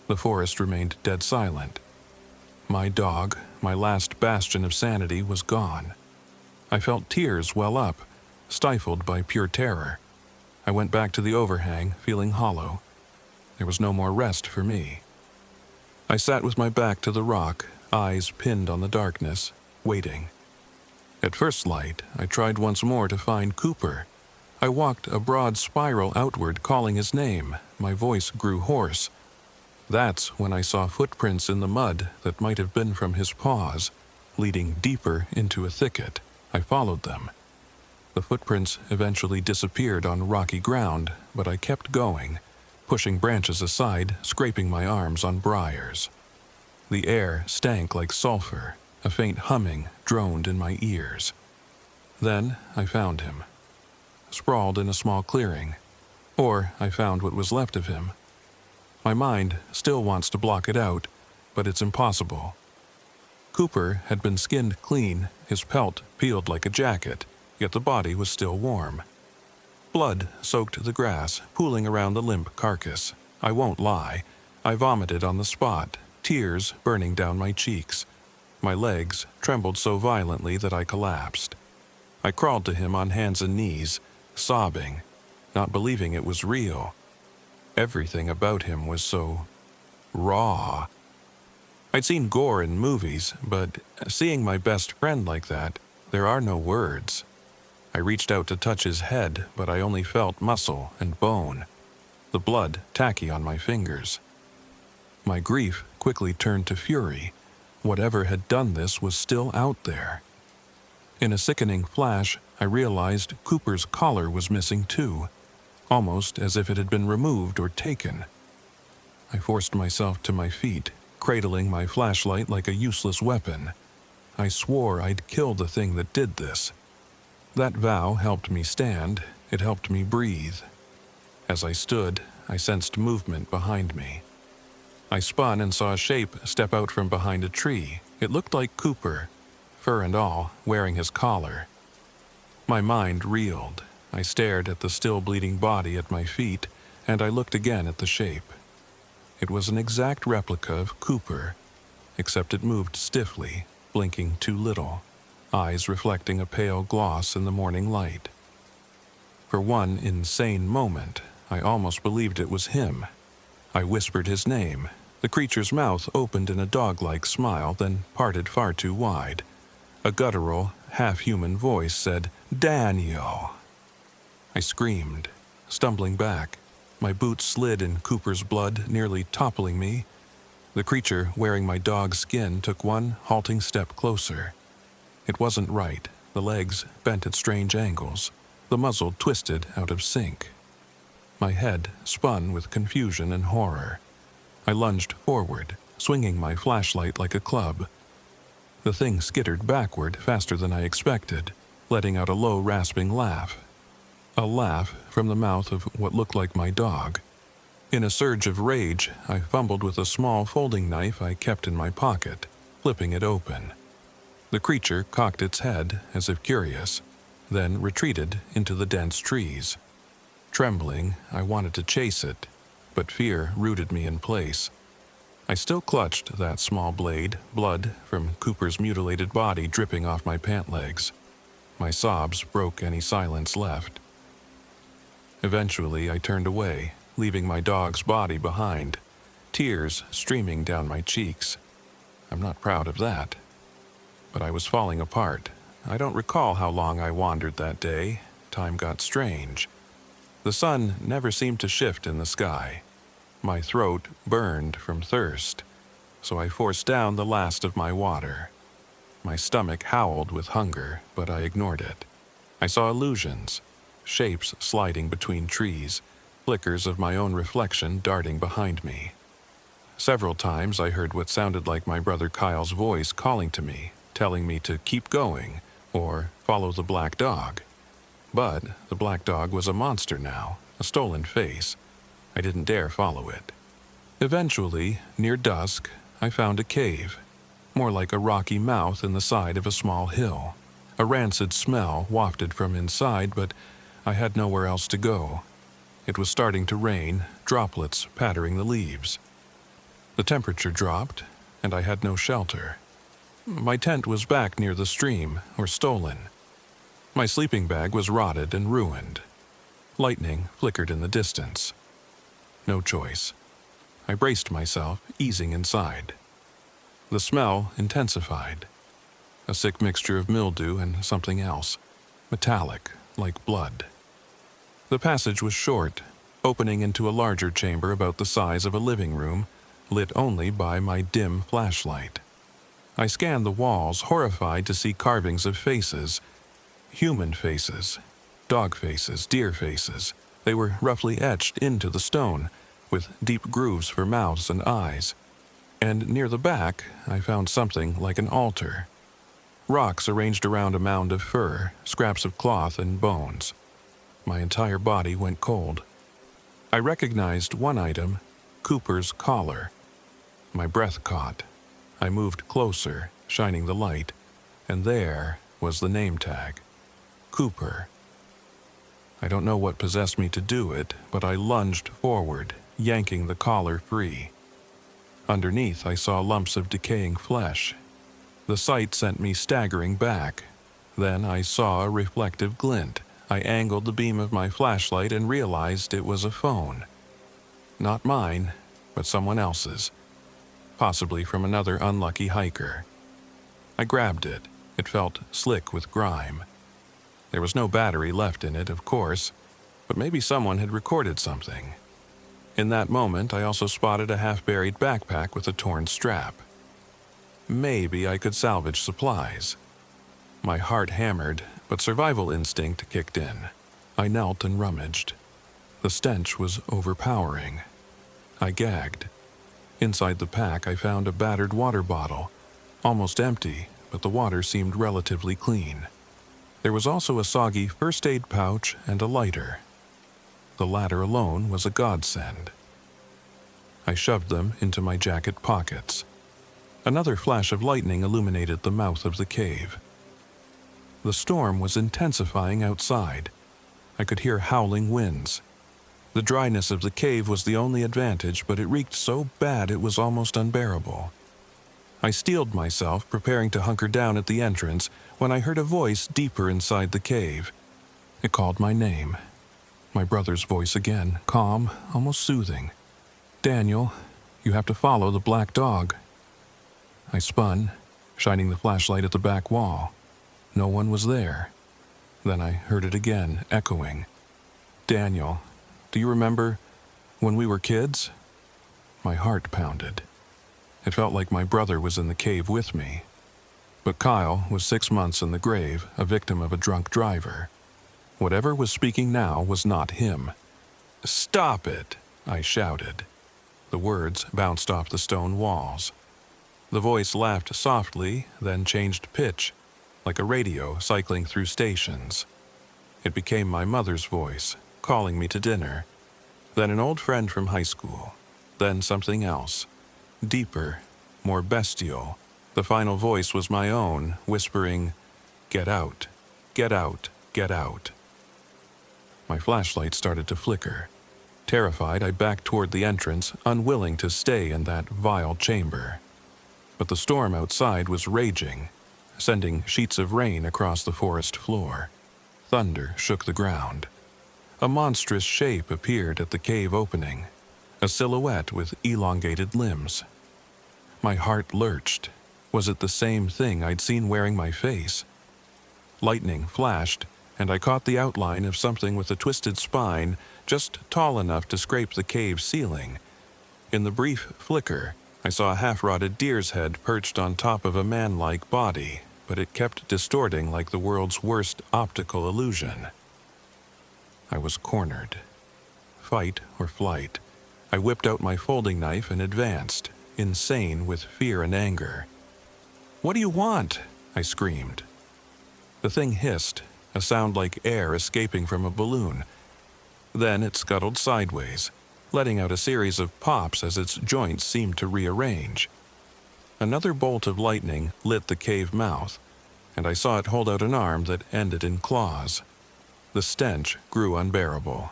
The forest remained dead silent. My dog, my last bastion of sanity, was gone. I felt tears well up, stifled by pure terror. I went back to the overhang, feeling hollow. There was no more rest for me. I sat with my back to the rock, eyes pinned on the darkness, waiting. At first light, I tried once more to find Cooper. I walked a broad spiral outward, calling his name. My voice grew hoarse. That's when I saw footprints in the mud that might have been from his paws, leading deeper into a thicket. I followed them. The footprints eventually disappeared on rocky ground, but I kept going, pushing branches aside, scraping my arms on briars. The air stank like sulfur. A faint humming droned in my ears. Then I found him, sprawled in a small clearing. Or I found what was left of him. My mind still wants to block it out, but it's impossible. Cooper had been skinned clean, his pelt peeled like a jacket, yet the body was still warm. Blood soaked the grass, pooling around the limp carcass. I won't lie, I vomited on the spot, tears burning down my cheeks. My legs trembled so violently that I collapsed. I crawled to him on hands and knees, sobbing, not believing it was real. Everything about him was so raw. I'd seen gore in movies, but seeing my best friend like that, there are no words. I reached out to touch his head, but I only felt muscle and bone, the blood tacky on my fingers. My grief quickly turned to fury. Whatever had done this was still out there. In a sickening flash, I realized Cooper's collar was missing too, almost as if it had been removed or taken. I forced myself to my feet, cradling my flashlight like a useless weapon. I swore I'd kill the thing that did this. That vow helped me stand, it helped me breathe. As I stood, I sensed movement behind me. I spun and saw a shape step out from behind a tree. It looked like Cooper, fur and all, wearing his collar. My mind reeled. I stared at the still bleeding body at my feet, and I looked again at the shape. It was an exact replica of Cooper, except it moved stiffly, blinking too little, eyes reflecting a pale gloss in the morning light. For one insane moment, I almost believed it was him. I whispered his name. The creature's mouth opened in a dog-like smile, then parted far too wide. A guttural, half-human voice said, "Daniel." I screamed, stumbling back. My boots slid in Cooper's blood, nearly toppling me. The creature, wearing my dog's skin, took one halting step closer. It wasn't right. The legs bent at strange angles. The muzzle twisted out of sync. My head spun with confusion and horror. I lunged forward, swinging my flashlight like a club. The thing skittered backward faster than I expected, letting out a low, rasping laugh. A laugh from the mouth of what looked like my dog. In a surge of rage, I fumbled with a small folding knife I kept in my pocket, flipping it open. The creature cocked its head, as if curious, then retreated into the dense trees. Trembling, I wanted to chase it, but fear rooted me in place. I still clutched that small blade, blood from Cooper's mutilated body dripping off my pant legs. My sobs broke any silence left. Eventually, I turned away, leaving my dog's body behind, tears streaming down my cheeks. I'm not proud of that. But I was falling apart. I don't recall how long I wandered that day. Time got strange. The sun never seemed to shift in the sky. My throat burned from thirst, so I forced down the last of my water. My stomach howled with hunger, but I ignored it. I saw illusions, shapes sliding between trees, flickers of my own reflection darting behind me. Several times I heard what sounded like my brother Kyle's voice calling to me, telling me to keep going or follow the black dog. But the black dog was a monster now, a stolen face. I didn't dare follow it. Eventually, near dusk, I found a cave, more like a rocky mouth in the side of a small hill. A rancid smell wafted from inside, but I had nowhere else to go. It was starting to rain, droplets pattering the leaves. The temperature dropped, and I had no shelter. My tent was back near the stream, or stolen. My sleeping bag was rotted and ruined. Lightning flickered in the distance. No choice. I braced myself, easing inside. The smell intensified. A sick mixture of mildew and something else, metallic, like blood. The passage was short, opening into a larger chamber about the size of a living room, lit only by my dim flashlight. I scanned the walls, horrified to see carvings of faces. Human faces, dog faces, deer faces. They were roughly etched into the stone, with deep grooves for mouths and eyes. And near the back, I found something like an altar. Rocks arranged around a mound of fur, scraps of cloth and bones. My entire body went cold. I recognized one item, Cooper's collar. My breath caught. I moved closer, shining the light, and there was the name tag. Cooper. I don't know what possessed me to do it, but I lunged forward, yanking the collar free. Underneath, I saw lumps of decaying flesh. The sight sent me staggering back. Then I saw a reflective glint. I angled the beam of my flashlight and realized it was a phone. Not mine, but someone else's. Possibly from another unlucky hiker. I grabbed it. It felt slick with grime. There was no battery left in it, of course, but maybe someone had recorded something. In that moment, I also spotted a half-buried backpack with a torn strap. Maybe I could salvage supplies. My heart hammered, but survival instinct kicked in. I knelt and rummaged. The stench was overpowering. I gagged. Inside the pack, I found a battered water bottle, almost empty, but the water seemed relatively clean. There was also a soggy first aid pouch and a lighter. The latter alone was a godsend. I shoved them into my jacket pockets. Another flash of lightning illuminated the mouth of the cave. The storm was intensifying outside. I could hear howling winds. The dryness of the cave was the only advantage, but it reeked so bad it was almost unbearable. I steeled myself, preparing to hunker down at the entrance, when I heard a voice deeper inside the cave. It called my name. My brother's voice again, calm, almost soothing. "Daniel, you have to follow the black dog." I spun, shining the flashlight at the back wall. No one was there. Then I heard it again, echoing. "Daniel, do you remember when we were kids?" My heart pounded. It felt like my brother was in the cave with me. But Kyle was 6 months in the grave, a victim of a drunk driver. Whatever was speaking now was not him. "Stop it!" I shouted. The words bounced off the stone walls. The voice laughed softly, then changed pitch, like a radio cycling through stations. It became my mother's voice, calling me to dinner. Then an old friend from high school. Then something else. Deeper, more bestial. The final voice was my own, whispering, "Get out, get out, get out." My flashlight started to flicker. Terrified, I backed toward the entrance, unwilling to stay in that vile chamber. But the storm outside was raging, sending sheets of rain across the forest floor. Thunder shook the ground. A monstrous shape appeared at the cave opening, a silhouette with elongated limbs. My heart lurched. Was it the same thing I'd seen wearing my face? Lightning flashed, and I caught the outline of something with a twisted spine, just tall enough to scrape the cave ceiling. In the brief flicker, I saw a half-rotted deer's head perched on top of a man-like body, but it kept distorting like the world's worst optical illusion. I was cornered. Fight or flight. I whipped out my folding knife and advanced, insane with fear and anger. "What do you want?" I screamed. The thing hissed, a sound like air escaping from a balloon. Then it scuttled sideways, letting out a series of pops as its joints seemed to rearrange. Another bolt of lightning lit the cave mouth, and I saw it hold out an arm that ended in claws. The stench grew unbearable.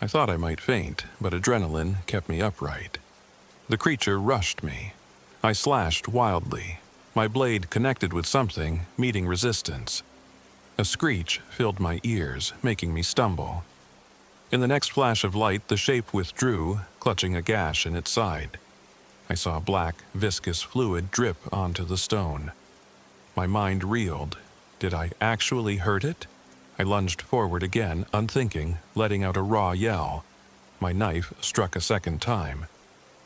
I thought I might faint, but adrenaline kept me upright. The creature rushed me. I slashed wildly. My blade connected with something, meeting resistance. A screech filled my ears, making me stumble. In the next flash of light, the shape withdrew, clutching a gash in its side. I saw black, viscous fluid drip onto the stone. My mind reeled. Did I actually hurt it? I lunged forward again, unthinking, letting out a raw yell. My knife struck a second time.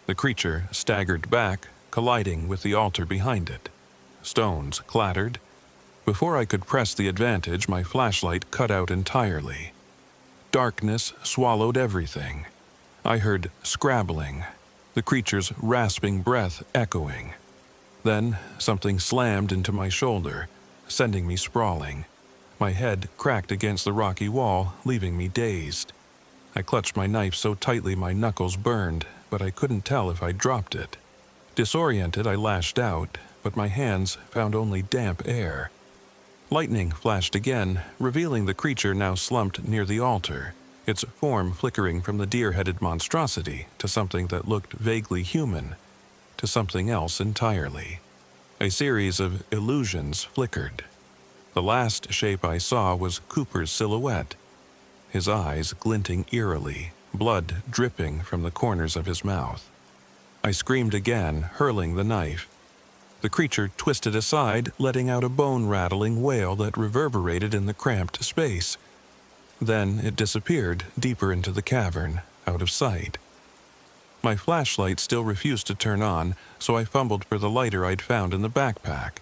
The creature staggered back, colliding with the altar behind it. Stones clattered. Before I could press the advantage, my flashlight cut out entirely. Darkness swallowed everything. I heard scrabbling, the creature's rasping breath echoing. Then something slammed into my shoulder, sending me sprawling. My head cracked against the rocky wall, leaving me dazed. I clutched my knife so tightly my knuckles burned, but I couldn't tell if I dropped it. Disoriented, I lashed out, but my hands found only damp air. Lightning flashed again, revealing the creature now slumped near the altar, its form flickering from the deer-headed monstrosity to something that looked vaguely human, to something else entirely. A series of illusions flickered. The last shape I saw was Cooper's silhouette, his eyes glinting eerily, blood dripping from the corners of his mouth. I screamed again, hurling the knife. The creature twisted aside, letting out a bone-rattling wail that reverberated in the cramped space. Then it disappeared deeper into the cavern, out of sight. My flashlight still refused to turn on, so I fumbled for the lighter I'd found in the backpack.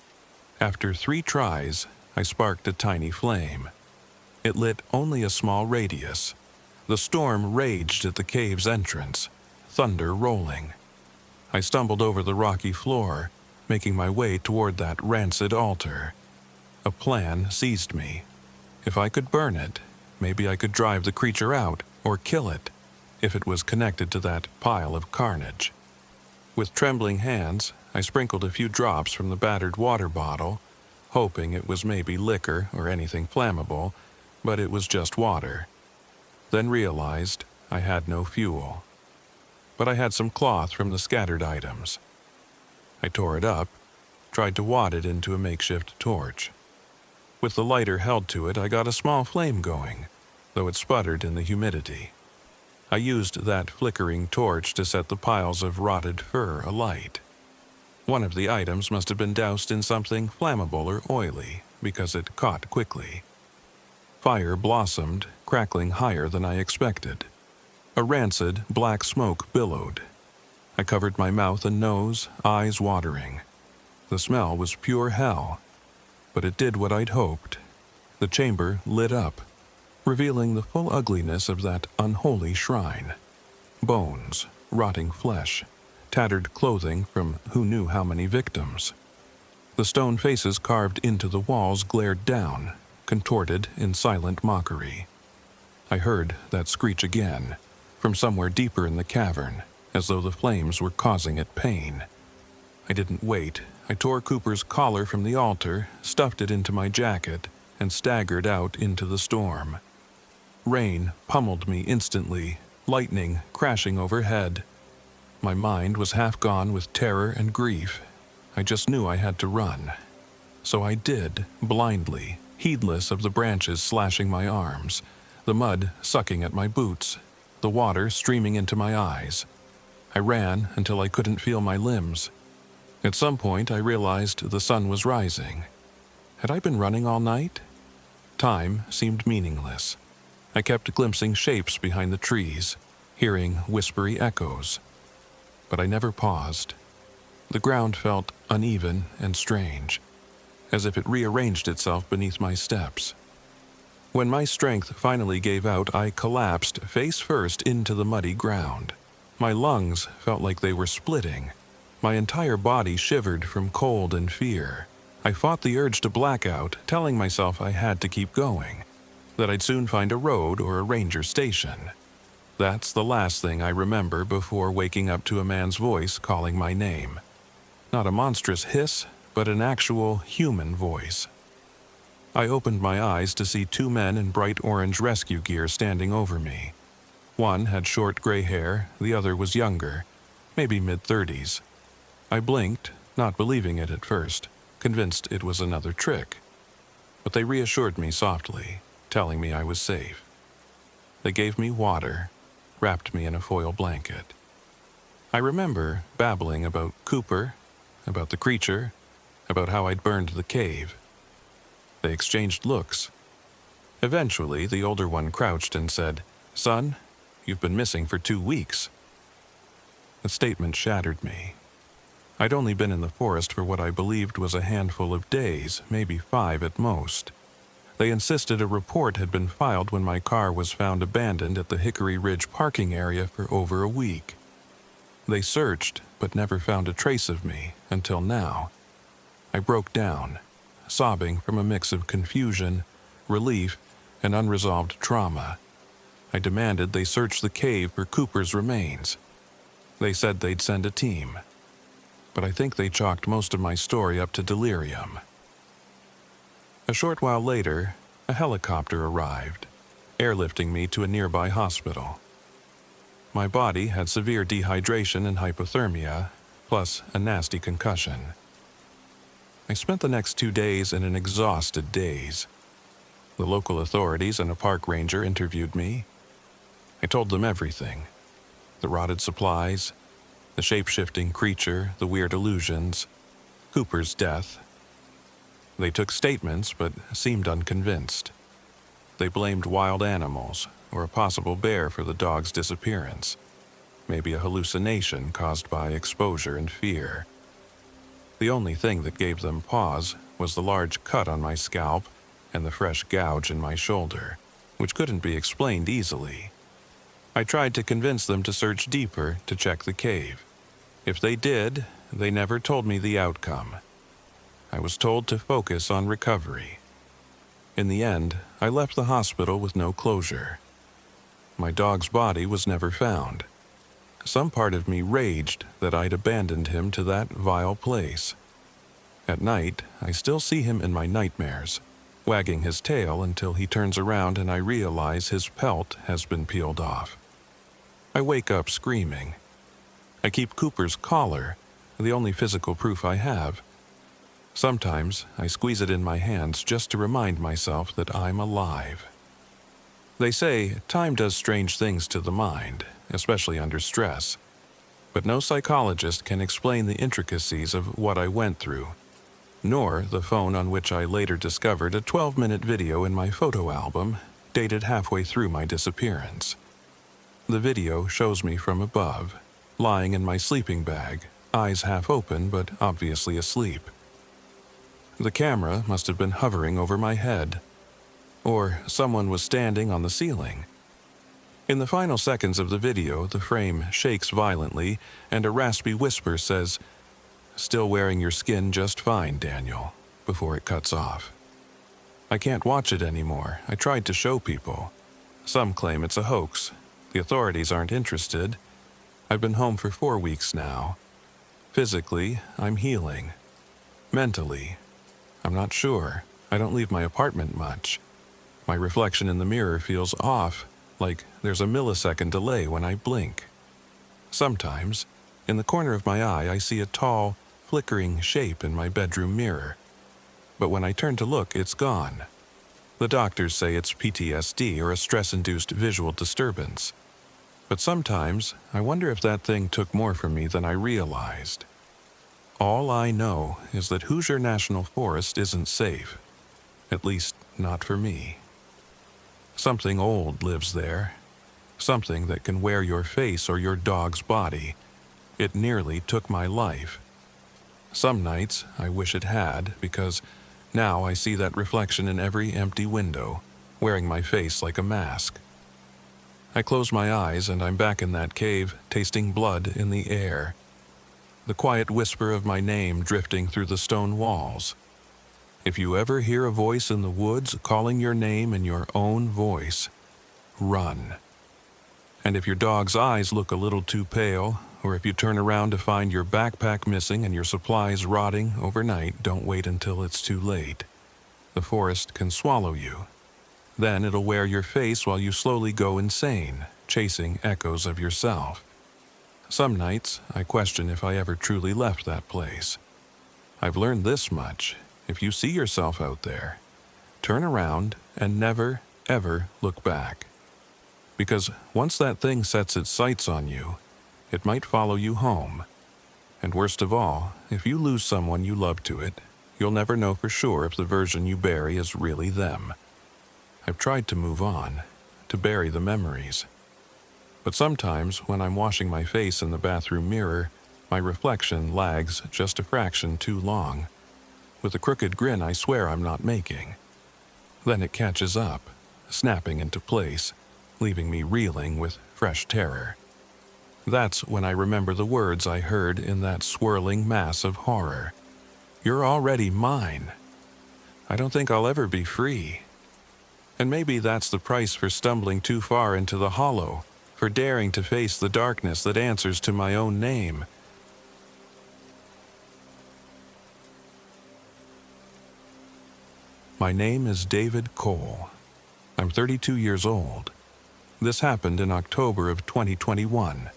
After 3 tries, I sparked a tiny flame. It lit only a small radius. The storm raged at the cave's entrance, thunder rolling. I stumbled over the rocky floor, making my way toward that rancid altar. A plan seized me. If I could burn it, maybe I could drive the creature out or kill it, if it was connected to that pile of carnage. With trembling hands, I sprinkled a few drops from the battered water bottle, hoping it was maybe liquor or anything flammable, but it was just water. Then realized I had no fuel. But I had some cloth from the scattered items. I tore it up, tried to wad it into a makeshift torch. With the lighter held to it, I got a small flame going, though it sputtered in the humidity. I used that flickering torch to set the piles of rotted fur alight. One of the items must have been doused in something flammable or oily, because it caught quickly. Fire blossomed, crackling higher than I expected. A rancid, black smoke billowed. I covered my mouth and nose, eyes watering. The smell was pure hell, but it did what I'd hoped. The chamber lit up, revealing the full ugliness of that unholy shrine. Bones, rotting flesh, tattered clothing from who knew how many victims. The stone faces carved into the walls glared down, contorted in silent mockery. I heard that screech again, from somewhere deeper in the cavern, as though the flames were causing it pain. I didn't wait. I tore Cooper's collar from the altar, stuffed it into my jacket, and staggered out into the storm. Rain pummeled me instantly, lightning crashing overhead. My mind was half gone with terror and grief. I just knew I had to run. So I did, blindly, heedless of the branches slashing my arms, the mud sucking at my boots, the water streaming into my eyes. I ran until I couldn't feel my limbs. At some point, I realized the sun was rising. Had I been running all night? Time seemed meaningless. I kept glimpsing shapes behind the trees, hearing whispery echoes. but I never paused. The ground felt uneven and strange, as if it rearranged itself beneath my steps. When my strength finally gave out, I collapsed face first into the muddy ground. My lungs felt like they were splitting. My entire body shivered from cold and fear. I fought the urge to black out, telling myself I had to keep going, that I'd soon find a road or a ranger station. That's the last thing I remember before waking up to a man's voice calling my name. Not a monstrous hiss, but an actual human voice. I opened my eyes to see two men in bright orange rescue gear standing over me. One had short gray hair, the other was younger, maybe mid-30s. I blinked, not believing it at first, convinced it was another trick. But they reassured me softly, telling me I was safe. They gave me water, wrapped me in a foil blanket. I remember babbling about Cooper, about the creature, about how I'd burned the cave. They exchanged looks. Eventually, the older one crouched and said, "Son, you've been missing for 2 weeks." The statement shattered me. I'd only been in the forest for what I believed was a handful of days, maybe 5 at most. They insisted a report had been filed when my car was found abandoned at the Hickory Ridge parking area for over a week. They searched, but never found a trace of me, until now. I broke down, sobbing from a mix of confusion, relief, and unresolved trauma. I demanded they search the cave for Cooper's remains. They said they'd send a team, but I think they chalked most of my story up to delirium. A short while later, a helicopter arrived, airlifting me to a nearby hospital. My body had severe dehydration and hypothermia, plus a nasty concussion. I spent the next 2 days in an exhausted daze. The local authorities and a park ranger interviewed me. I told them everything: the rotted supplies, the shape-shifting creature, the weird illusions, Cooper's death. They took statements but seemed unconvinced. They blamed wild animals or a possible bear for the dog's disappearance, maybe a hallucination caused by exposure and fear. The only thing that gave them pause was the large cut on my scalp and the fresh gouge in my shoulder, which couldn't be explained easily. I tried to convince them to search deeper to check the cave. If they did, they never told me the outcome. I was told to focus on recovery. In the end, I left the hospital with no closure. My dog's body was never found. Some part of me raged that I'd abandoned him to that vile place. At night, I still see him in my nightmares, wagging his tail until he turns around and I realize his pelt has been peeled off. I wake up screaming. I keep Cooper's collar, the only physical proof I have. Sometimes I squeeze it in my hands just to remind myself that I'm alive. They say time does strange things to the mind, especially under stress. But no psychologist can explain the intricacies of what I went through, nor the phone on which I later discovered a 12-minute video in my photo album, dated halfway through my disappearance. The video shows me from above, lying in my sleeping bag, eyes half open but obviously asleep. The camera must have been hovering over my head, or someone was standing on the ceiling. In the final seconds of the video, the frame shakes violently and a raspy whisper says, "Still wearing your skin just fine, Daniel," before it cuts off. I can't watch it anymore. I tried to show people. Some claim it's a hoax. The authorities aren't interested. I've been home for 4 weeks now. Physically, I'm healing. Mentally, I'm not sure. I don't leave my apartment much. My reflection in the mirror feels off, like there's a millisecond delay when I blink. Sometimes, in the corner of my eye, I see a tall, flickering shape in my bedroom mirror. But when I turn to look, it's gone. The doctors say it's PTSD or a stress-induced visual disturbance. But sometimes, I wonder if that thing took more from me than I realized. All I know is that Hoosier National Forest isn't safe. At least, not for me. Something old lives there. Something that can wear your face or your dog's body, It nearly took my life. Some nights I wish it had, because now I see that reflection in every empty window, wearing my face like a mask. I close my eyes and I'm back in that cave, tasting blood in the air. The quiet whisper of my name drifting through the stone walls. If you ever hear a voice in the woods calling your name in your own voice, run. And if your dog's eyes look a little too pale, or if you turn around to find your backpack missing and your supplies rotting overnight, don't wait until it's too late. The forest can swallow you. Then it'll wear your face while you slowly go insane, chasing echoes of yourself. Some nights, I question if I ever truly left that place. I've learned this much. If you see yourself out there, turn around and never, ever look back. Because once that thing sets its sights on you, it might follow you home. And worst of all, if you lose someone you love to it, you'll never know for sure if the version you bury is really them. I've tried to move on, to bury the memories. But sometimes, when I'm washing my face in the bathroom mirror, my reflection lags just a fraction too long, with a crooked grin I swear I'm not making. Then it catches up, snapping into place, leaving me reeling with fresh terror. That's when I remember the words I heard in that swirling mass of horror. You're already mine. I don't think I'll ever be free. And maybe that's the price for stumbling too far into the hollow, for daring to face the darkness that answers to my own name. My name is David Cole. I'm 32 years old. This happened in October of 2021,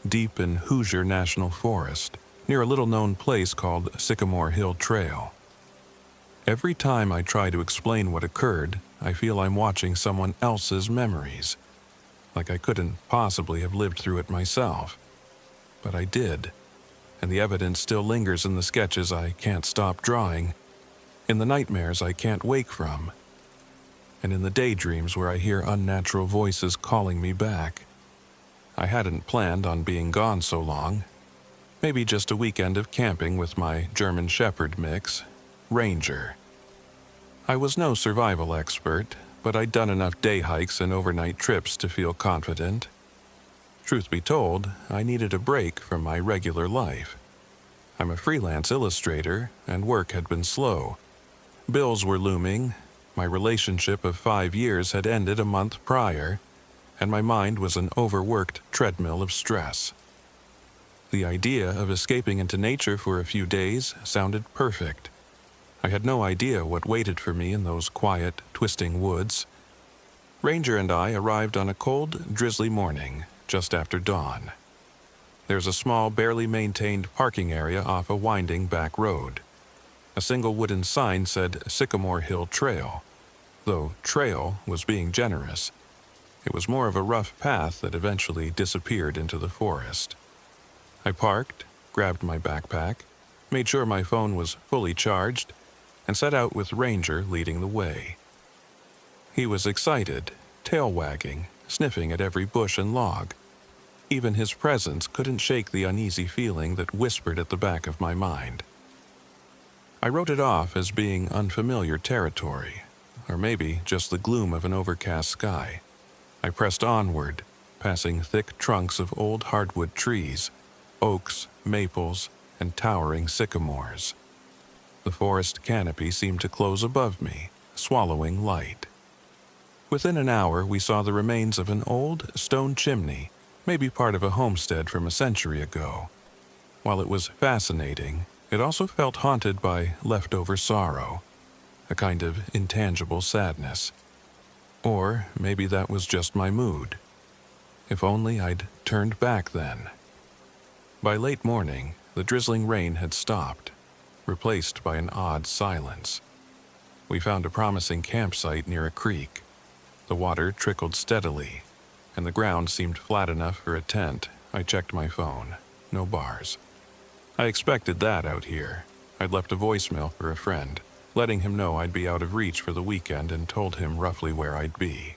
deep in Hoosier National Forest, near a little-known place called Sycamore Hill Trail. Every time I try to explain what occurred, I feel I'm watching someone else's memories, like I couldn't possibly have lived through it myself. But I did, and the evidence still lingers in the sketches I can't stop drawing, in the nightmares I can't wake from, and in the daydreams where I hear unnatural voices calling me back. I hadn't planned on being gone so long. Maybe just a weekend of camping with my German Shepherd mix, Ranger. I was no survival expert, but I'd done enough day hikes and overnight trips to feel confident. Truth be told, I needed a break from my regular life. I'm a freelance illustrator, and work had been slow. Bills were looming. My relationship of 5 years had ended a month prior, and my mind was an overworked treadmill of stress. The idea of escaping into nature for a few days sounded perfect. I had no idea what waited for me in those quiet, twisting woods. Ranger and I arrived on a cold, drizzly morning, just after dawn. There's a small, barely maintained parking area off a winding back road. A single wooden sign said Sycamore Hill Trail, though trail was being generous. It was more of a rough path that eventually disappeared into the forest. I parked, grabbed my backpack, made sure my phone was fully charged, and set out with Ranger leading the way. He was excited, tail wagging, sniffing at every bush and log. Even his presence couldn't shake the uneasy feeling that whispered at the back of my mind. I wrote it off as being unfamiliar territory, or maybe just the gloom of an overcast sky. I pressed onward, passing thick trunks of old hardwood trees, oaks, maples, and towering sycamores. The forest canopy seemed to close above me, swallowing light. Within an hour, we saw the remains of an old stone chimney, maybe part of a homestead from a century ago. While it was fascinating, it also felt haunted by leftover sorrow, a kind of intangible sadness. Or maybe that was just my mood. If only I'd turned back then. By late morning, the drizzling rain had stopped, replaced by an odd silence. We found a promising campsite near a creek. The water trickled steadily, and the ground seemed flat enough for a tent. I checked my phone. No bars. I expected that out here. I'd left a voicemail for a friend, letting him know I'd be out of reach for the weekend and told him roughly where I'd be.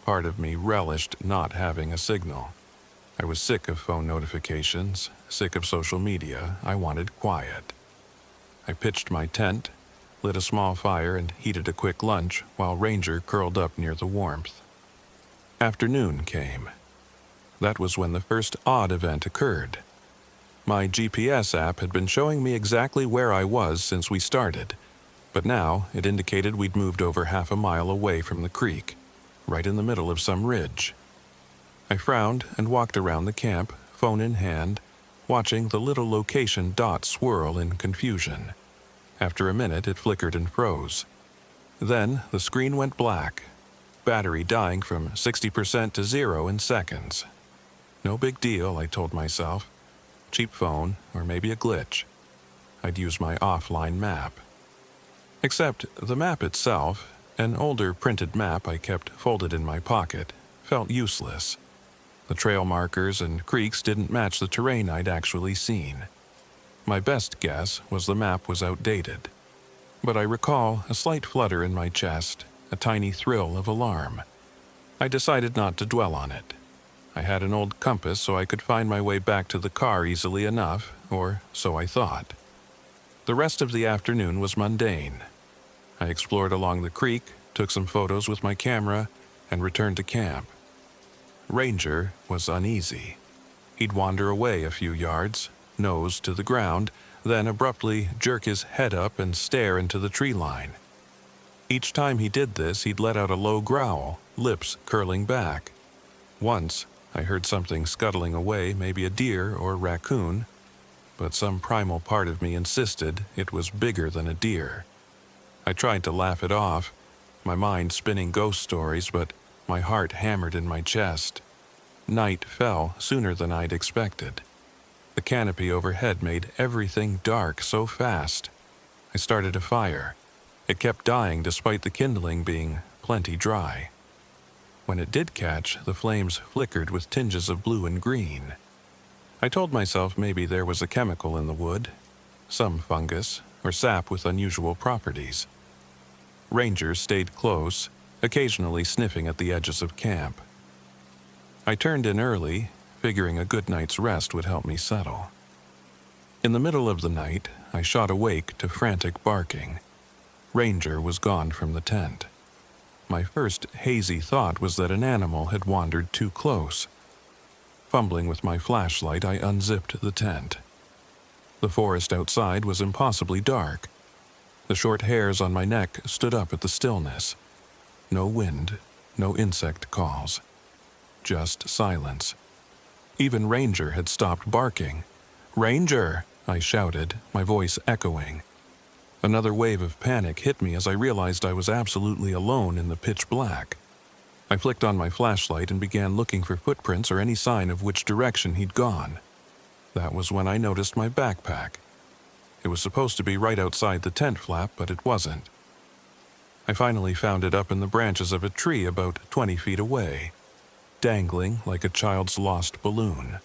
Part of me relished not having a signal. I was sick of phone notifications, sick of social media. I wanted quiet. I pitched my tent, lit a small fire, and heated a quick lunch while Ranger curled up near the warmth. Afternoon came. That was when the first odd event occurred. My GPS app had been showing me exactly where I was since we started, but now it indicated we'd moved over half a mile away from the creek, right in the middle of some ridge. I frowned and walked around the camp, phone in hand, watching the little location dot swirl in confusion. After a minute, it flickered and froze. Then the screen went black, battery dying from 60% to 0 in seconds. No big deal, I told myself. Cheap phone, or maybe a glitch. I'd use my offline map. Except the map itself, an older printed map I kept folded in my pocket, felt useless. The trail markers and creeks didn't match the terrain I'd actually seen. My best guess was the map was outdated. But I recall a slight flutter in my chest, a tiny thrill of alarm. I decided not to dwell on it. I had an old compass so I could find my way back to the car easily enough, or so I thought. The rest of the afternoon was mundane. I explored along the creek, took some photos with my camera, and returned to camp. Ranger was uneasy. He'd wander away a few yards, nose to the ground, then abruptly jerk his head up and stare into the tree line. Each time he did this, he'd let out a low growl, lips curling back. Once, I heard something scuttling away, maybe a deer or raccoon, but some primal part of me insisted it was bigger than a deer. I tried to laugh it off, my mind spinning ghost stories, but my heart hammered in my chest. Night fell sooner than I'd expected. The canopy overhead made everything dark so fast. I started a fire. It kept dying despite the kindling being plenty dry. When it did catch, the flames flickered with tinges of blue and green. I told myself maybe there was a chemical in the wood, some fungus or sap with unusual properties. Rangers stayed close, occasionally sniffing at the edges of camp. I turned in early, figuring a good night's rest would help me settle. In the middle of the night, I shot awake to frantic barking. Ranger was gone from the tent. My first hazy thought was that an animal had wandered too close. Fumbling with my flashlight, I unzipped the tent. The forest outside was impossibly dark. The short hairs on my neck stood up at the stillness. No wind, no insect calls. Just silence. Even Ranger had stopped barking. "Ranger!" I shouted, my voice echoing. Another wave of panic hit me as I realized I was absolutely alone in the pitch black. I flicked on my flashlight and began looking for footprints or any sign of which direction he'd gone. That was when I noticed my backpack. It was supposed to be right outside the tent flap, but it wasn't. I finally found it up in the branches of a tree about 20 feet away, dangling like a child's lost balloon.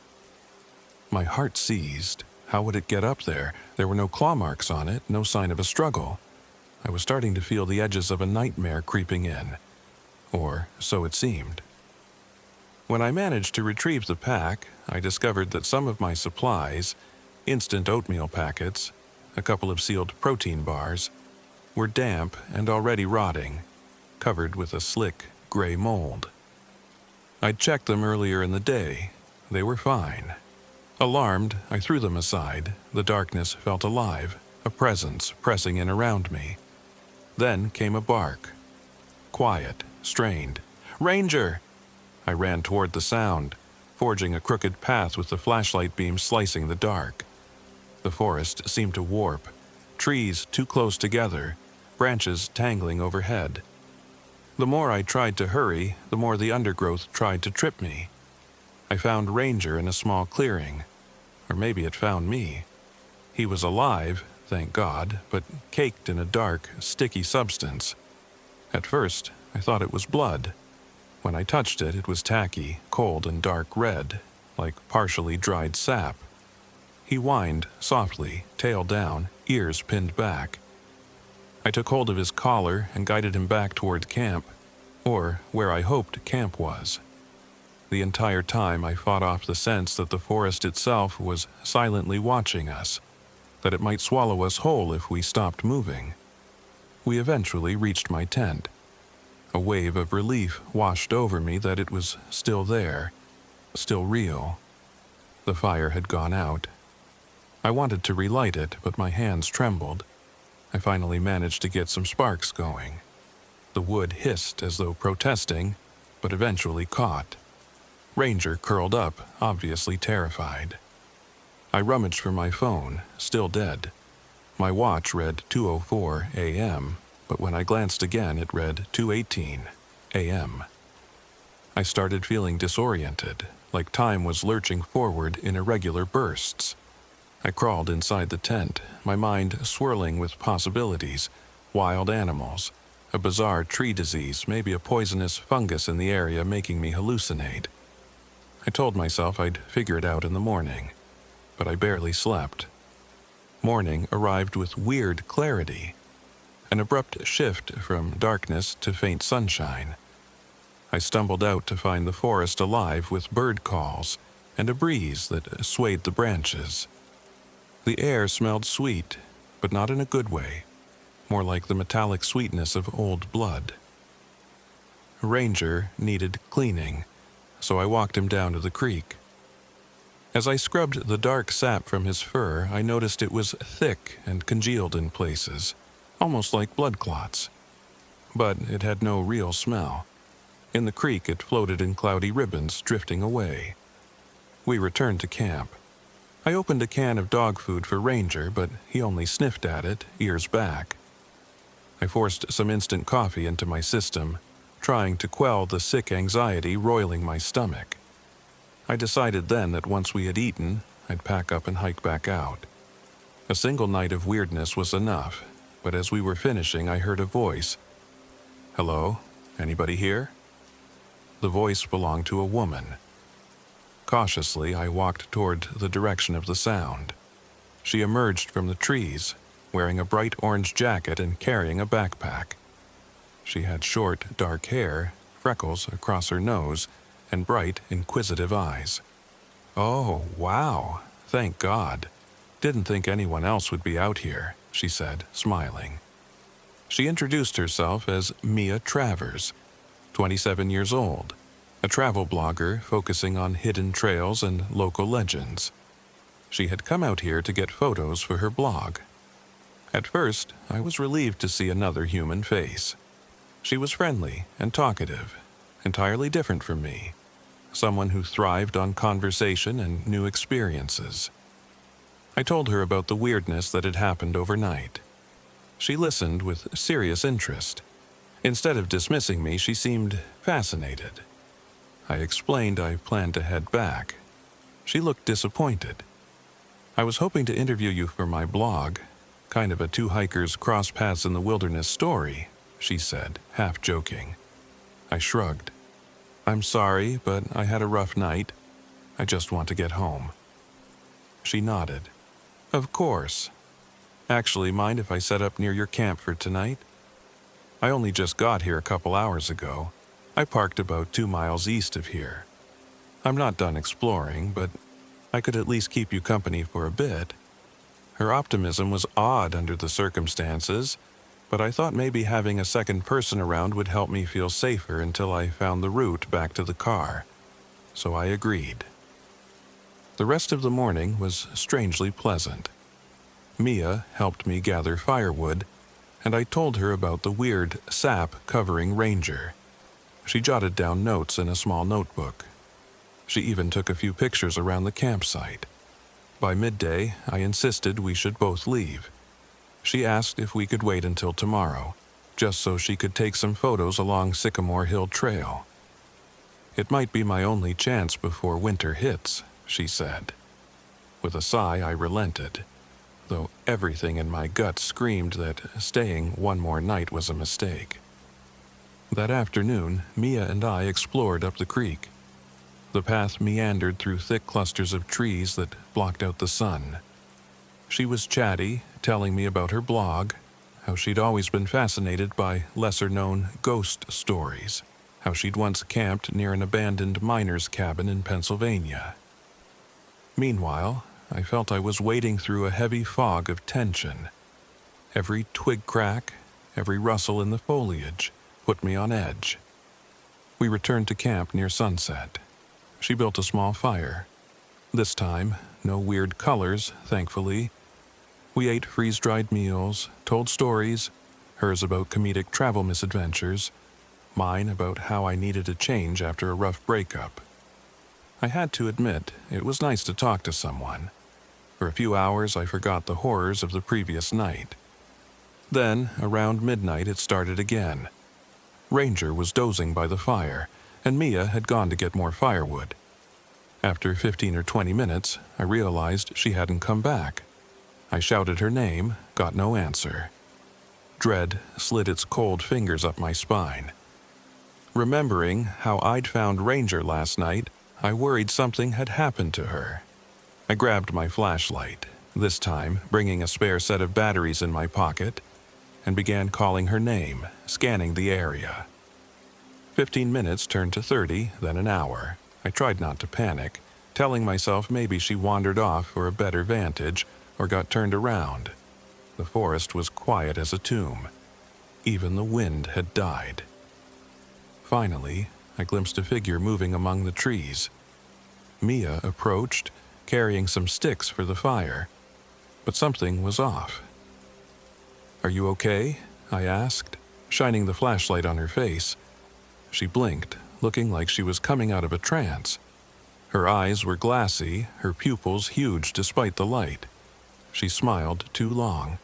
My heart seized. How would it get up there? There were no claw marks on it, no sign of a struggle. I was starting to feel the edges of a nightmare creeping in. Or so it seemed. When I managed to retrieve the pack, I discovered that some of my supplies, instant oatmeal packets, a couple of sealed protein bars, were damp and already rotting, covered with a slick, gray mold. I'd checked them earlier in the day. They were fine. Alarmed, I threw them aside. The darkness felt alive, a presence pressing in around me. Then came a bark. Quiet, strained. "Ranger!" I ran toward the sound, forging a crooked path with the flashlight beam slicing the dark. The forest seemed to warp, trees too close together, branches tangling overhead. The more I tried to hurry, the more the undergrowth tried to trip me. I found Ranger in a small clearing. Or maybe it found me. He was alive, thank God, but caked in a dark, sticky substance. At first, I thought it was blood. When I touched it, it was tacky, cold, and dark red, like partially dried sap. He whined softly, tail down, ears pinned back. I took hold of his collar and guided him back toward camp, or where I hoped camp was. The entire time I fought off the sense that the forest itself was silently watching us, that it might swallow us whole if we stopped moving. We eventually reached my tent. A wave of relief washed over me that it was still there, still real. The fire had gone out. I wanted to relight it, but my hands trembled. I finally managed to get some sparks going. The wood hissed as though protesting, but eventually caught. Ranger curled up, obviously terrified. I rummaged for my phone, still dead. My watch read 2:04 a.m., but when I glanced again, it read 2:18 a.m. I started feeling disoriented, like time was lurching forward in irregular bursts. I crawled inside the tent, my mind swirling with possibilities, wild animals, a bizarre tree disease, maybe a poisonous fungus in the area making me hallucinate. I told myself I'd figure it out in the morning, but I barely slept. Morning arrived with weird clarity, an abrupt shift from darkness to faint sunshine. I stumbled out to find the forest alive with bird calls and a breeze that swayed the branches. The air smelled sweet, but not in a good way, more like the metallic sweetness of old blood. Ranger needed cleaning, so I walked him down to the creek. As I scrubbed the dark sap from his fur, I noticed it was thick and congealed in places, almost like blood clots. But it had no real smell. In the creek, it floated in cloudy ribbons, drifting away. We returned to camp. I opened a can of dog food for Ranger, but he only sniffed at it, ears back. I forced some instant coffee into my system, trying to quell the sick anxiety roiling my stomach. I decided then that once we had eaten, I'd pack up and hike back out. A single night of weirdness was enough, but as we were finishing, I heard a voice. "Hello? Anybody here?" The voice belonged to a woman. Cautiously, I walked toward the direction of the sound. She emerged from the trees, wearing a bright orange jacket and carrying a backpack. She had short, dark hair, freckles across her nose, and bright, inquisitive eyes. "Oh, wow. Thank God. Didn't think anyone else would be out here," she said, smiling. She introduced herself as Mia Travers, 27 years old, a travel blogger focusing on hidden trails and local legends. She had come out here to get photos for her blog. At first, I was relieved to see another human face. She was friendly and talkative, entirely different from me, someone who thrived on conversation and new experiences. I told her about the weirdness that had happened overnight. She listened with serious interest. Instead of dismissing me, she seemed fascinated. I explained I planned to head back. She looked disappointed. "I was hoping to interview you for my blog, kind of a two hikers cross paths in the wilderness story," she said, half joking. I shrugged. "I'm sorry, but I had a rough night. I just want to get home." She nodded. "Of course. Actually, mind if I set up near your camp for tonight? I only just got here a couple hours ago. I parked about 2 miles east of here. I'm not done exploring, but I could at least keep you company for a bit." Her optimism was odd under the circumstances, but I thought maybe having a second person around would help me feel safer until I found the route back to the car. So I agreed. The rest of the morning was strangely pleasant. Mia helped me gather firewood, and I told her about the weird sap covering Ranger. She jotted down notes in a small notebook. She even took a few pictures around the campsite. By midday, I insisted we should both leave. She asked if we could wait until tomorrow, just so she could take some photos along Sycamore Hill Trail. "It might be my only chance before winter hits," she said. With a sigh, I relented, though everything in my gut screamed that staying one more night was a mistake. That afternoon, Mia and I explored up the creek. The path meandered through thick clusters of trees that blocked out the sun. She was chatty, telling me about her blog, how she'd always been fascinated by lesser-known ghost stories. how she'd once camped near an abandoned miner's cabin in Pennsylvania. Meanwhile, I felt I was wading through a heavy fog of tension. Every twig crack, every rustle in the foliage put me on edge. We returned to camp near sunset. She built a small fire. This time, no weird colors, thankfully. We ate freeze-dried meals, told stories, hers about comedic travel misadventures, mine about how I needed a change after a rough breakup. I had to admit, it was nice to talk to someone. For a few hours, I forgot the horrors of the previous night. Then, around midnight, it started again. Ranger was dozing by the fire, and Mia had gone to get more firewood. After 15 or 20 minutes, I realized she hadn't come back. I shouted her name, got no answer. Dread slid its cold fingers up my spine. Remembering how I'd found Ranger last night, I worried something had happened to her. I grabbed my flashlight, this time bringing a spare set of batteries in my pocket, and began calling her name, scanning the area. 15 minutes turned to 30, then an hour. I tried not to panic, telling myself maybe she wandered off for a better vantage or got turned around. The forest was quiet as a tomb. Even the wind had died. Finally, I glimpsed a figure moving among the trees. Mia approached, carrying some sticks for the fire, but something was off. "Are you okay?" I asked, shining the flashlight on her face. She blinked, looking like she was coming out of a trance. Her eyes were glassy, her pupils huge despite the light. She smiled too long,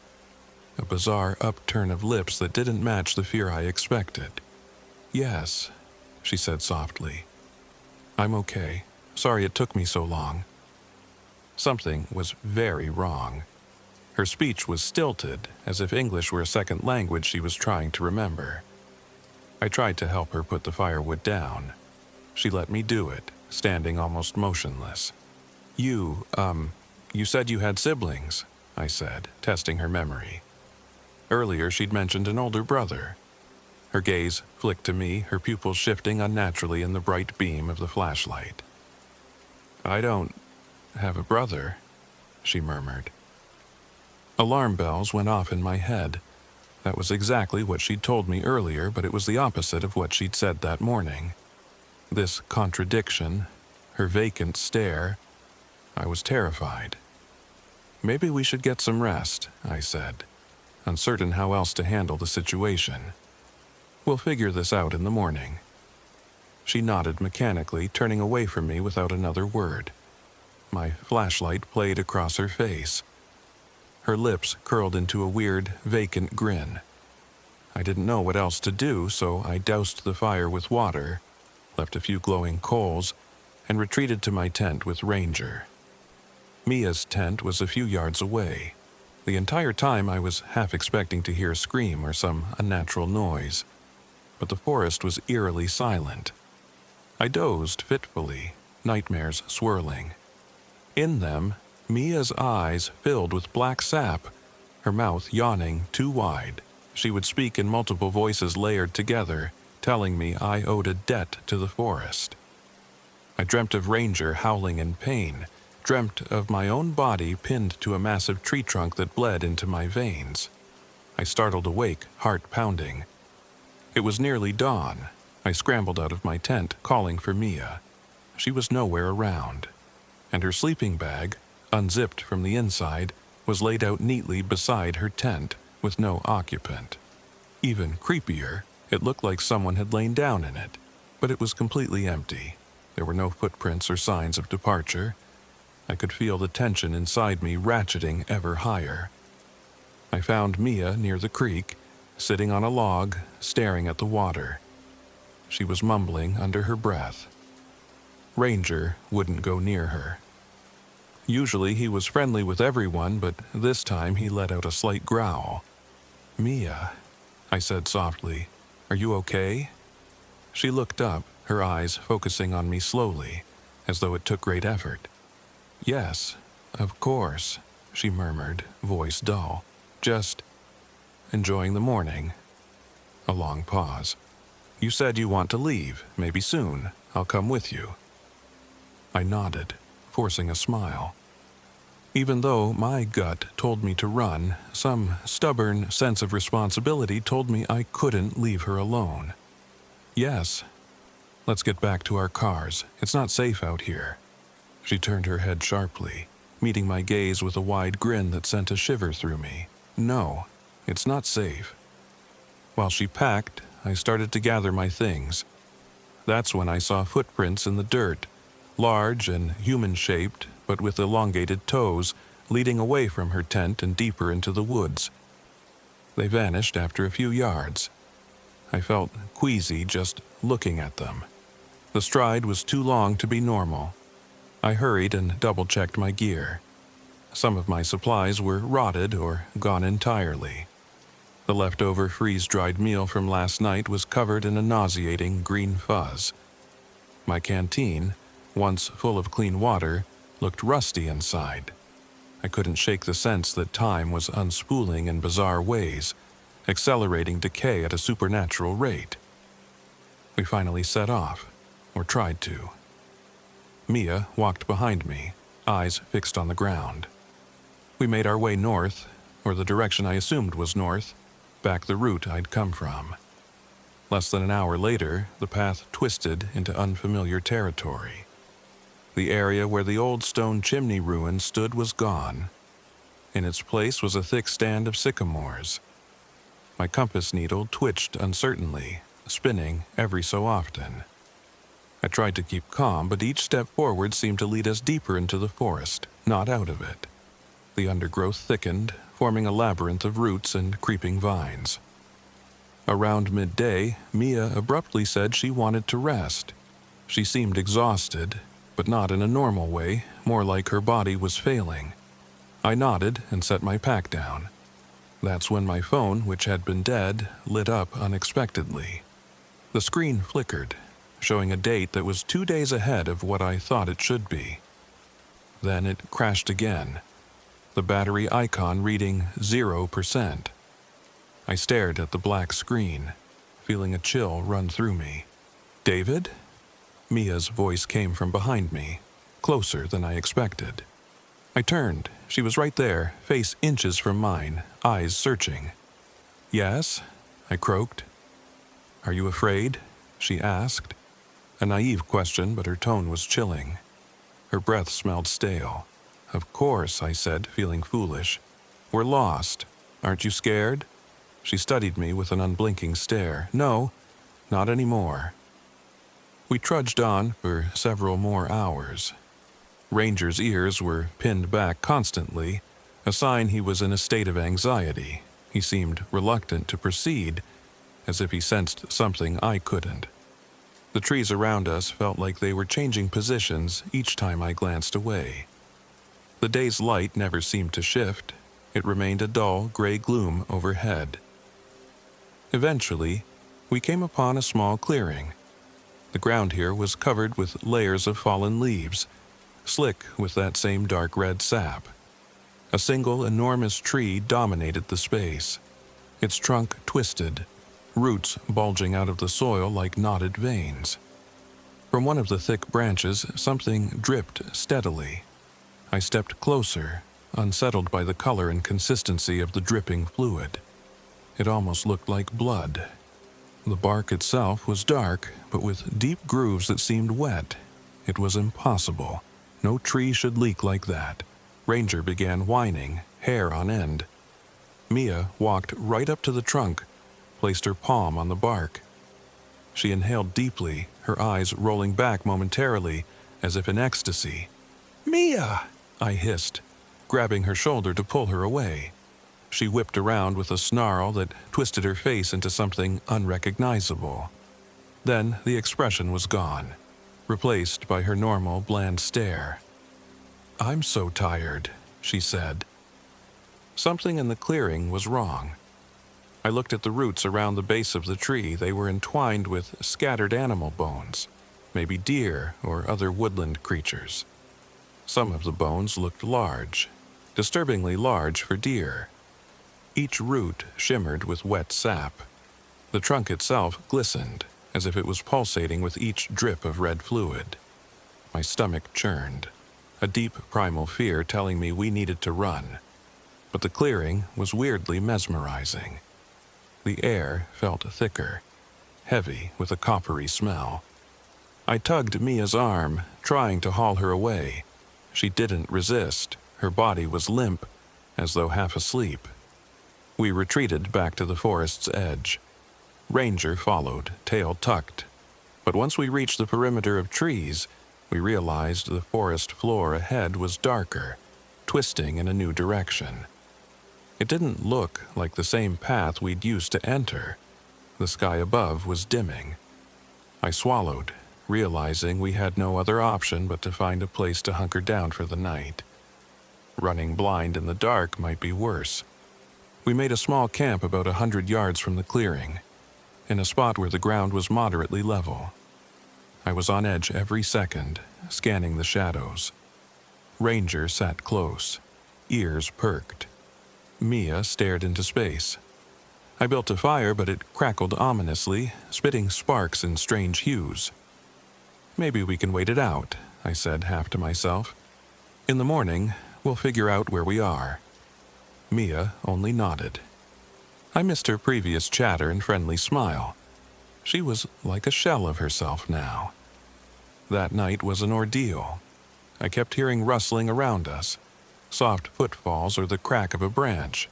a bizarre upturn of lips that didn't match the fear I expected. "Yes," she said softly. "I'm okay. Sorry it took me so long." Something was very wrong. Her speech was stilted, as if English were a second language she was trying to remember. I tried to help her put the firewood down. She let me do it, standing almost motionless. You said you had siblings," I said, testing her memory. Earlier she'd mentioned an older brother. Her gaze flicked to me, her pupils shifting unnaturally in the bright beam of the flashlight. "I don't have a brother," she murmured. Alarm bells went off in my head. That was exactly what she'd told me earlier, but it was the opposite of what she'd said that morning. This contradiction, her vacant stare, I was terrified. "Maybe we should get some rest," I said, uncertain how else to handle the situation. "We'll figure this out in the morning." She nodded mechanically, turning away from me without another word. My flashlight played across her face. Her lips curled into a weird, vacant grin. I didn't know what else to do, so I doused the fire with water, left a few glowing coals, and retreated to my tent with Ranger. Mia's tent was a few yards away. The entire time I was half expecting to hear a scream or some unnatural noise, but the forest was eerily silent. I dozed fitfully, nightmares swirling. In them, Mia's eyes filled with black sap, her mouth yawning too wide. She would speak in multiple voices layered together, telling me I owed a debt to the forest. I dreamt of Ranger howling in pain, dreamt of my own body pinned to a massive tree trunk that bled into my veins. I startled awake, heart pounding. It was nearly dawn. I scrambled out of my tent, calling for Mia. She was nowhere around, and her sleeping bag, unzipped from the inside, was laid out neatly beside her tent, with no occupant. Even creepier, it looked like someone had lain down in it, but it was completely empty. There were no footprints or signs of departure. I could feel the tension inside me ratcheting ever higher. I found Mia near the creek, sitting on a log, staring at the water. She was mumbling under her breath. Ranger wouldn't go near her. Usually he was friendly with everyone, but this time he let out a slight growl. "Mia," I said softly, "are you okay?" She looked up, her eyes focusing on me slowly, as though it took great effort. "Yes, of course," she murmured, voice dull. "Just enjoying the morning." A long pause. You said you want to leave, maybe soon. I'll come with you." I nodded, forcing a smile. Even though my gut told me to run, some stubborn sense of responsibility told me I couldn't leave her alone. "Yes. Let's get back to our cars. It's not safe out here." She turned her head sharply, meeting my gaze with a wide grin that sent a shiver through me. "No, it's not safe." While she packed, I started to gather my things. That's when I saw footprints in the dirt, large and human-shaped, but with elongated toes, leading away from her tent and deeper into the woods. They vanished after a few yards. I felt queasy just looking at them. The stride was too long to be normal. I hurried and double-checked my gear. Some of my supplies were rotted or gone entirely. The leftover freeze-dried meal from last night was covered in a nauseating green fuzz. My canteen, once full of clean water, looked rusty inside. I couldn't shake the sense that time was unspooling in bizarre ways, accelerating decay at a supernatural rate. We finally set off, or tried to. Mia walked behind me, eyes fixed on the ground. We made our way north, or the direction I assumed was north, back the route I'd come from. Less than an hour later, the path twisted into unfamiliar territory. The area where the old stone chimney ruin stood was gone. In its place was a thick stand of sycamores. My compass needle twitched uncertainly, spinning every so often. I tried to keep calm, but each step forward seemed to lead us deeper into the forest, not out of it. The undergrowth thickened, forming a labyrinth of roots and creeping vines. Around midday, Mia abruptly said she wanted to rest. She seemed exhausted, but not in a normal way, more like her body was failing. I nodded and set my pack down. That's when my phone, which had been dead, lit up unexpectedly. The screen flickered, showing a date that was 2 days ahead of what I thought it should be. Then it crashed again, the battery icon reading 0%. I stared at the black screen, feeling a chill run through me. "David?" Mia's voice came from behind me, closer than I expected. I turned. She was right there, face inches from mine, eyes searching. "Yes?" I croaked. "Are you afraid?" she asked. A naive question, but her tone was chilling. Her breath smelled stale. "Of course," I said, feeling foolish. "We're lost. Aren't you scared?" She studied me with an unblinking stare. "No, not anymore." We trudged on for several more hours. Ranger's ears were pinned back constantly, a sign he was in a state of anxiety. He seemed reluctant to proceed, as if he sensed something I couldn't. The trees around us felt like they were changing positions each time I glanced away. The day's light never seemed to shift. It remained a dull, gray gloom overhead. Eventually, we came upon a small clearing. The ground here was covered with layers of fallen leaves, slick with that same dark red sap. A single enormous tree dominated the space, its trunk twisted, roots bulging out of the soil like knotted veins. From one of the thick branches, something dripped steadily. I stepped closer, unsettled by the color and consistency of the dripping fluid. It almost looked like blood. The bark itself was dark, but with deep grooves that seemed wet. It was impossible. No tree should leak like that. Ranger began whining, hair on end. Mia walked right up to the trunk, placed her palm on the bark. She inhaled deeply, her eyes rolling back momentarily, as if in ecstasy. "Mia!" I hissed, grabbing her shoulder to pull her away. She whipped around with a snarl that twisted her face into something unrecognizable. Then the expression was gone, replaced by her normal, bland stare. "I'm so tired," she said. Something in the clearing was wrong. I looked at the roots around the base of the tree. They were entwined with scattered animal bones, maybe deer or other woodland creatures. Some of the bones looked large, disturbingly large for deer. Each root shimmered with wet sap. The trunk itself glistened, as if it was pulsating with each drip of red fluid. My stomach churned, a deep primal fear telling me we needed to run. But the clearing was weirdly mesmerizing. The air felt thicker, heavy with a coppery smell. I tugged Mia's arm, trying to haul her away. She didn't resist. Her body was limp, as though half asleep. We retreated back to the forest's edge. Ranger followed, tail tucked. But once we reached the perimeter of trees, we realized the forest floor ahead was darker, twisting in a new direction. It didn't look like the same path we'd used to enter. The sky above was dimming. I swallowed, realizing we had no other option but to find a place to hunker down for the night. Running blind in the dark might be worse. We made a small camp about 100 yards from the clearing, in a spot where the ground was moderately level. I was on edge every second, scanning the shadows. Ranger sat close, ears perked. Mia stared into space. I built a fire, but it crackled ominously, spitting sparks in strange hues. "Maybe we can wait it out," I said, half to myself. "In the morning, we'll figure out where we are." Mia only nodded. I missed her previous chatter and friendly smile. She was like a shell of herself now. That night was an ordeal. I kept hearing rustling around us, soft footfalls or the crack of a branch.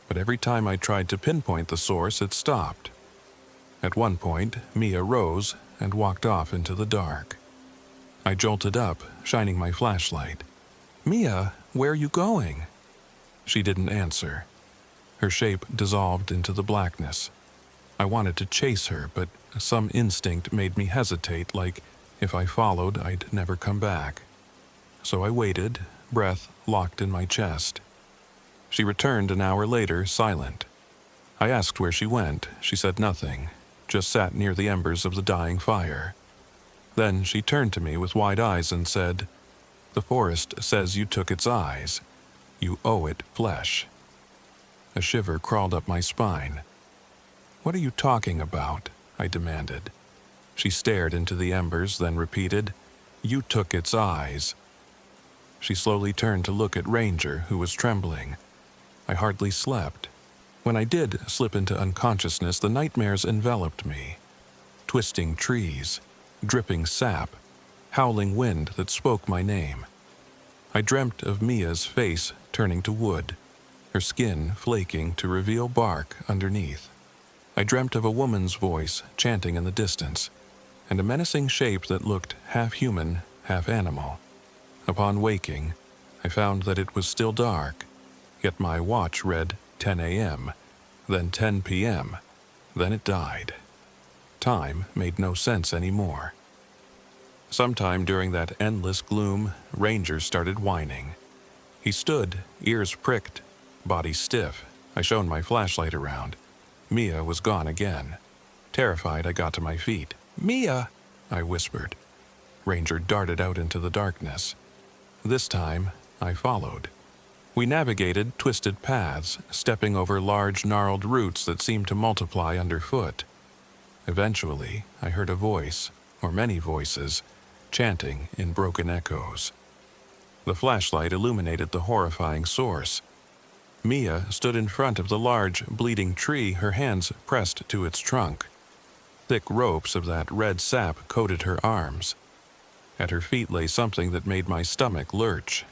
But every time I tried to pinpoint the source, it stopped. At one point, Mia rose and walked off into the dark. I jolted up, shining my flashlight. "Mia, where are you going?" She didn't answer. Her shape dissolved into the blackness. I wanted to chase her, but some instinct made me hesitate, like if I followed, I'd never come back. So I waited, breath locked in my chest. She returned an hour later, silent. I asked where she went. She said nothing, just sat near the embers of the dying fire. Then she turned to me with wide eyes and said, "The forest says you took its eyes. You owe it flesh." A shiver crawled up my spine. "What are you talking about?" I demanded. She stared into the embers, then repeated, "You took its eyes." She slowly turned to look at Ranger, who was trembling. I hardly slept. When I did slip into unconsciousness, the nightmares enveloped me. Twisting trees, dripping sap, howling wind that spoke my name. I dreamt of Mia's face turning to wood, her skin flaking to reveal bark underneath. I dreamt of a woman's voice chanting in the distance, and a menacing shape that looked half human, half animal. Upon waking, I found that it was still dark, yet my watch read 10 a.m., then 10 p.m., then it died. Time made no sense anymore. Sometime during that endless gloom, Ranger started whining. He stood, ears pricked, body stiff. I shone my flashlight around. Mia was gone again. Terrified, I got to my feet. "Mia!" I whispered. Ranger darted out into the darkness. This time, I followed. We navigated twisted paths, stepping over large gnarled roots that seemed to multiply underfoot. Eventually, I heard a voice, or many voices, chanting in broken echoes. The flashlight illuminated the horrifying source. Mia stood in front of the large, bleeding tree, her hands pressed to its trunk. Thick ropes of that red sap coated her arms. At her feet lay something that made my stomach lurch.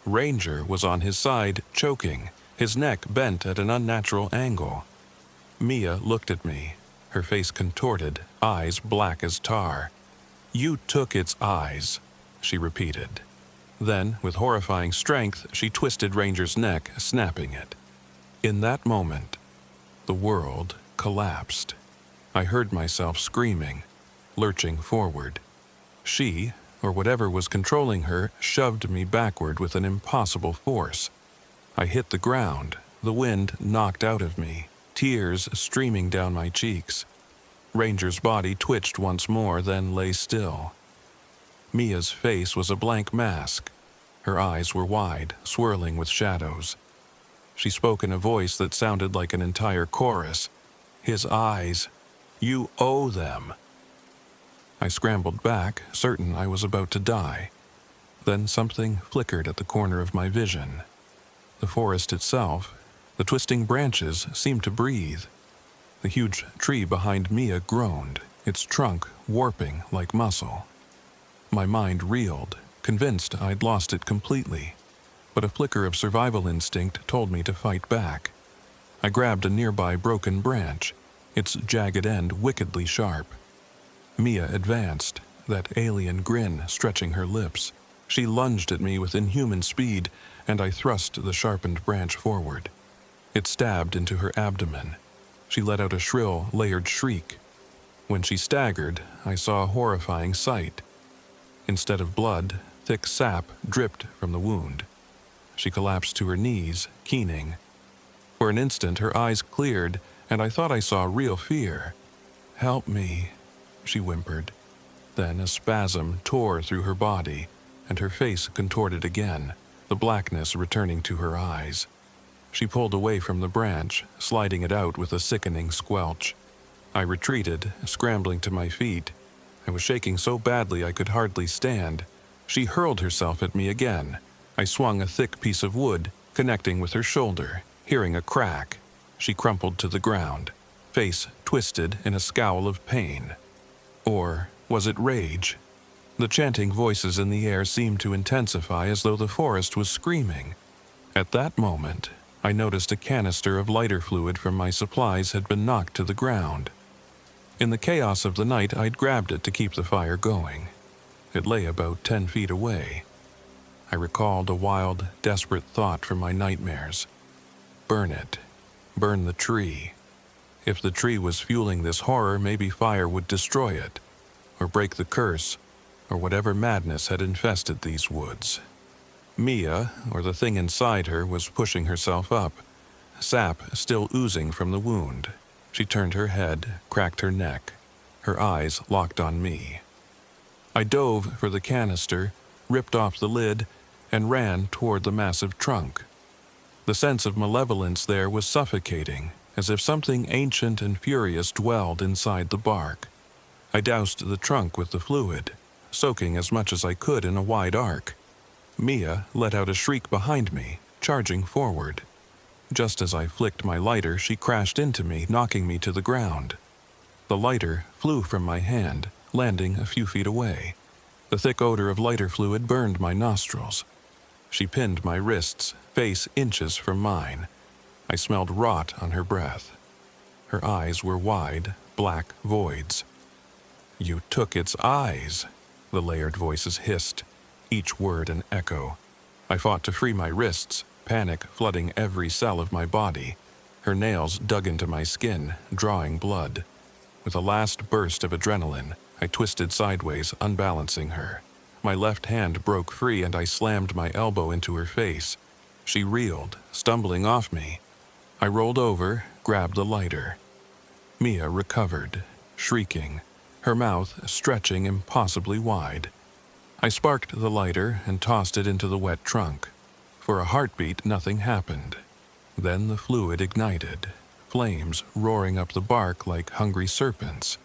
Ranger was on his side, choking, his neck bent at an unnatural angle. Mia looked at me, her face contorted, eyes black as tar. "You took its eyes," she repeated. Then, with horrifying strength, she twisted Ranger's neck, snapping it. In that moment, the world collapsed. I heard myself screaming, lurching forward. She, or whatever was controlling her, shoved me backward with an impossible force. I hit the ground, the wind knocked out of me, tears streaming down my cheeks. Ranger's body twitched once more, then lay still. Mia's face was a blank mask. Her eyes were wide, swirling with shadows. She spoke in a voice that sounded like an entire chorus. "His eyes, You owe them." I scrambled back, certain I was about to die. Then something flickered at the corner of my vision. The forest itself, the twisting branches seemed to breathe. The huge tree behind Mia groaned, its trunk warping like muscle. My mind reeled, convinced I'd lost it completely, but a flicker of survival instinct told me to fight back. I grabbed a nearby broken branch, its jagged end wickedly sharp. Mia advanced, that alien grin stretching her lips. She lunged at me with inhuman speed, and I thrust the sharpened branch forward. It stabbed into her abdomen. She let out a shrill, layered shriek. When she staggered, I saw a horrifying sight. Instead of blood, thick sap dripped from the wound. She collapsed to her knees, keening. For an instant, her eyes cleared, and I thought I saw real fear. "Help me," she whimpered. Then a spasm tore through her body, and her face contorted again, the blackness returning to her eyes. She pulled away from the branch, sliding it out with a sickening squelch. I retreated, scrambling to my feet. I was shaking so badly I could hardly stand. She hurled herself at me again. I swung a thick piece of wood, connecting with her shoulder. Hearing a crack, she crumpled to the ground, face twisted in a scowl of pain. Or was it rage? The chanting voices in the air seemed to intensify as though the forest was screaming. At that moment, I noticed a canister of lighter fluid from my supplies had been knocked to the ground. In the chaos of the night, I'd grabbed it to keep the fire going. It lay about 10 feet away. I recalled a wild, desperate thought from my nightmares. Burn it. Burn the tree. If the tree was fueling this horror, maybe fire would destroy it, or break the curse, or whatever madness had infested these woods. Mia, or the thing inside her, was pushing herself up, sap still oozing from the wound. She turned her head, cracked her neck. Her eyes locked on me. I dove for the canister, ripped off the lid, and ran toward the massive trunk. The sense of malevolence there was suffocating, as if something ancient and furious dwelled inside the bark. I doused the trunk with the fluid, soaking as much as I could in a wide arc. Mia let out a shriek behind me, charging forward. Just as I flicked my lighter, she crashed into me, knocking me to the ground. The lighter flew from my hand, landing a few feet away. The thick odor of lighter fluid burned my nostrils. She pinned my wrists, face inches from mine. I smelled rot on her breath. Her eyes were wide, black voids. "You took its eyes," the layered voices hissed, each word an echo. I fought to free my wrists, panic flooding every cell of my body. Her nails dug into my skin, drawing blood. With a last burst of adrenaline, I twisted sideways, unbalancing her. My left hand broke free and I slammed my elbow into her face. She reeled, stumbling off me. I rolled over, grabbed the lighter. Mia recovered, shrieking, her mouth stretching impossibly wide. I sparked the lighter and tossed it into the wet trunk. For a heartbeat, nothing happened. Then the fluid ignited, flames roaring up the bark like hungry serpents.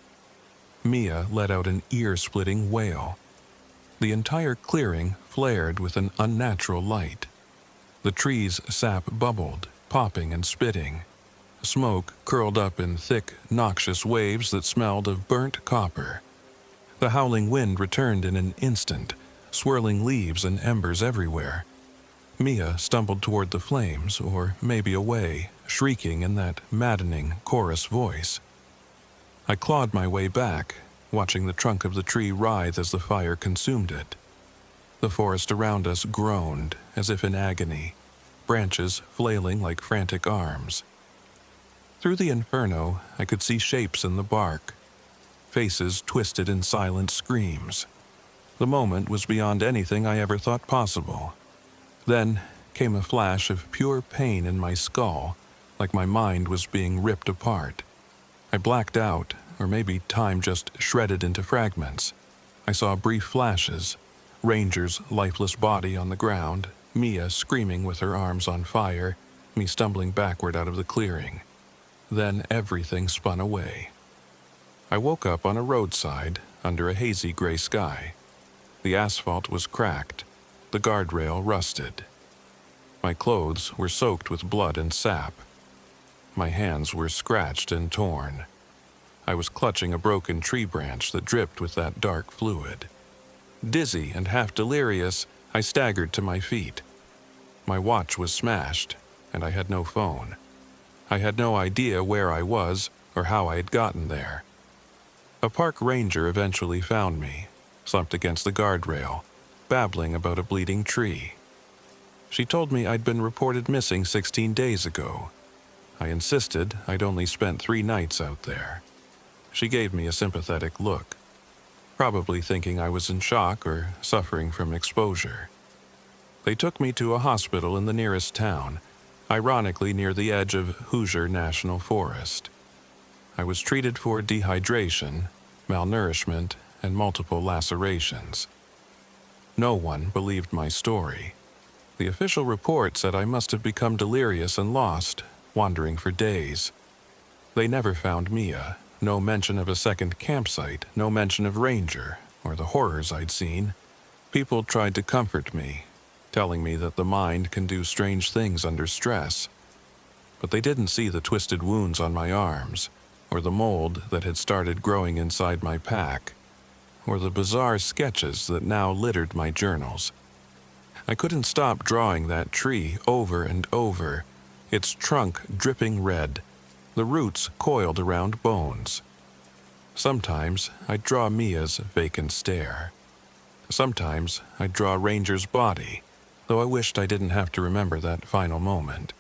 Mia let out an ear-splitting wail. The entire clearing flared with an unnatural light. The tree's sap bubbled, popping and spitting. Smoke curled up in thick, noxious waves that smelled of burnt copper. The howling wind returned in an instant, swirling leaves and embers everywhere. Mia stumbled toward the flames, or maybe away, shrieking in that maddening chorus voice. I clawed my way back, watching the trunk of the tree writhe as the fire consumed it. The forest around us groaned, as if in agony, branches flailing like frantic arms. Through the inferno, I could see shapes in the bark, faces twisted in silent screams. The moment was beyond anything I ever thought possible. Then came a flash of pure pain in my skull, like my mind was being ripped apart. I blacked out, or maybe time just shredded into fragments. I saw brief flashes, Ranger's lifeless body on the ground, Mia screaming with her arms on fire, me stumbling backward out of the clearing. Then everything spun away. I woke up on a roadside under a hazy gray sky. The asphalt was cracked, the guardrail rusted. My clothes were soaked with blood and sap. My hands were scratched and torn. I was clutching a broken tree branch that dripped with that dark fluid. Dizzy and half delirious, I staggered to my feet. My watch was smashed, and I had no phone. I had no idea where I was or how I had gotten there. A park ranger eventually found me, slumped against the guardrail, babbling about a bleeding tree. She told me I'd been reported missing 16 days ago. I insisted I'd only spent 3 nights out there. She gave me a sympathetic look, probably thinking I was in shock or suffering from exposure. They took me to a hospital in the nearest town, ironically near the edge of Hoosier National Forest. I was treated for dehydration, malnourishment, and multiple lacerations. No one believed my story. The official report said I must have become delirious and lost, wandering for days. They never found Mia. No mention of a second campsite, no mention of Ranger, or the horrors I'd seen. People tried to comfort me, telling me that the mind can do strange things under stress. But they didn't see the twisted wounds on my arms, or the mold that had started growing inside my pack, or the bizarre sketches that now littered my journals. I couldn't stop drawing that tree over and over, its trunk dripping red, the roots coiled around bones. Sometimes I'd draw Mia's vacant stare. Sometimes I'd draw Ranger's body, though I wished I didn't have to remember that final moment.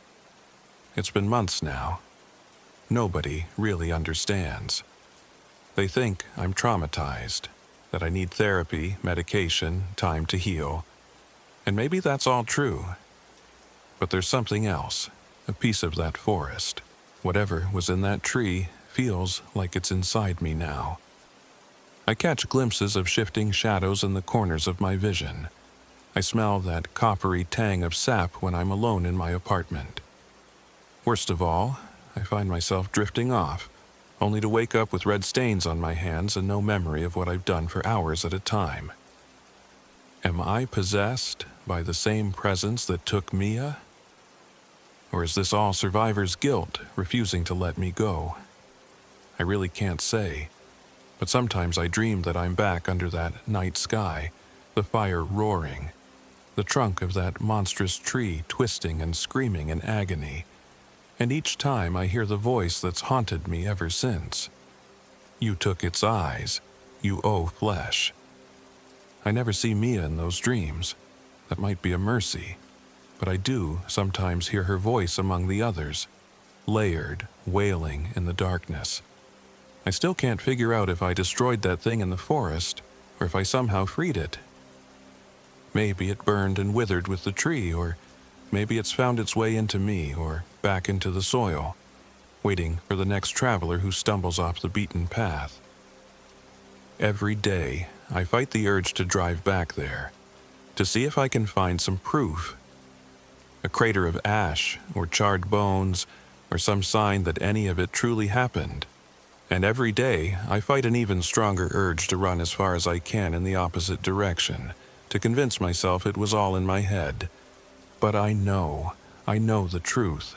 It's been months now. Nobody really understands. They think I'm traumatized, that I need therapy, medication, time to heal. And maybe that's all true. But there's something else, a piece of that forest. Whatever was in that tree feels like it's inside me now. I catch glimpses of shifting shadows in the corners of my vision. I smell that coppery tang of sap when I'm alone in my apartment. Worst of all, I find myself drifting off, only to wake up with red stains on my hands and no memory of what I've done for hours at a time. Am I possessed by the same presence that took Mia? Or is this all survivor's guilt refusing to let me go? I really can't say, but sometimes I dream that I'm back under that night sky, the fire roaring, the trunk of that monstrous tree twisting and screaming in agony, and each time I hear the voice that's haunted me ever since. You took its eyes, you owe flesh. I never see Mia in those dreams. That might be a mercy. But I do sometimes hear her voice among the others, layered, wailing in the darkness. I still can't figure out if I destroyed that thing in the forest, or if I somehow freed it. Maybe it burned and withered with the tree, or maybe it's found its way into me, or back into the soil, waiting for the next traveler who stumbles off the beaten path. Every day, I fight the urge to drive back there, to see if I can find some proof. A crater of ash, or charred bones, or some sign that any of it truly happened. And every day, I fight an even stronger urge to run as far as I can in the opposite direction, to convince myself it was all in my head. But I know the truth.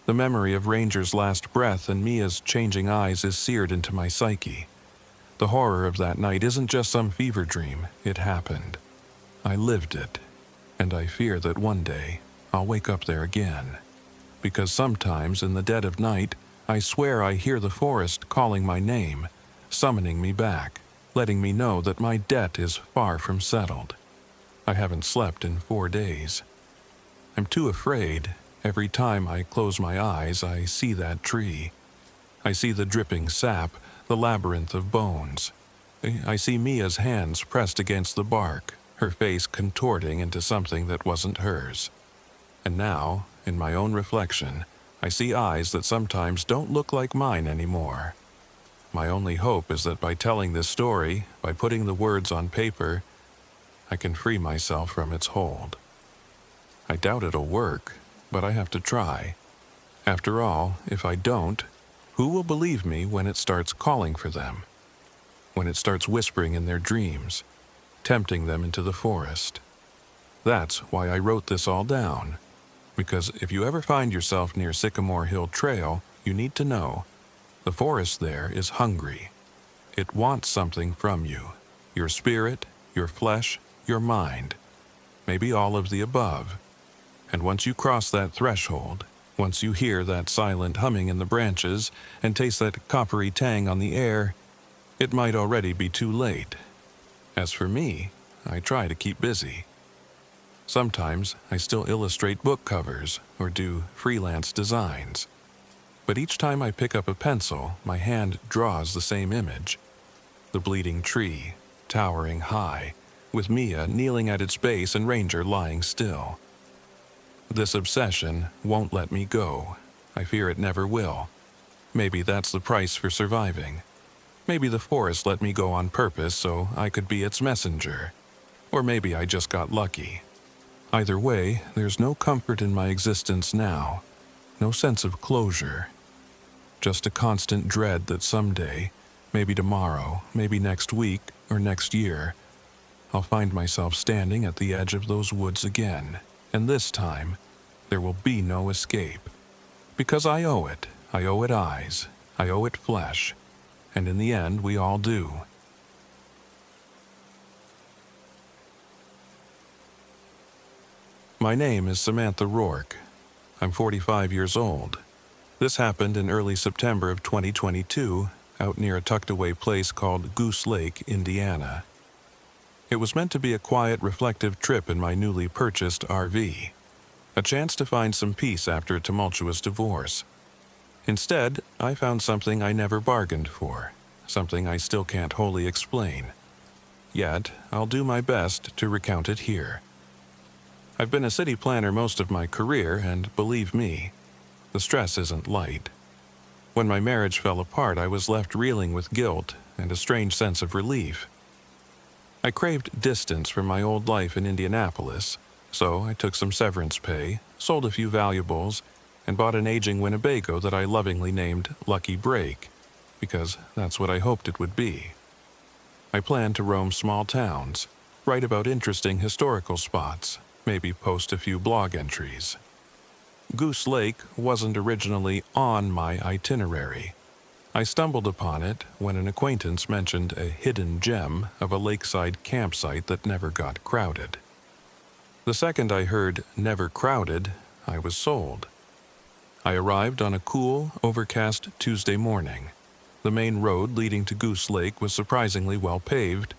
The memory of Ranger's last breath and Mia's changing eyes is seared into my psyche. The horror of that night isn't just some fever dream, it happened. I lived it, and I fear that one day I'll wake up there again. Because sometimes in the dead of night, I swear I hear the forest calling my name, summoning me back, letting me know that my debt is far from settled. I haven't slept in 4 days. I'm too afraid. Every time I close my eyes, I see that tree. I see the dripping sap, the labyrinth of bones. I see Mia's hands pressed against the bark, her face contorting into something that wasn't hers. And now, in my own reflection, I see eyes that sometimes don't look like mine anymore. My only hope is that by telling this story, by putting the words on paper, I can free myself from its hold. I doubt it'll work, but I have to try. After all, if I don't, Who will believe me when it starts calling for them? When it starts whispering in their dreams, tempting them into the forest? That's why I wrote this all down. Because if you ever find yourself near Sycamore Hill Trail, you need to know the forest there is hungry. It wants something from you. Your spirit, your flesh, your mind. Maybe all of the above. And once you cross that threshold, once you hear that silent humming in the branches and taste that coppery tang on the air, it might already be too late. As for me, I try to keep busy. Sometimes I still illustrate book covers or do freelance designs. But each time I pick up a pencil, my hand draws the same image. The bleeding tree, towering high, with Mia kneeling at its base and Ranger lying still. This obsession won't let me go. I fear it never will. Maybe that's the price for surviving. Maybe the forest let me go on purpose so I could be its messenger. Or maybe I just got lucky. Either way, there's no comfort in my existence now. No sense of closure. Just a constant dread that someday, maybe tomorrow, maybe next week, or next year, I'll find myself standing at the edge of those woods again, and this time, there will be no escape. Because I owe it eyes, I owe it flesh, and in the end, we all do. My name is Samantha Rourke. I'm 45 years old. This happened in early September of 2022, out near a tucked-away place called Goose Lake, Indiana. It was meant to be a quiet, reflective trip in my newly purchased RV, a chance to find some peace after a tumultuous divorce. Instead, I found something I never bargained for, something I still can't wholly explain. Yet, I'll do my best to recount it here. I've been a city planner most of my career, and believe me, the stress isn't light. When my marriage fell apart, I was left reeling with guilt and a strange sense of relief. I craved distance from my old life in Indianapolis, so I took some severance pay, sold a few valuables, and bought an aging Winnebago that I lovingly named Lucky Break, because that's what I hoped it would be. I planned to roam small towns, write about interesting historical spots, maybe post a few blog entries. Goose Lake wasn't originally on my itinerary. I stumbled upon it when an acquaintance mentioned a hidden gem of a lakeside campsite that never got crowded. The second I heard "never crowded," I was sold. I arrived on a cool, overcast Tuesday morning. The main road leading to Goose Lake was surprisingly well paved,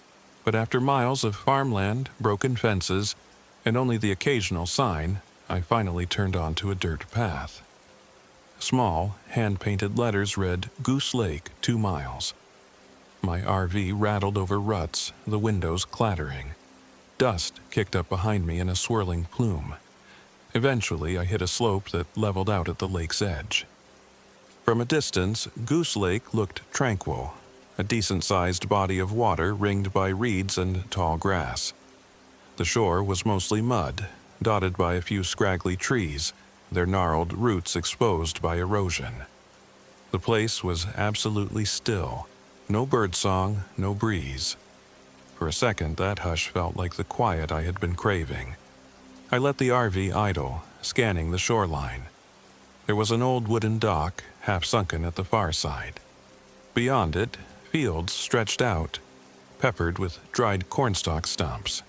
but after miles of farmland, broken fences, and only the occasional sign, I finally turned onto a dirt path. Small, hand-painted letters read, "Goose Lake, 2 miles." My RV rattled over ruts, the windows clattering. Dust kicked up behind me in a swirling plume. Eventually, I hit a slope that leveled out at the lake's edge. From a distance, Goose Lake looked tranquil, a decent-sized body of water ringed by reeds and tall grass. The shore was mostly mud, dotted by a few scraggly trees, their gnarled roots exposed by erosion. The place was absolutely still. No birdsong, no breeze. For a second, that hush felt like the quiet I had been craving. I let the RV idle, scanning the shoreline. There was an old wooden dock, half sunken at the far side. Beyond it, fields stretched out, peppered with dried cornstalk stumps.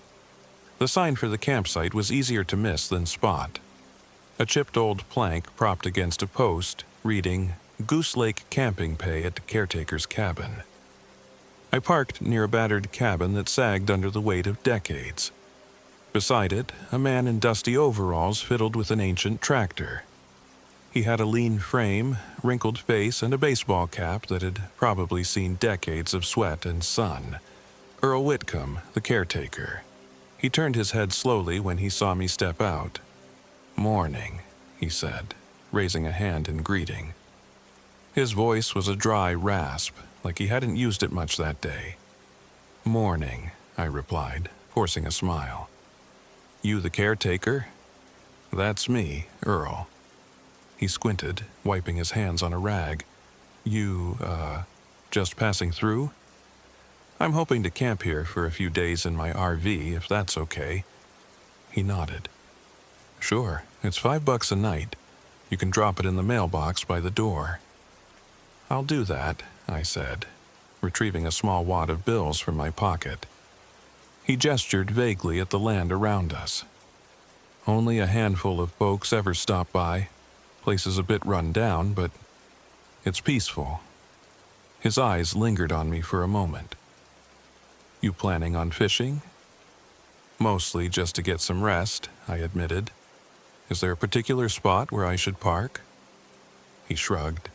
The sign for the campsite was easier to miss than spot. A chipped old plank propped against a post, reading, "Goose Lake Camping Pay at Caretaker's Cabin." I parked near a battered cabin that sagged under the weight of decades. Beside it, a man in dusty overalls fiddled with an ancient tractor. He had a lean frame, wrinkled face, and a baseball cap that had probably seen decades of sweat and sun. Earl Whitcomb, the caretaker. He turned his head slowly when he saw me step out. "Morning," he said, raising a hand in greeting. His voice was a dry rasp, like he hadn't used it much that day. "Morning," I replied, forcing a smile. "You the caretaker?" "That's me, Earl." He squinted, wiping his hands on a rag. You, just passing through? I'm hoping to camp here for a few days in my RV, if that's okay. He nodded. Sure, it's $5 a night. You can drop it in the mailbox by the door. I'll do that, I said, retrieving a small wad of bills from my pocket. He gestured vaguely at the land around us. Only a handful of folks ever stop by. Place is a bit run down, but it's peaceful. His eyes lingered on me for a moment. You planning on fishing? Mostly just to get some rest, I admitted. Is there a particular spot where I should park? He shrugged,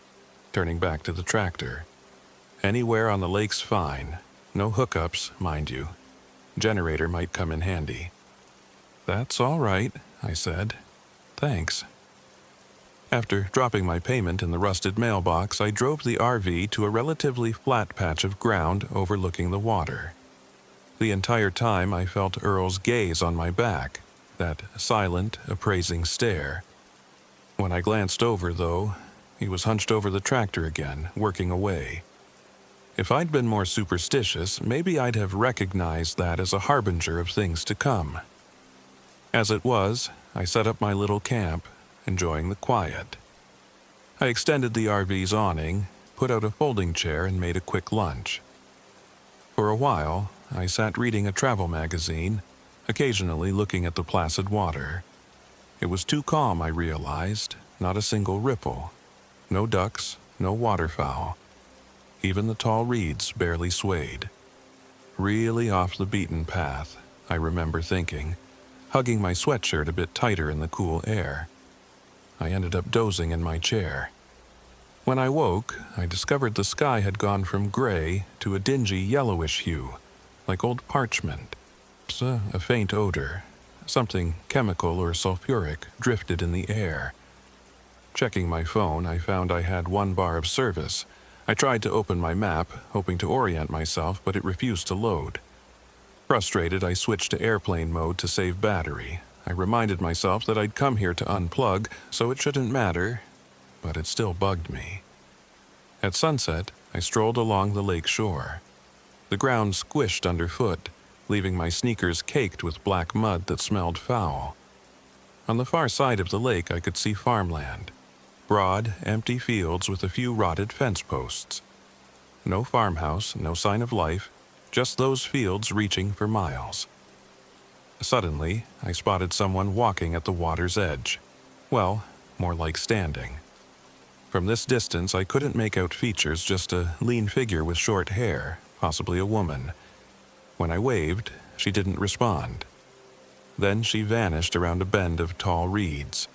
turning back to the tractor. Anywhere on the lake's fine. No hookups, mind you. Generator might come in handy. That's all right, I said. Thanks. After dropping my payment in the rusted mailbox, I drove the RV to a relatively flat patch of ground overlooking the water. The entire time I felt Earl's gaze on my back, that silent, appraising stare. When I glanced over, though, he was hunched over the tractor again, working away. If I'd been more superstitious, maybe I'd have recognized that as a harbinger of things to come. As it was, I set up my little camp, enjoying the quiet. I extended the RV's awning, put out a folding chair, and made a quick lunch. For a while, I sat reading a travel magazine, occasionally looking at the placid water. It was too calm, I realized, not a single ripple. No ducks, no waterfowl. Even the tall reeds barely swayed. Really off the beaten path, I remember thinking, hugging my sweatshirt a bit tighter in the cool air. I ended up dozing in my chair. When I woke, I discovered the sky had gone from gray to a dingy yellowish hue, like old parchment. A faint odor, something chemical or sulfuric, drifted in the air. Checking my phone, I found I had 1 bar of service. I tried to open my map, hoping to orient myself, but it refused to load. Frustrated, I switched to airplane mode to save battery. I reminded myself that I'd come here to unplug, so it shouldn't matter, but it still bugged me. At sunset, I strolled along the lake shore. The ground squished underfoot, leaving my sneakers caked with black mud that smelled foul. On the far side of the lake, I could see farmland. Broad, empty fields with a few rotted fence posts. No farmhouse, no sign of life, just those fields reaching for miles. Suddenly, I spotted someone walking at the water's edge. Well, more like standing. From this distance, I couldn't make out features, just a lean figure with short hair, possibly a woman. When I waved, she didn't respond. Then she vanished around a bend of tall reeds.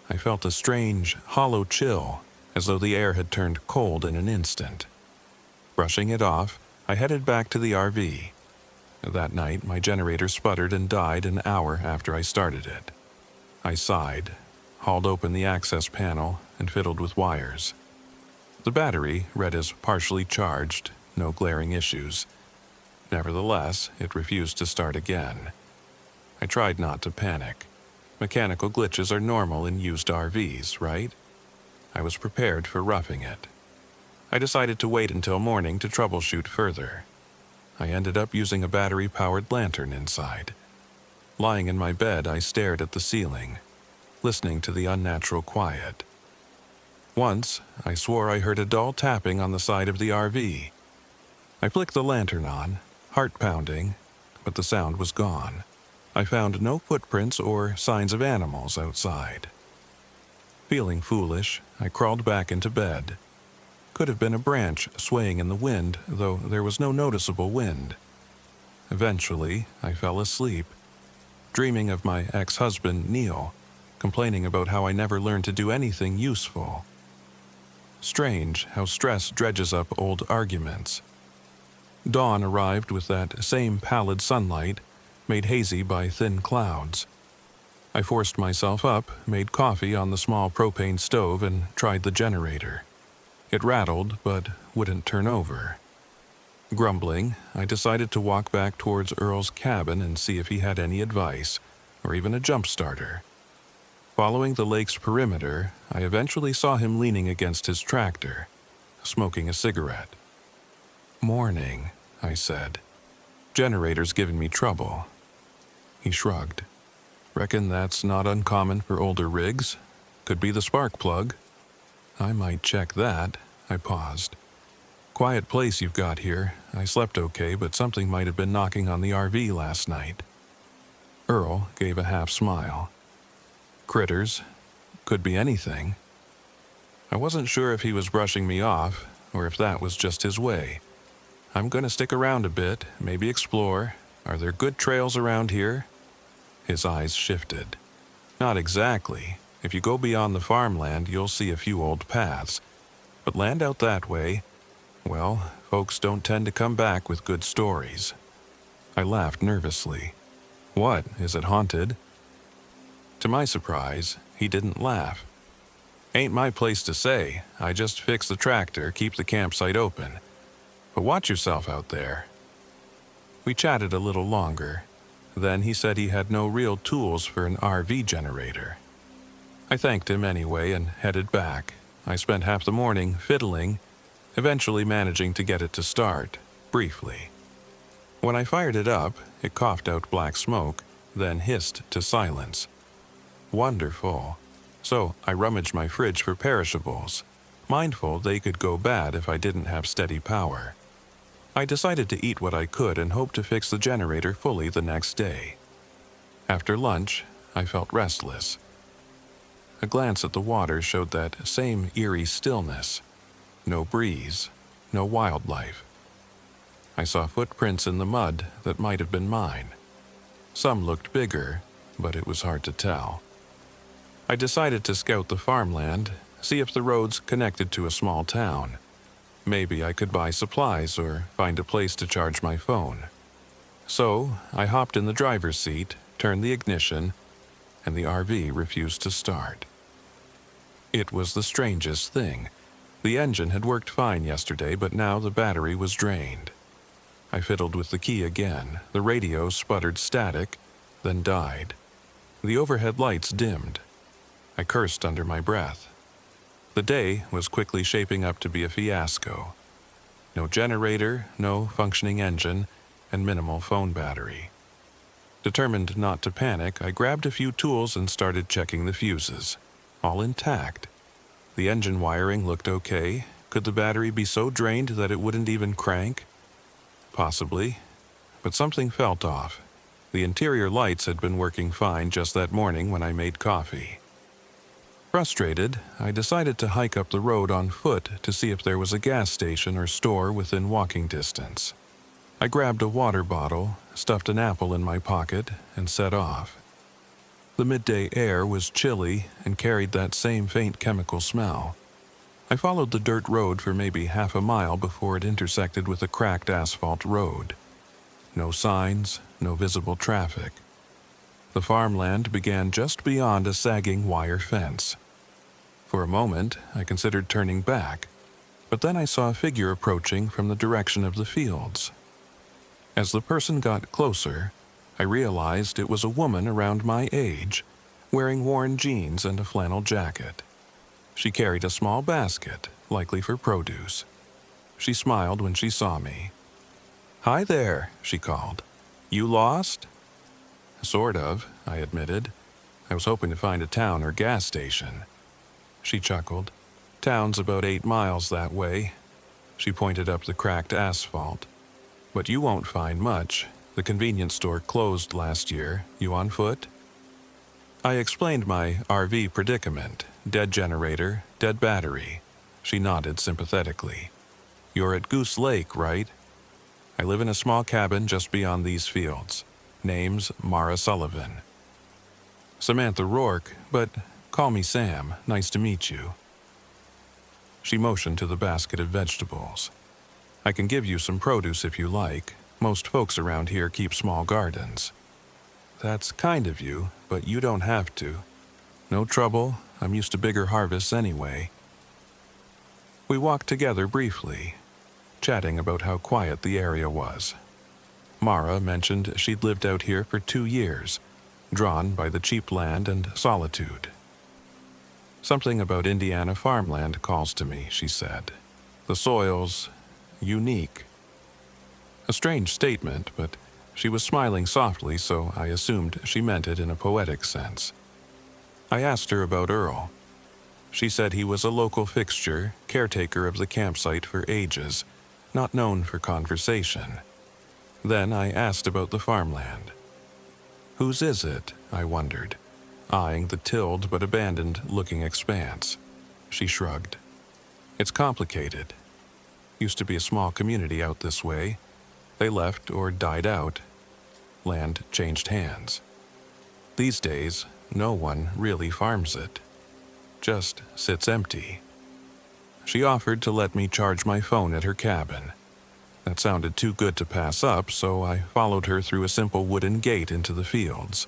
I felt a strange, hollow chill, as though the air had turned cold in an instant. Brushing it off, I headed back to the RV. That night, my generator sputtered and died an hour after I started it. I sighed, hauled open the access panel, and fiddled with wires. The battery read as partially charged, no glaring issues. Nevertheless, it refused to start again. I tried not to panic. Mechanical glitches are normal in used RVs, right? I was prepared for roughing it. I decided to wait until morning to troubleshoot further. I ended up using a battery-powered lantern inside. Lying in my bed, I stared at the ceiling, listening to the unnatural quiet. Once, I swore I heard a dull tapping on the side of the RV. I flicked the lantern on, heart pounding, but the sound was gone. I found no footprints or signs of animals outside. Feeling foolish, I crawled back into bed. Could have been a branch swaying in the wind, though there was no noticeable wind. Eventually, I fell asleep, dreaming of my ex-husband, Neil, complaining about how I never learned to do anything useful. Strange how stress dredges up old arguments. Dawn arrived with that same pallid sunlight, made hazy by thin clouds. I forced myself up, made coffee on the small propane stove, and tried the generator. It rattled, but wouldn't turn over. Grumbling, I decided to walk back towards Earl's cabin and see if he had any advice, or even a jump starter. Following the lake's perimeter, I eventually saw him leaning against his tractor. smoking a cigarette. "Morning," I said. "Generator's giving me trouble." He shrugged. "Reckon that's not uncommon for older rigs. Could be the spark plug." "I might check that." I paused. "Quiet place you've got here. I slept okay, but something might have been knocking on the RV last night." Earl gave a half smile. "Critters. Could be anything." I wasn't sure if he was brushing me off, or if that was just his way. "I'm gonna stick around a bit, maybe explore. Are there good trails around here?" His eyes shifted. "Not exactly. If you go beyond the farmland, you'll see a few old paths. But land out that way, well, folks don't tend to come back with good stories." I laughed nervously. "What, is it haunted?" To my surprise, he didn't laugh. "Ain't my place to say. I just fix the tractor, keep the campsite open. But watch yourself out there." We chatted a little longer. Then he said he had no real tools for an RV generator. I thanked him anyway and headed back. I spent half the morning fiddling, eventually managing to get it to start, briefly. When I fired it up, it coughed out black smoke, then hissed to silence. Wonderful. So I rummaged my fridge for perishables, mindful they could go bad if I didn't have steady power. I decided to eat what I could and hoped to fix the generator fully the next day. After lunch, I felt restless. A glance at the water showed that same eerie stillness. No breeze, no wildlife. I saw footprints in the mud that might have been mine. Some looked bigger, but it was hard to tell. I decided to scout the farmland, see if the roads connected to a small town. Maybe I could buy supplies or find a place to charge my phone. So I hopped in the driver's seat, turned the ignition, and the RV refused to start. It was the strangest thing. The engine had worked fine yesterday, but now the battery was drained. I fiddled with the key again. The radio sputtered static, then died. The overhead lights dimmed. I cursed under my breath. The day was quickly shaping up to be a fiasco. No generator, no functioning engine, and minimal phone battery. Determined not to panic, I grabbed a few tools and started checking the fuses. All intact. The engine wiring looked okay. Could the battery be so drained that it wouldn't even crank? Possibly. But something felt off. The interior lights had been working fine just that morning when I made coffee. Frustrated, I decided to hike up the road on foot to see if there was a gas station or store within walking distance. I grabbed a water bottle, stuffed an apple in my pocket, and set off. The midday air was chilly and carried that same faint chemical smell. I followed the dirt road for maybe half a mile before it intersected with a cracked asphalt road. No signs, no visible traffic. The farmland began just beyond a sagging wire fence. For a moment, I considered turning back, but then I saw a figure approaching from the direction of the fields. As the person got closer, I realized it was a woman around my age, wearing worn jeans and a flannel jacket. She carried a small basket, likely for produce. She smiled when she saw me. "Hi there," she called. "You lost?" "Sort of," I admitted. "I was hoping to find a town or gas station." She chuckled. "Town's about 8 miles that way." She pointed up the cracked asphalt. "But you won't find much. The convenience store closed last year. You on foot?" I explained my RV predicament. Dead generator, dead battery. She nodded sympathetically. "You're at Goose Lake, right?" "I live in a small cabin just beyond these fields. Name's Mara Sullivan." "Samantha Rourke, but call me Sam. Nice to meet you." She motioned to the basket of vegetables. "I can give you some produce if you like. Most folks around here keep small gardens." "That's kind of you, but you don't have to." "No trouble. I'm used to bigger harvests anyway." We walked together briefly, chatting about how quiet the area was. Mara mentioned she'd lived out here for 2 years, drawn by the cheap land and solitude. "Something about Indiana farmland calls to me," she said. The soil's unique. A strange statement, but she was smiling softly, so I assumed she meant it in a poetic sense. I asked her about Earl. She said he was a local fixture, caretaker of the campsite for ages, not known for conversation. Then I asked about the farmland. Whose is it? I wondered, eyeing the tilled but abandoned-looking expanse. She shrugged. It's complicated. Used to be a small community out this way. They left or died out. Land changed hands. These days, no one really farms it. Just sits empty. She offered to let me charge my phone at her cabin. That sounded too good to pass up, so I followed her through a simple wooden gate into the fields.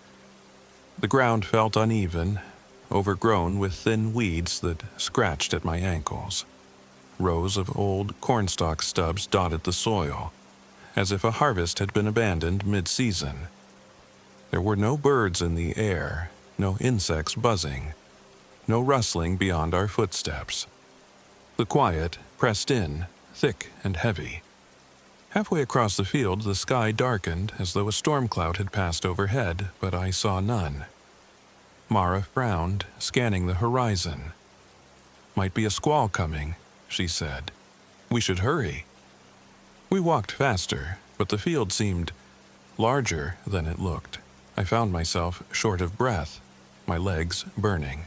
The ground felt uneven, overgrown with thin weeds that scratched at my ankles. Rows of old cornstalk stubs dotted the soil, as if a harvest had been abandoned mid-season. There were no birds in the air, no insects buzzing, no rustling beyond our footsteps. The quiet pressed in, thick and heavy. Halfway across the field, the sky darkened as though a storm cloud had passed overhead, but I saw none. Mara frowned, scanning the horizon. Might be a squall coming, she said. We should hurry. We walked faster, but the field seemed larger than it looked. I found myself short of breath, my legs burning.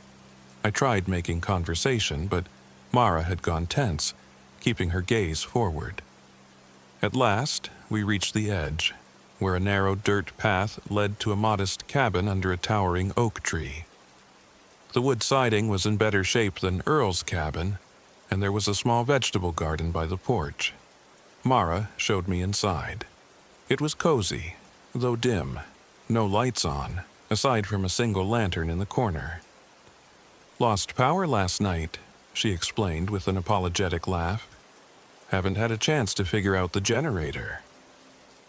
I tried making conversation, but Mara had gone tense, keeping her gaze forward. At last, we reached the edge, where a narrow dirt path led to a modest cabin under a towering oak tree. The wood siding was in better shape than Earl's cabin, and there was a small vegetable garden by the porch. Mara showed me inside. It was cozy, though dim, no lights on, aside from a single lantern in the corner. Lost power last night, she explained with an apologetic laugh. Haven't had a chance to figure out the generator.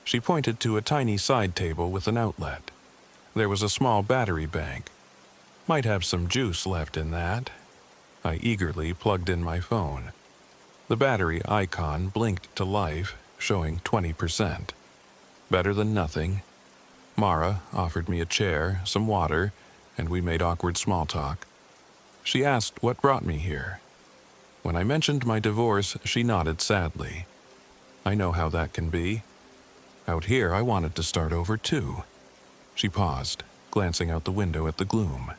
She pointed to a tiny side table with an outlet. There was a small battery bank. Might have some juice left in that. I eagerly plugged in my phone. The battery icon blinked to life, showing 20%. Better than nothing. Mara offered me a chair, some water, and we made awkward small talk. She asked what brought me here. When I mentioned my divorce, she nodded sadly. I know how that can be. Out here, I wanted to start over too. She paused, glancing out the window at the gloom.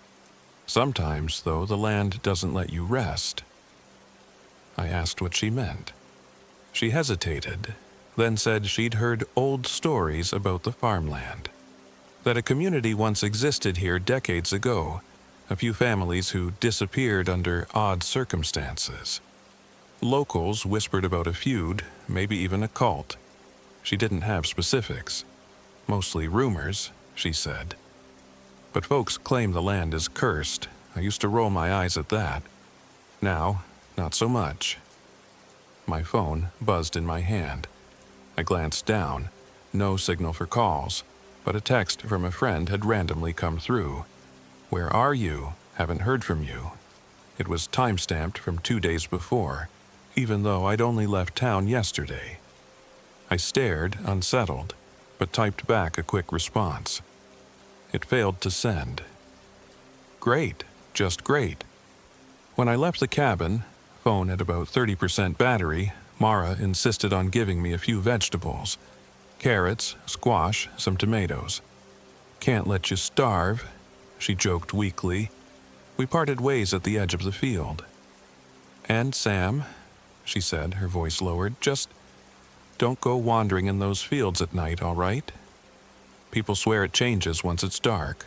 Sometimes, though, the land doesn't let you rest. I asked what she meant. She hesitated, then said she'd heard old stories about the farmland. That a community once existed here decades ago, a few families who disappeared under odd circumstances. Locals whispered about a feud, maybe even a cult. She didn't have specifics. Mostly rumors, she said. But folks claim the land is cursed. I used to roll my eyes at that. Now, not so much. My phone buzzed in my hand. I glanced down. No signal for calls, but a text from a friend had randomly come through. Where are you? Haven't heard from you. It was time-stamped from 2 days before, even though I'd only left town yesterday. I stared, unsettled, but typed back a quick response. It failed to send. Great, just great. When I left the cabin, phone at about 30% battery, Mara insisted on giving me a few vegetables. Carrots, squash, some tomatoes. Can't let you starve, she joked weakly. We parted ways at the edge of the field. And Sam, she said, her voice lowered, just don't go wandering in those fields at night, all right? People swear it changes once it's dark.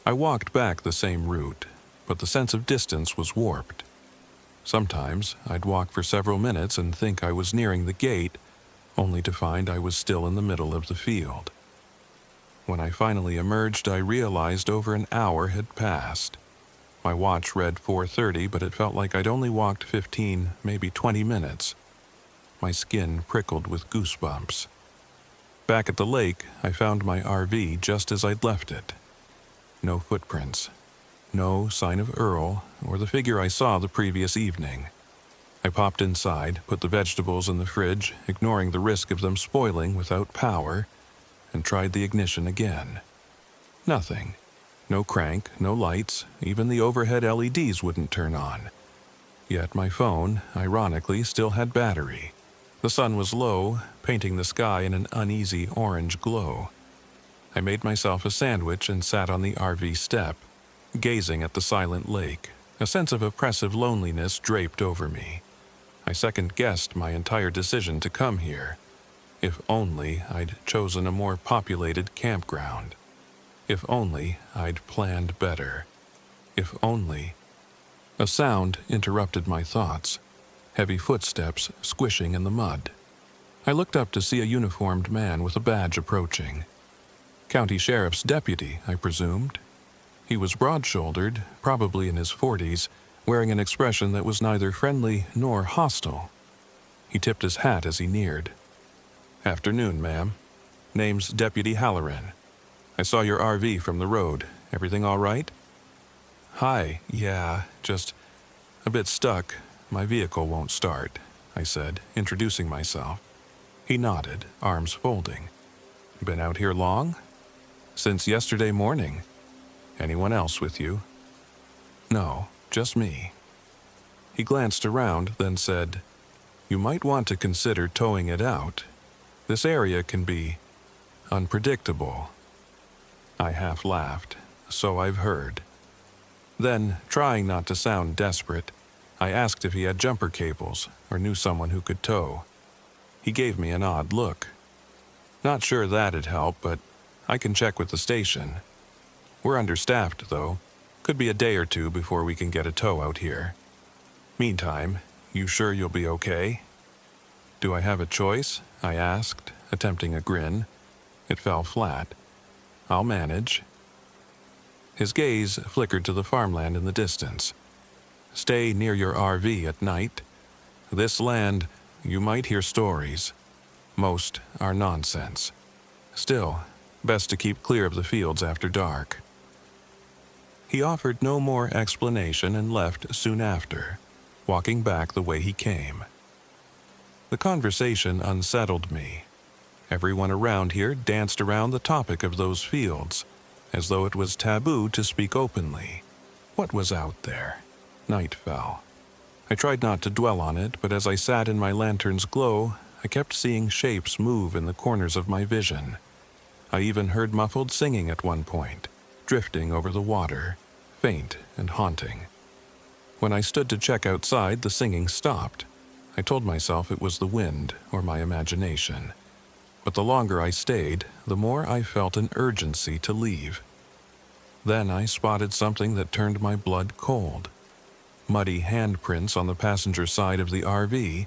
I walked back the same route, but the sense of distance was warped. Sometimes I'd walk for several minutes and think I was nearing the gate, only to find I was still in the middle of the field. When I finally emerged, I realized over an hour had passed. My watch read 4:30, but it felt like I'd only walked 15, maybe 20 minutes. My skin prickled with goosebumps. Back at the lake, I found my RV just as I'd left it. No footprints. No sign of Earl or the figure I saw the previous evening. I popped inside, put the vegetables in the fridge, ignoring the risk of them spoiling without power, and tried the ignition again. Nothing. No crank, no lights, even the overhead LEDs wouldn't turn on. Yet my phone, ironically, still had battery. The sun was low, painting the sky in an uneasy orange glow. I made myself a sandwich and sat on the RV step, gazing at the silent lake. A sense of oppressive loneliness draped over me. I second-guessed my entire decision to come here. If only I'd chosen a more populated campground. If only I'd planned better. If only... A sound interrupted my thoughts. Heavy footsteps squishing in the mud. I looked up to see a uniformed man with a badge approaching. County Sheriff's deputy, I presumed. He was broad-shouldered, probably in his 40s, wearing an expression that was neither friendly nor hostile. He tipped his hat as he neared. "Afternoon, ma'am. Name's Deputy Halloran. I saw your RV from the road. Everything all right?" "Hi, yeah, just a bit stuck. My vehicle won't start," I said, introducing myself. He nodded, arms folding. "Been out here long?" "Since yesterday morning. Anyone else with you?" "No, just me." He glanced around, then said, "You might want to consider towing it out. This area can be unpredictable." I half laughed. "So I've heard." Then, trying not to sound desperate, I asked if he had jumper cables or knew someone who could tow. He gave me an odd look. "Not sure that'd help, but I can check with the station. We're understaffed, though. Could be a day or two before we can get a tow out here. Meantime, you sure you'll be okay?" "Do I have a choice?" I asked, attempting a grin. It fell flat. "I'll manage." His gaze flickered to the farmland in the distance. "Stay near your RV at night. This land, you might hear stories. Most are nonsense. Still, best to keep clear of the fields after dark." He offered no more explanation and left soon after, walking back the way he came. The conversation unsettled me. Everyone around here danced around the topic of those fields, as though it was taboo to speak openly. What was out there? Night fell. I tried not to dwell on it, but as I sat in my lantern's glow, I kept seeing shapes move in the corners of my vision. I even heard muffled singing at one point, drifting over the water, faint and haunting. When I stood to check outside, the singing stopped. I told myself it was the wind or my imagination. But the longer I stayed, the more I felt an urgency to leave. Then I spotted something that turned my blood cold. Muddy handprints on the passenger side of the RV.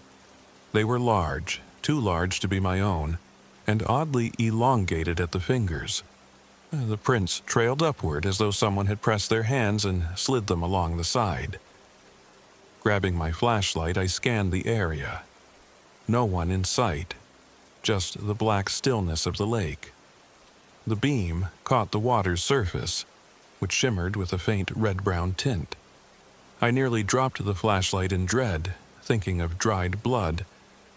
They were large, too large to be my own, and oddly elongated at the fingers. The prints trailed upward as though someone had pressed their hands and slid them along the side. Grabbing my flashlight, I scanned the area. No one in sight, just the black stillness of the lake. The beam caught the water's surface, which shimmered with a faint red-brown tint. I nearly dropped the flashlight in dread, thinking of dried blood,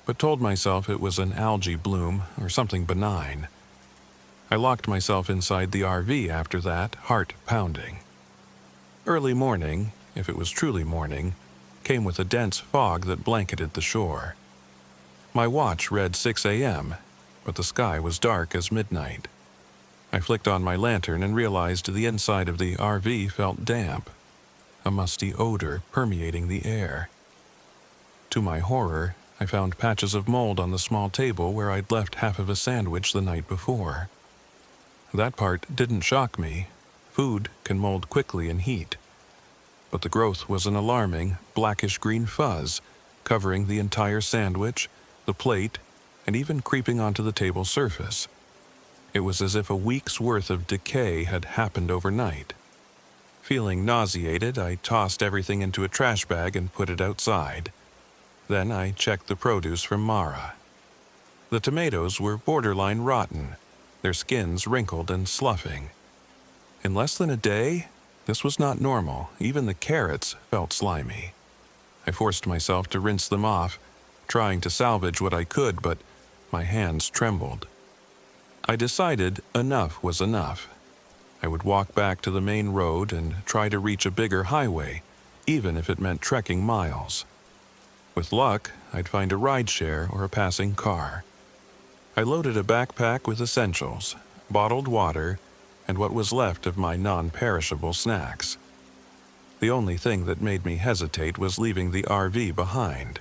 but told myself it was an algae bloom or something benign. I locked myself inside the RV after that, heart pounding. Early morning, if it was truly morning, came with a dense fog that blanketed the shore. My watch read 6 a.m., but the sky was dark as midnight. I flicked on my lantern and realized the inside of the RV felt damp, a musty odor permeating the air. To my horror, I found patches of mold on the small table where I'd left half of a sandwich the night before. That part didn't shock me. Food can mold quickly in heat. But the growth was an alarming, blackish-green fuzz, covering the entire sandwich, the plate, and even creeping onto the table surface. It was as if a week's worth of decay had happened overnight. Feeling nauseated, I tossed everything into a trash bag and put it outside. Then I checked the produce from Mara. The tomatoes were borderline rotten, their skins wrinkled and sloughing. In less than a day, this was not normal. Even the carrots felt slimy. I forced myself to rinse them off, trying to salvage what I could, but my hands trembled. I decided enough was enough. I would walk back to the main road and try to reach a bigger highway, even if it meant trekking miles. With luck, I'd find a rideshare or a passing car. I loaded a backpack with essentials, bottled water, and what was left of my non-perishable snacks. The only thing that made me hesitate was leaving the RV behind.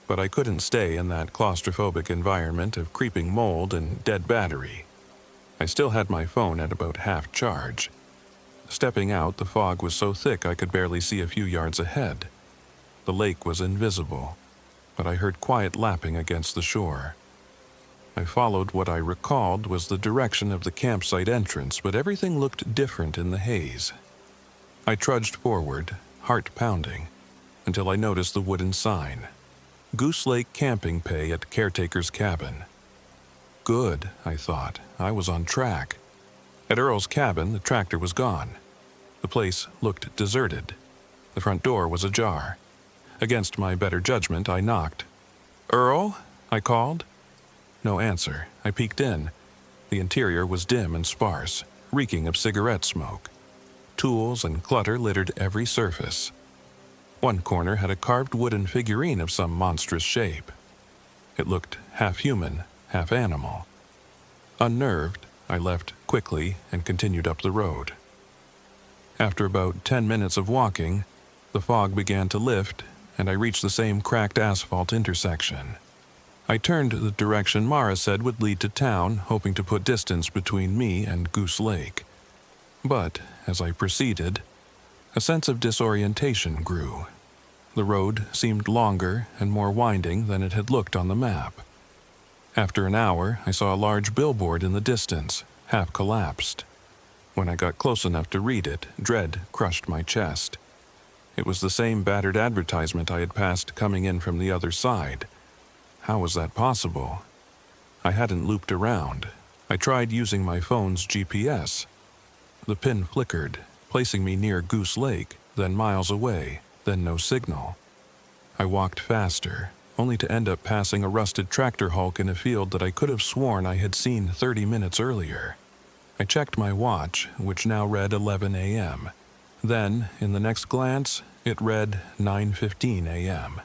But I couldn't stay in that claustrophobic environment of creeping mold and dead battery. I still had my phone at about half charge. Stepping out, the fog was so thick I could barely see a few yards ahead. The lake was invisible, but I heard quiet lapping against the shore. I followed what I recalled was the direction of the campsite entrance, but everything looked different in the haze. I trudged forward, heart pounding, until I noticed the wooden sign. Goose Lake Camping Pay at Caretaker's Cabin. Good, I thought. I was on track. At Earl's cabin, the tractor was gone. The place looked deserted. The front door was ajar. Against my better judgment, I knocked. "Earl?" I called. No answer. I peeked in. The interior was dim and sparse, reeking of cigarette smoke. Tools and clutter littered every surface. One corner had a carved wooden figurine of some monstrous shape. It looked half human, half animal. Unnerved, I left quickly and continued up the road. After about 10 minutes of walking, the fog began to lift, and I reached the same cracked asphalt intersection. I turned the direction Mara said would lead to town, hoping to put distance between me and Goose Lake. But, as I proceeded, a sense of disorientation grew. The road seemed longer and more winding than it had looked on the map. After an hour, I saw a large billboard in the distance, half collapsed. When I got close enough to read it, dread crushed my chest. It was the same battered advertisement I had passed coming in from the other side. How was that possible? I hadn't looped around. I tried using my phone's GPS. The pin flickered, placing me near Goose Lake, then miles away, then no signal. I walked faster, only to end up passing a rusted tractor hulk in a field that I could have sworn I had seen 30 minutes earlier. I checked my watch, which now read 11 a.m. Then, in the next glance, it read 9:15 a.m.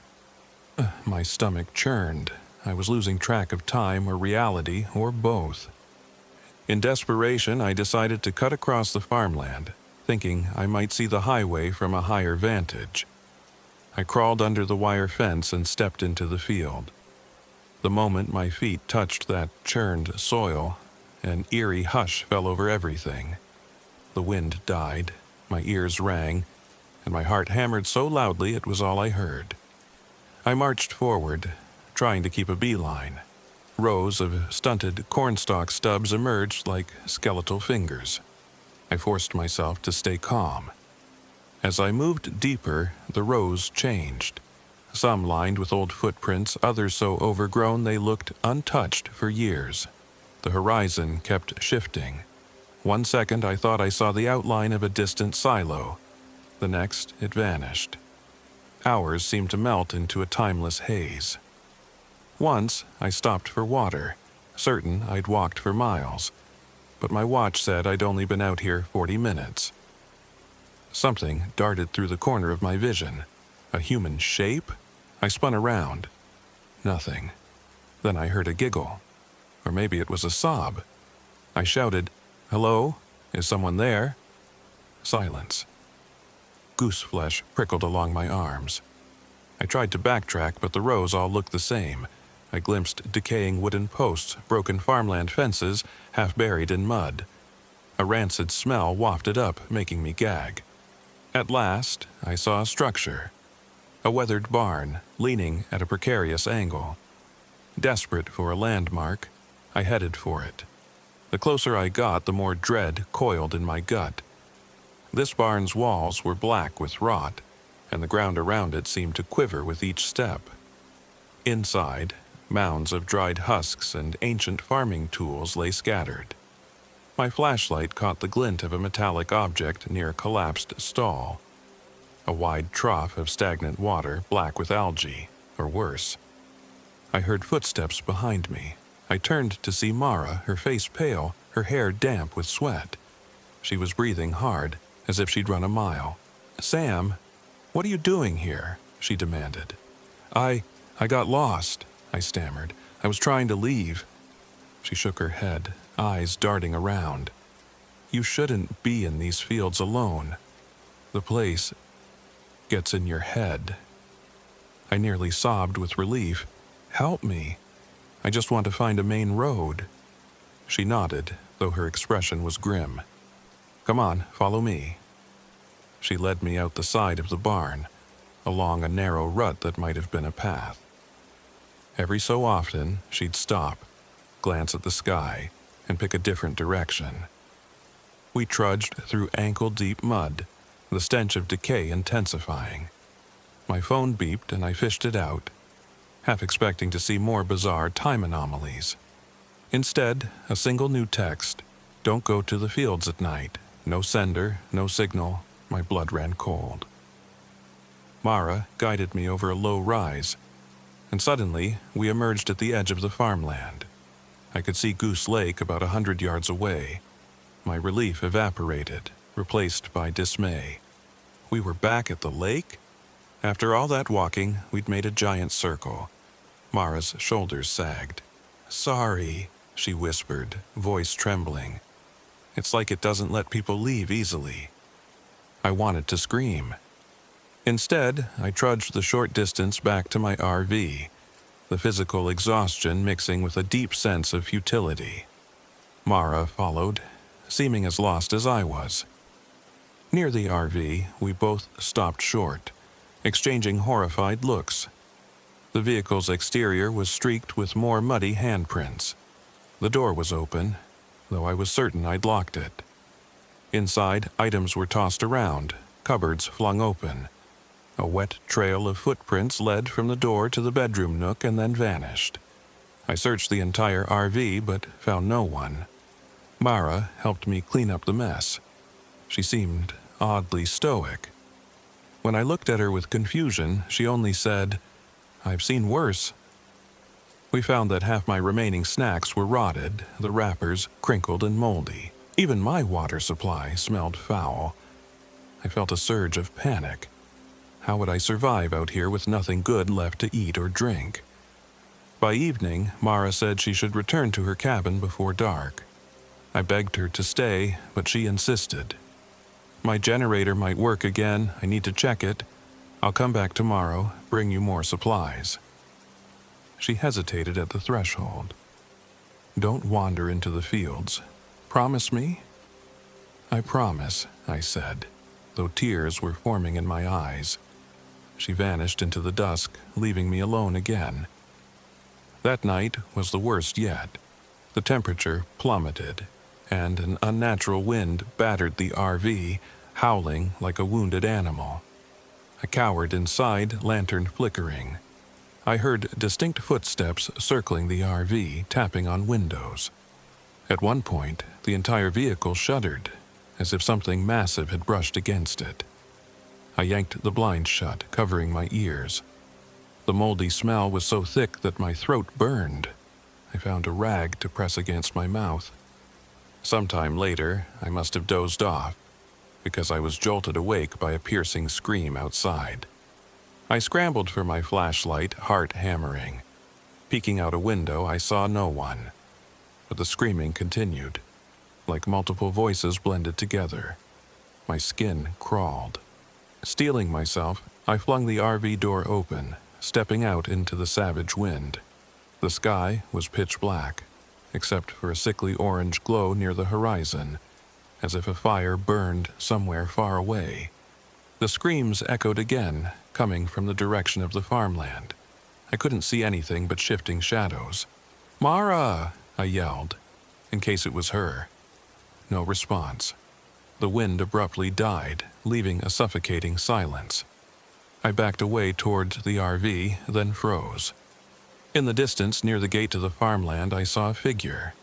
My stomach churned. I was losing track of time or reality, or both. In desperation, I decided to cut across the farmland, thinking I might see the highway from a higher vantage. I crawled under the wire fence and stepped into the field. The moment my feet touched that churned soil, an eerie hush fell over everything. The wind died, my ears rang, and my heart hammered so loudly it was all I heard. I marched forward, trying to keep a beeline. Rows of stunted cornstalk stubs emerged like skeletal fingers. I forced myself to stay calm. As I moved deeper, the rows changed. Some lined with old footprints, others so overgrown they looked untouched for years. The horizon kept shifting. 1 second I thought I saw the outline of a distant silo. The next, it vanished. Hours seemed to melt into a timeless haze. Once, I stopped for water, certain I'd walked for miles. But my watch said I'd only been out here 40 minutes. Something darted through the corner of my vision. A human shape? I spun around. Nothing. Then I heard a giggle. Or maybe it was a sob. I shouted, "Hello? Is someone there?" Silence. Goose flesh prickled along my arms. I tried to backtrack, but the rows all looked the same. I glimpsed decaying wooden posts, broken farmland fences, half buried in mud. A rancid smell wafted up, making me gag. At last, I saw a structure. A weathered barn, leaning at a precarious angle. Desperate for a landmark, I headed for it. The closer I got, the more dread coiled in my gut. This barn's walls were black with rot, and the ground around it seemed to quiver with each step. Inside, mounds of dried husks and ancient farming tools lay scattered. My flashlight caught the glint of a metallic object near a collapsed stall. a wide trough of stagnant water black with algae, or worse. I heard footsteps behind me. I turned to see Mara, her face pale, her hair damp with sweat. She was breathing hard, as if she'd run a mile. "Sam, what are you doing here?" she demanded. I got lost," I stammered. "I was trying to leave." She shook her head, eyes darting around. "You shouldn't be in these fields alone. The place gets in your head." I nearly sobbed with relief. "Help me. I just want to find a main road." She nodded, though her expression was grim. "Come on, follow me." She led me out the side of the barn, along a narrow rut that might have been a path. Every so often, she'd stop, glance at the sky, and pick a different direction. We trudged through ankle-deep mud, the stench of decay intensifying. My phone beeped and I fished it out, half expecting to see more bizarre time anomalies. Instead, a single new text: "Don't go to the fields at night. No sender, no signal." My blood ran cold. Mara guided me over a low rise, and suddenly we emerged at the edge of the farmland. I could see Goose Lake about 100 yards away. My relief evaporated, replaced by dismay. We were back at the lake? After all that walking, we'd made a giant circle. Mara's shoulders sagged. "Sorry," she whispered, voice trembling. "It's like it doesn't let people leave easily." I wanted to scream. Instead, I trudged the short distance back to my RV, the physical exhaustion mixing with a deep sense of futility. Mara followed, seeming as lost as I was. Near the RV, we both stopped short, exchanging horrified looks. The vehicle's exterior was streaked with more muddy handprints. The door was open, though I was certain I'd locked it. Inside, items were tossed around, cupboards flung open. A wet trail of footprints led from the door to the bedroom nook and then vanished. I searched the entire RV but found no one. Mara helped me clean up the mess. She seemed oddly stoic. When I looked at her with confusion, she only said, "I've seen worse." We found that half my remaining snacks were rotted, the wrappers crinkled and moldy. Even my water supply smelled foul. I felt a surge of panic. How would I survive out here with nothing good left to eat or drink? By evening, Mara said she should return to her cabin before dark. I begged her to stay, but she insisted. "My generator might work again. I need to check it. I'll come back tomorrow, bring you more supplies." She hesitated at the threshold. "Don't wander into the fields. Promise me?" "I promise," I said, though tears were forming in my eyes. She vanished into the dusk, leaving me alone again. That night was the worst yet. The temperature plummeted, and an unnatural wind battered the RV, howling like a wounded animal. I cowered inside, lantern flickering. I heard distinct footsteps circling the RV, tapping on windows. At one point, the entire vehicle shuddered, as if something massive had brushed against it. I yanked the blinds shut, covering my ears. The moldy smell was so thick that my throat burned. I found a rag to press against my mouth. Sometime later, I must have dozed off, because I was jolted awake by a piercing scream outside. I scrambled for my flashlight, heart hammering. Peeking out a window, I saw no one. But the screaming continued, like multiple voices blended together. My skin crawled. Steeling myself, I flung the RV door open, stepping out into the savage wind. The sky was pitch black, except for a sickly orange glow near the horizon, as if a fire burned somewhere far away. The screams echoed again, coming from the direction of the farmland. I couldn't see anything but shifting shadows. "Mara!" I yelled, in case it was her. No response. The wind abruptly died, leaving a suffocating silence. I backed away towards the RV, then froze. In the distance, near the gate to the farmland, I saw a figure.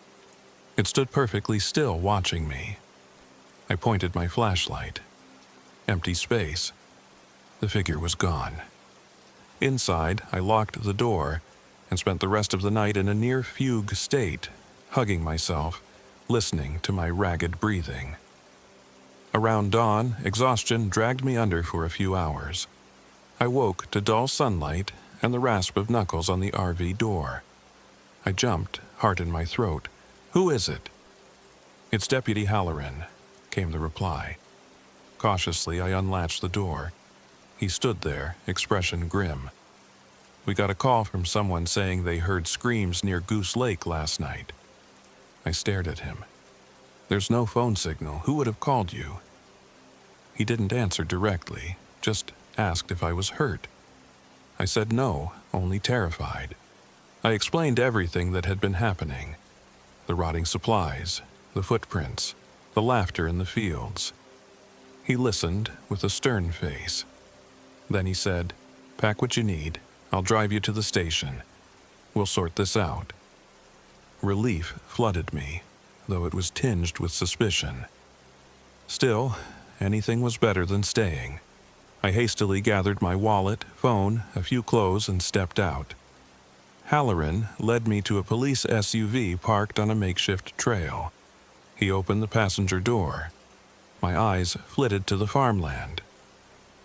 It stood perfectly still, watching me. I pointed my flashlight. Empty space. the figure was gone. Inside, I locked the door and spent the rest of the night in a near-fugue state, hugging myself, listening to my ragged breathing. Around dawn, exhaustion dragged me under for a few hours. I woke to dull sunlight and the rasp of knuckles on the RV door. I jumped, heart in my throat. "Who is it?" "It's Deputy Halloran," came the reply. Cautiously, I unlatched the door. He stood there, expression grim. "We got a call from someone saying they heard screams near Goose Lake last night." I stared at him. "There's no phone signal. Who would have called you?" He didn't answer directly, just asked if I was hurt. I said no, only terrified. I explained everything that had been happening. The rotting supplies, the footprints, the laughter in the fields. He listened with a stern face. Then he said, "Pack what you need. I'll drive you to the station. We'll sort this out." Relief flooded me, though it was tinged with suspicion. Still, anything was better than staying. I hastily gathered my wallet, phone, a few clothes, and stepped out. Halloran led me to a police SUV parked on a makeshift trail. He opened the passenger door. My eyes flitted to the farmland.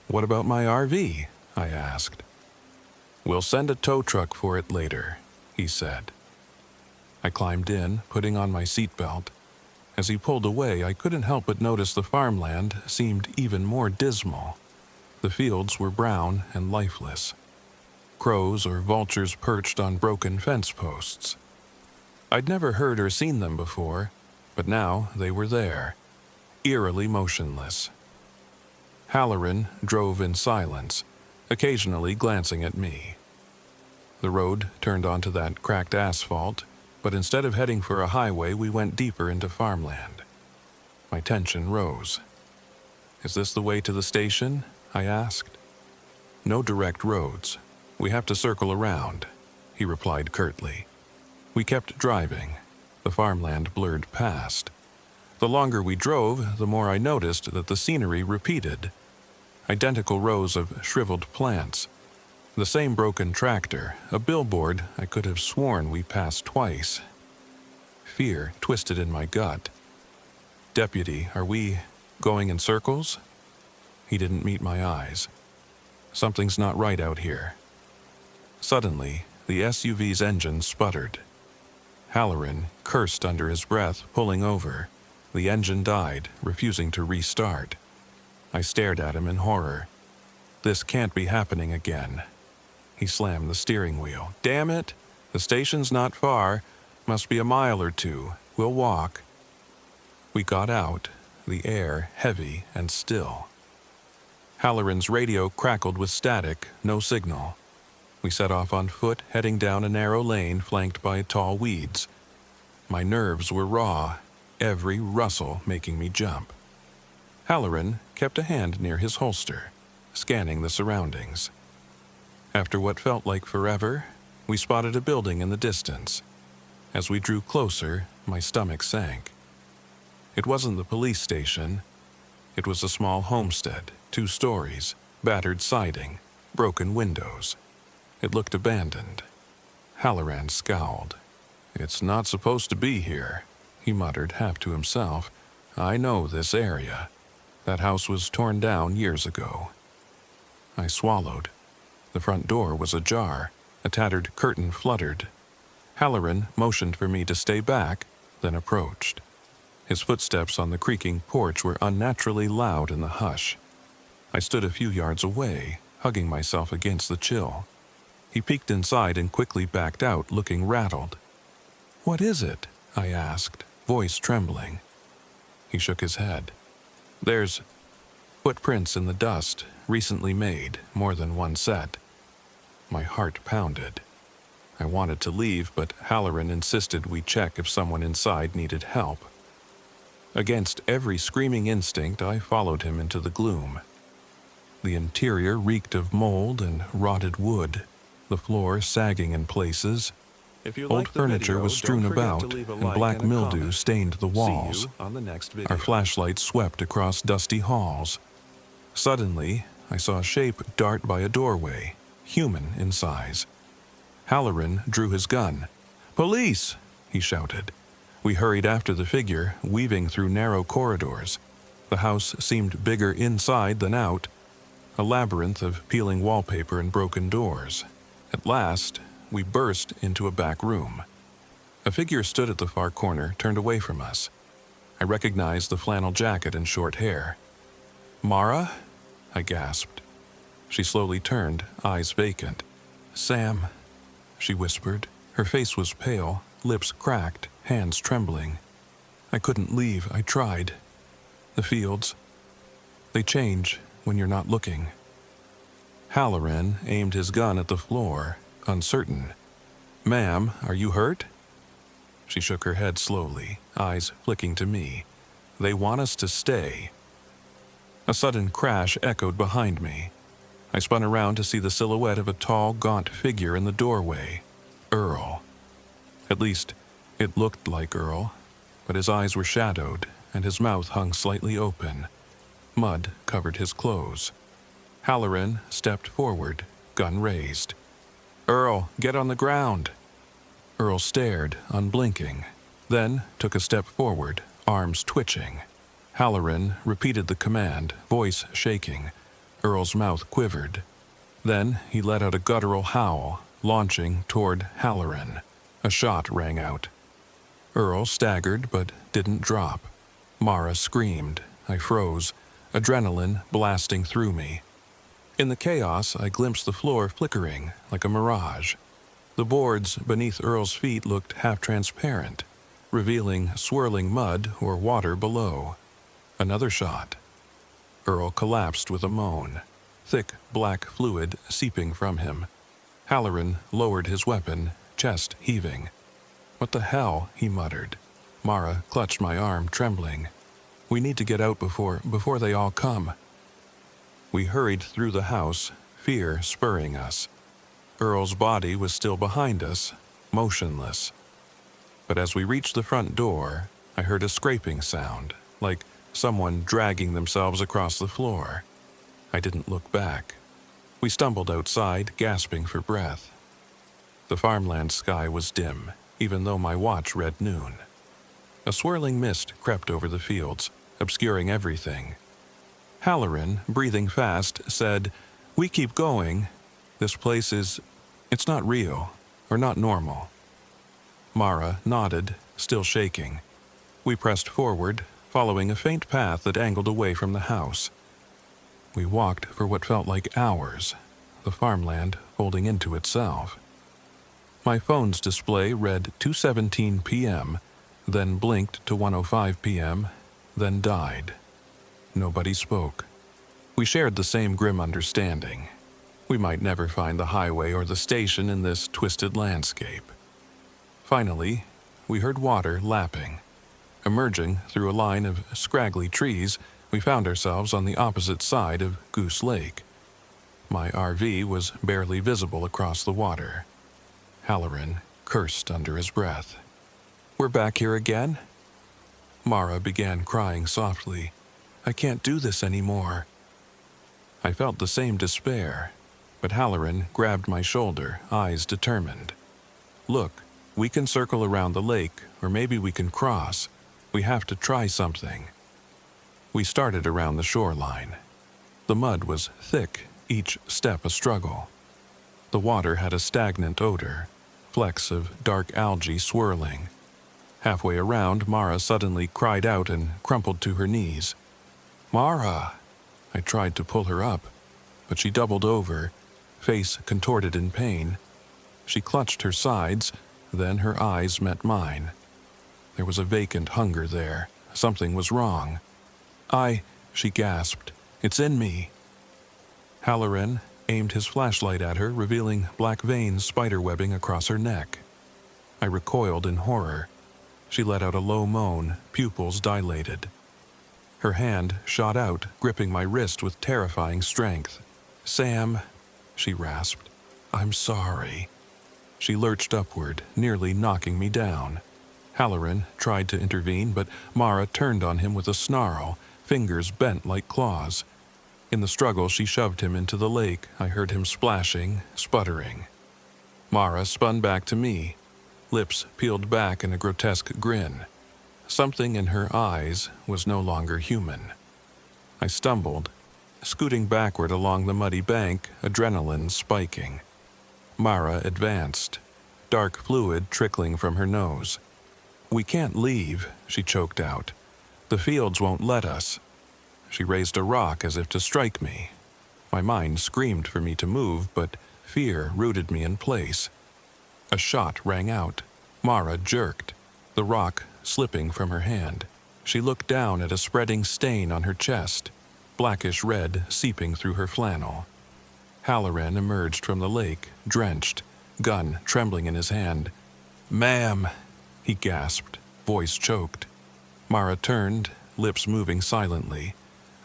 "What about my RV?" I asked. "We'll send a tow truck for it later," he said. I climbed in, putting on my seatbelt. As he pulled away, I couldn't help but notice the farmland seemed even more dismal. The fields were brown and lifeless. Crows or vultures perched on broken fence posts. I'd never heard or seen them before, but now they were there, eerily motionless. Halloran drove in silence, occasionally glancing at me. The road turned onto that cracked asphalt, but instead of heading for a highway, we went deeper into farmland. My tension rose. "Is this the way to the station?" I asked. "No direct roads. We have to circle around," he replied curtly. We kept driving. The farmland blurred past. The longer we drove, the more I noticed that the scenery repeated. Identical rows of shriveled plants. The same broken tractor, a billboard I could have sworn we passed twice. Fear twisted in my gut. "Deputy, are we going in circles?" He didn't meet my eyes. "Something's not right out here." Suddenly, the SUV's engine sputtered. Halloran cursed under his breath, pulling over. The engine died, refusing to restart. I stared at him in horror. This can't be happening again. He slammed the steering wheel. "Damn it! The station's not far. Must be a mile or two. We'll walk." We got out, the air heavy and still. Halloran's radio crackled with static, no signal. We set off on foot, heading down a narrow lane flanked by tall weeds. My nerves were raw, every rustle making me jump. Halloran kept a hand near his holster, scanning the surroundings. After what felt like forever, we spotted a building in the distance. As we drew closer, my stomach sank. It wasn't the police station. It was a small homestead, 2 stories, battered siding, broken windows. It looked abandoned. Halloran scowled. "It's not supposed to be here," he muttered half to himself. "I know this area. That house was torn down years ago." I swallowed. The front door was ajar. A tattered curtain fluttered. Halloran motioned for me to stay back, then approached. His footsteps on the creaking porch were unnaturally loud in the hush. I stood a few yards away, hugging myself against the chill. He peeked inside and quickly backed out, looking rattled. "What is it?" I asked, voice trembling. He shook his head. "There's footprints in the dust, recently made, more than one set." My heart pounded. I wanted to leave, but Halloran insisted we check if someone inside needed help. Against every screaming instinct, I followed him into the gloom. The interior reeked of mold and rotted wood, the floor sagging in places. Old furniture was strewn about, and black mildew stained the walls. Our flashlights swept across dusty halls. Suddenly, I saw a shape dart by a doorway, human in size. Halloran drew his gun. "Police!" he shouted. We hurried after the figure, weaving through narrow corridors. The house seemed bigger inside than out, a labyrinth of peeling wallpaper and broken doors. At last, we burst into a back room. A figure stood at the far corner, turned away from us. I recognized the flannel jacket and short hair. "Mara?" I gasped. She slowly turned, eyes vacant. "Sam," she whispered. Her face was pale, lips cracked, hands trembling. "I couldn't leave. I tried. The fields, they change when you're not looking." Halloran aimed his gun at the floor, uncertain. "Ma'am, are you hurt?" She shook her head slowly, eyes flicking to me. "They want us to stay." A sudden crash echoed behind me. I spun around to see the silhouette of a tall, gaunt figure in the doorway. Earl. At least, it looked like Earl, but his eyes were shadowed, and his mouth hung slightly open. Mud covered his clothes. Halloran stepped forward, gun raised. "Earl, get on the ground." Earl stared, unblinking, then took a step forward, arms twitching. Halloran repeated the command, voice shaking. Earl's mouth quivered. Then he let out a guttural howl, launching toward Halloran. A shot rang out. Earl staggered but didn't drop. Mara screamed. I froze, adrenaline blasting through me. In the chaos, I glimpsed the floor flickering like a mirage. The boards beneath Earl's feet looked half-transparent, revealing swirling mud or water below. Another shot. Earl collapsed with a moan, thick black fluid seeping from him. Halloran lowered his weapon, chest heaving. "What the hell?" he muttered. Mara clutched my arm, trembling. "We need to get out before they all come." We hurried through the house, fear spurring us. Earl's body was still behind us, motionless. But as we reached the front door, I heard a scraping sound, like someone dragging themselves across the floor. I didn't look back. We stumbled outside, gasping for breath. The farmland sky was dim, even though my watch read noon. A swirling mist crept over the fields, obscuring everything. Halloran, breathing fast, said, "We keep going. This place it's not real, or not normal." Mara nodded, still shaking. We pressed forward, following a faint path that angled away from the house. We walked for what felt like hours, the farmland folding into itself. My phone's display read 2:17 p.m., then blinked to 1:05 p.m., then died. Nobody spoke. We shared the same grim understanding. We might never find the highway or the station in this twisted landscape. Finally, we heard water lapping. Emerging through a line of scraggly trees, we found ourselves on the opposite side of Goose Lake. My RV was barely visible across the water. Halloran cursed under his breath. "We're back here again?" Mara began crying softly. "I can't do this anymore." I felt the same despair, but Halloran grabbed my shoulder, eyes determined. "Look, we can circle around the lake, or maybe we can cross. We have to try something." We started around the shoreline. The mud was thick, each step a struggle. The water had a stagnant odor, flecks of dark algae swirling. Halfway around, Mara suddenly cried out and crumpled to her knees. "Mara!" I tried to pull her up, but she doubled over, face contorted in pain. She clutched her sides, then her eyes met mine. There was a vacant hunger there. Something was wrong. She gasped. "It's in me." Halloran aimed his flashlight at her, revealing black veins spiderwebbing across her neck. I recoiled in horror. She let out a low moan, pupils dilated. Her hand shot out, gripping my wrist with terrifying strength. "Sam," she rasped. "I'm sorry." She lurched upward, nearly knocking me down. Halloran tried to intervene, but Mara turned on him with a snarl, fingers bent like claws. In the struggle she shoved him into the lake, I heard him splashing, sputtering. Mara spun back to me, lips peeled back in a grotesque grin. Something in her eyes was no longer human. I stumbled, scooting backward along the muddy bank, adrenaline spiking. Mara advanced, dark fluid trickling from her nose. "We can't leave," she choked out. "The fields won't let us." She raised a rock as if to strike me. My mind screamed for me to move, but fear rooted me in place. A shot rang out. Mara jerked, the rock slipping from her hand. She looked down at a spreading stain on her chest, blackish red seeping through her flannel. Halloran emerged from the lake, drenched, gun trembling in his hand. "Ma'am," he gasped, voice choked. Mara turned, lips moving silently.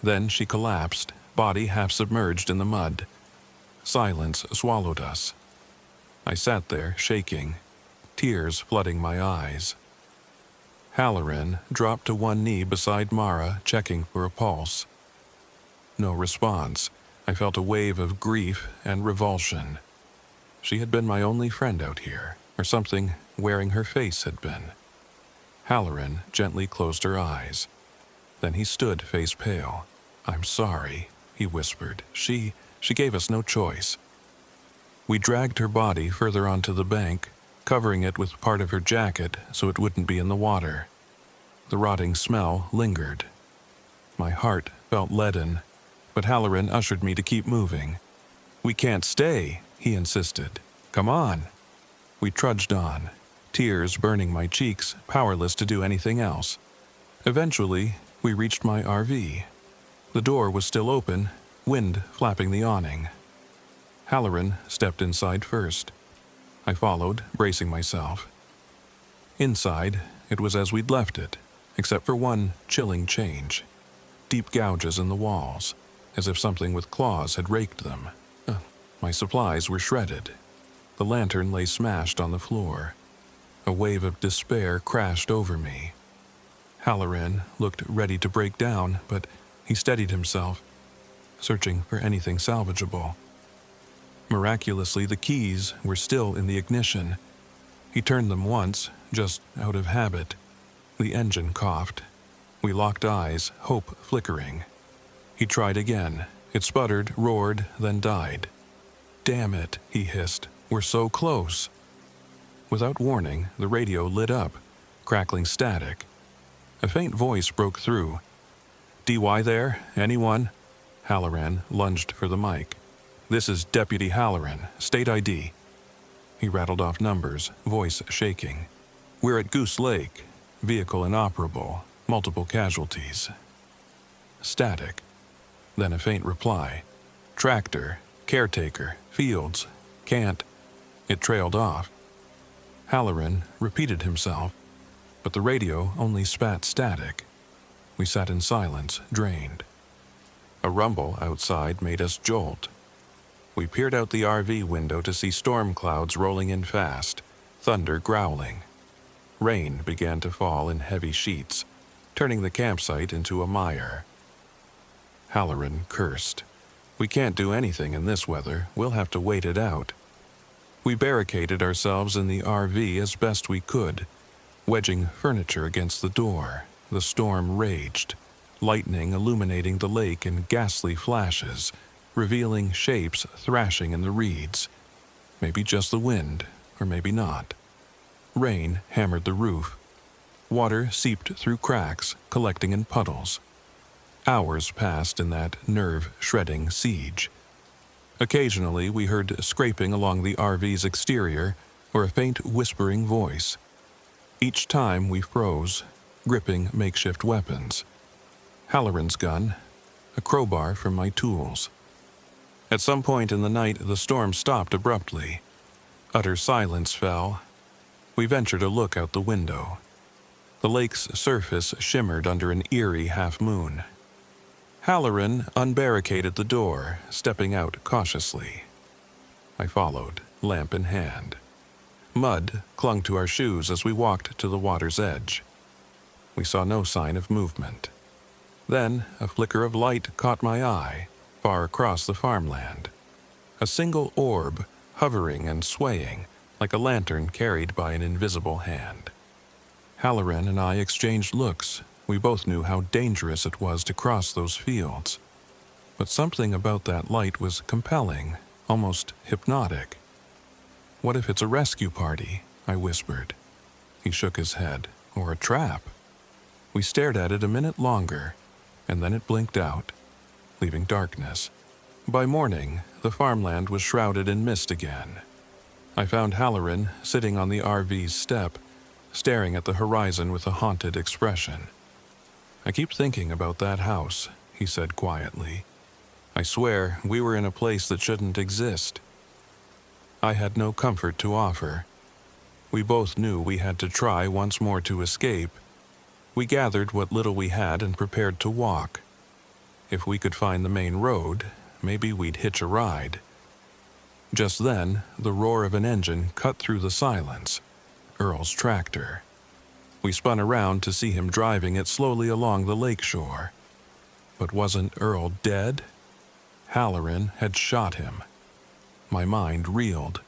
Then she collapsed, body half submerged in the mud. Silence swallowed us. I sat there, shaking, tears flooding my eyes. Halloran dropped to one knee beside Mara, checking for a pulse. No response. I felt a wave of grief and revulsion. She had been my only friend out here, or something wearing her face had been. Halloran gently closed her eyes. Then he stood face pale. "I'm sorry," he whispered. She gave us no choice." We dragged her body further onto the bank, covering it with part of her jacket so it wouldn't be in the water. The rotting smell lingered. My heart felt leaden, but Halloran ushered me to keep moving. "We can't stay," he insisted. "Come on." We trudged on, tears burning my cheeks, powerless to do anything else. Eventually, we reached my RV. The door was still open, wind flapping the awning. Halloran stepped inside first. I followed, bracing myself. Inside, it was as we'd left it, except for one chilling change. Deep gouges in the walls, as if something with claws had raked them. My supplies were shredded. The lantern lay smashed on the floor. A wave of despair crashed over me. Halloran looked ready to break down, but he steadied himself, searching for anything salvageable. Miraculously, the keys were still in the ignition. He turned them once, just out of habit. The engine coughed. We locked eyes, hope flickering. He tried again. It sputtered, roared, then died. "Damn it," he hissed. "We're so close." Without warning, the radio lit up, crackling static. A faint voice broke through. "DY there? Anyone?" Halloran lunged for the mic. "This is Deputy Halloran, State ID." He rattled off numbers, voice shaking. "We're at Goose Lake. Vehicle inoperable. Multiple casualties." Static. Then a faint reply. "Tractor. Caretaker. Fields. Can't." It trailed off. Halloran repeated himself, but the radio only spat static. We sat in silence, drained. A rumble outside made us jolt. We peered out the RV window to see storm clouds rolling in fast, thunder growling. Rain began to fall in heavy sheets, turning the campsite into a mire. Halloran cursed. "We can't do anything in this weather. We'll have to wait it out." We barricaded ourselves in the RV as best we could, wedging furniture against the door. The storm raged, lightning illuminating the lake in ghastly flashes, revealing shapes thrashing in the reeds. Maybe just the wind, or maybe not. Rain hammered the roof. Water seeped through cracks, collecting in puddles. Hours passed in that nerve-shredding siege. Occasionally, we heard scraping along the RV's exterior or a faint whispering voice. Each time we froze, gripping makeshift weapons. Halloran's gun, a crowbar from my tools. At some point in the night, the storm stopped abruptly. Utter silence fell. We ventured a look out the window. The lake's surface shimmered under an eerie half-moon. Halloran unbarricaded the door, stepping out cautiously. I followed, lamp in hand. Mud clung to our shoes as we walked to the water's edge. We saw no sign of movement. Then a flicker of light caught my eye, far across the farmland. A single orb, hovering and swaying, like a lantern carried by an invisible hand. Halloran and I exchanged looks. We both knew how dangerous it was to cross those fields. But something about that light was compelling, almost hypnotic. "What if it's a rescue party?" I whispered. He shook his head. "Or a trap." We stared at it a minute longer, and then it blinked out, leaving darkness. By morning, the farmland was shrouded in mist again. I found Halloran sitting on the RV's step, staring at the horizon with a haunted expression. "I keep thinking about that house," he said quietly. "I swear we were in a place that shouldn't exist." I had no comfort to offer. We both knew we had to try once more to escape. We gathered what little we had and prepared to walk. If we could find the main road, maybe we'd hitch a ride. Just then, the roar of an engine cut through the silence. Earl's tractor. We spun around to see him driving it slowly along the lake shore. But wasn't Earl dead? Halloran had shot him. My mind reeled.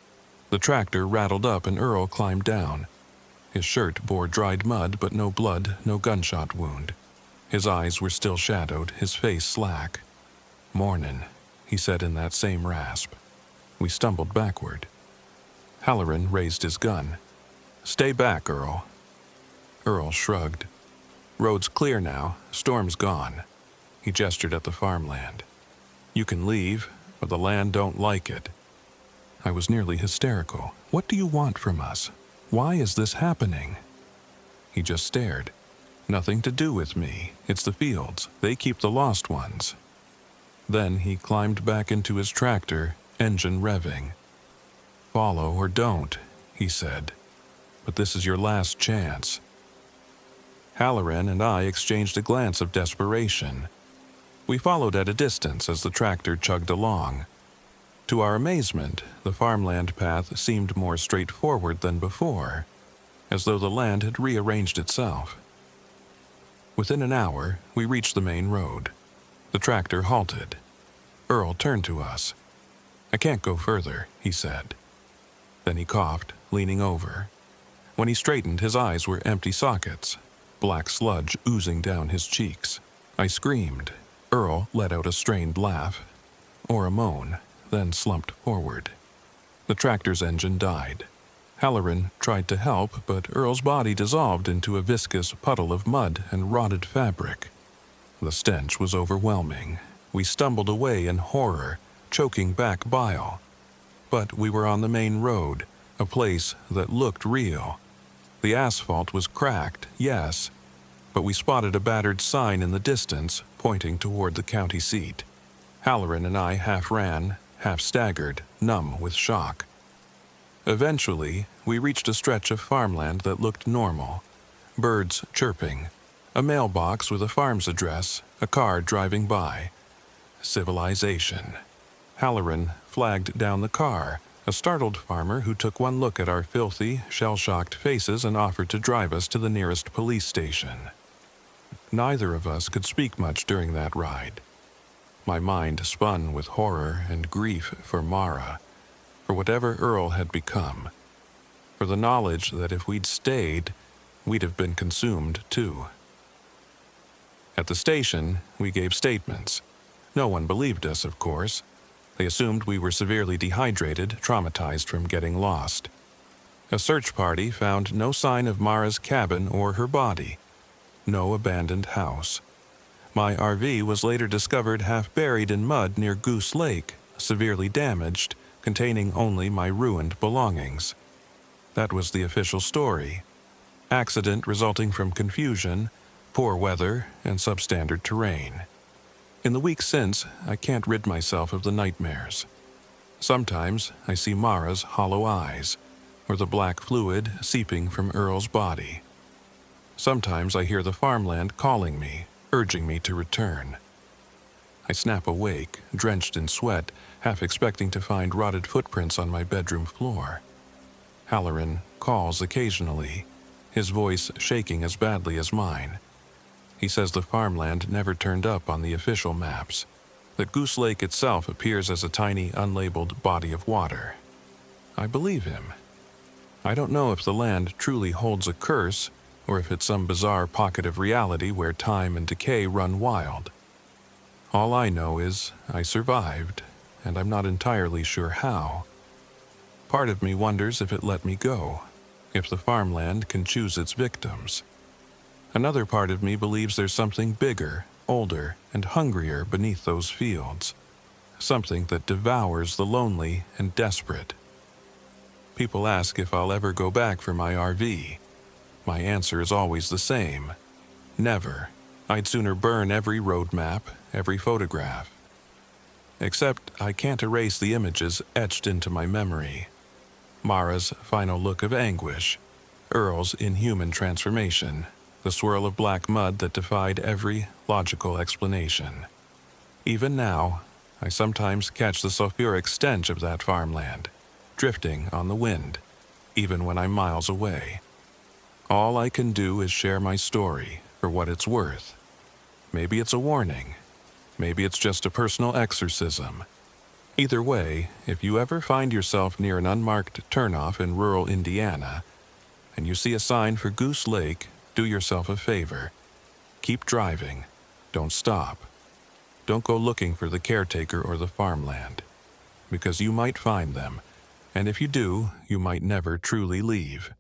The tractor rattled up and Earl climbed down. His shirt bore dried mud, but no blood, no gunshot wound. His eyes were still shadowed, his face slack. "Mornin'," he said in that same rasp. We stumbled backward. Halloran raised his gun. "Stay back, Earl." Earl shrugged. "Road's clear now, storm's gone." He gestured at the farmland. "You can leave, but the land don't like it." I was nearly hysterical. "What do you want from us? Why is this happening?" He just stared. "Nothing to do with me. It's the fields. They keep the lost ones." Then he climbed back into his tractor, engine revving. "Follow or don't," he said. "But this is your last chance." Halloran and I exchanged a glance of desperation. We followed at a distance as the tractor chugged along. To our amazement, the farmland path seemed more straightforward than before, as though the land had rearranged itself. Within an hour, we reached the main road. The tractor halted. Earl turned to us. "I can't go further," he said. Then he coughed, leaning over. When he straightened, his eyes were empty sockets, black sludge oozing down his cheeks. I screamed. Earl let out a strained laugh, or a moan, then slumped forward. The tractor's engine died. Halloran tried to help, but Earl's body dissolved into a viscous puddle of mud and rotted fabric. The stench was overwhelming. We stumbled away in horror, choking back bile. But we were on the main road, a place that looked real. The asphalt was cracked, yes, but we spotted a battered sign in the distance, pointing toward the county seat. Halloran and I half ran, half staggered, numb with shock. Eventually, we reached a stretch of farmland that looked normal. Birds chirping, a mailbox with a farm's address, a car driving by. Civilization. Halloran flagged down the car, a startled farmer who took one look at our filthy, shell-shocked faces and offered to drive us to the nearest police station. Neither of us could speak much during that ride. My mind spun with horror and grief for Mara, for whatever Earl had become, for the knowledge that if we'd stayed, we'd have been consumed too. At the station, we gave statements. No one believed us, of course. They assumed we were severely dehydrated, traumatized from getting lost. A search party found no sign of Mara's cabin or her body. No abandoned house. My RV was later discovered half buried in mud near Goose Lake, severely damaged, containing only my ruined belongings. That was the official story. Accident resulting from confusion, poor weather, and substandard terrain. In the weeks since, I can't rid myself of the nightmares. Sometimes I see Mara's hollow eyes, or the black fluid seeping from Earl's body. Sometimes I hear the farmland calling me, urging me to return. I snap awake, drenched in sweat, half expecting to find rotted footprints on my bedroom floor. Halloran calls occasionally, his voice shaking as badly as mine. He says the farmland never turned up on the official maps. that Goose Lake itself appears as a tiny, unlabeled body of water. I believe him. I don't know if the land truly holds a curse, or if it's some bizarre pocket of reality where time and decay run wild. All I know is I survived, and I'm not entirely sure how. Part of me wonders if it let me go, if the farmland can choose its victims. Another part of me believes there's something bigger, older, and hungrier beneath those fields. Something that devours the lonely and desperate. People ask if I'll ever go back for my RV. My answer is always the same. Never. I'd sooner burn every road map, every photograph. Except I can't erase the images etched into my memory. Mara's final look of anguish, Earl's inhuman transformation, the swirl of black mud that defied every logical explanation. Even now, I sometimes catch the sulfuric stench of that farmland, drifting on the wind, even when I'm miles away. All I can do is share my story for what it's worth. Maybe it's a warning. Maybe it's just a personal exorcism. Either way, if you ever find yourself near an unmarked turnoff in rural Indiana, and you see a sign for Goose Lake, do yourself a favor. Keep driving. Don't stop. Don't go looking for the caretaker or the farmland, because you might find them, and if you do, you might never truly leave.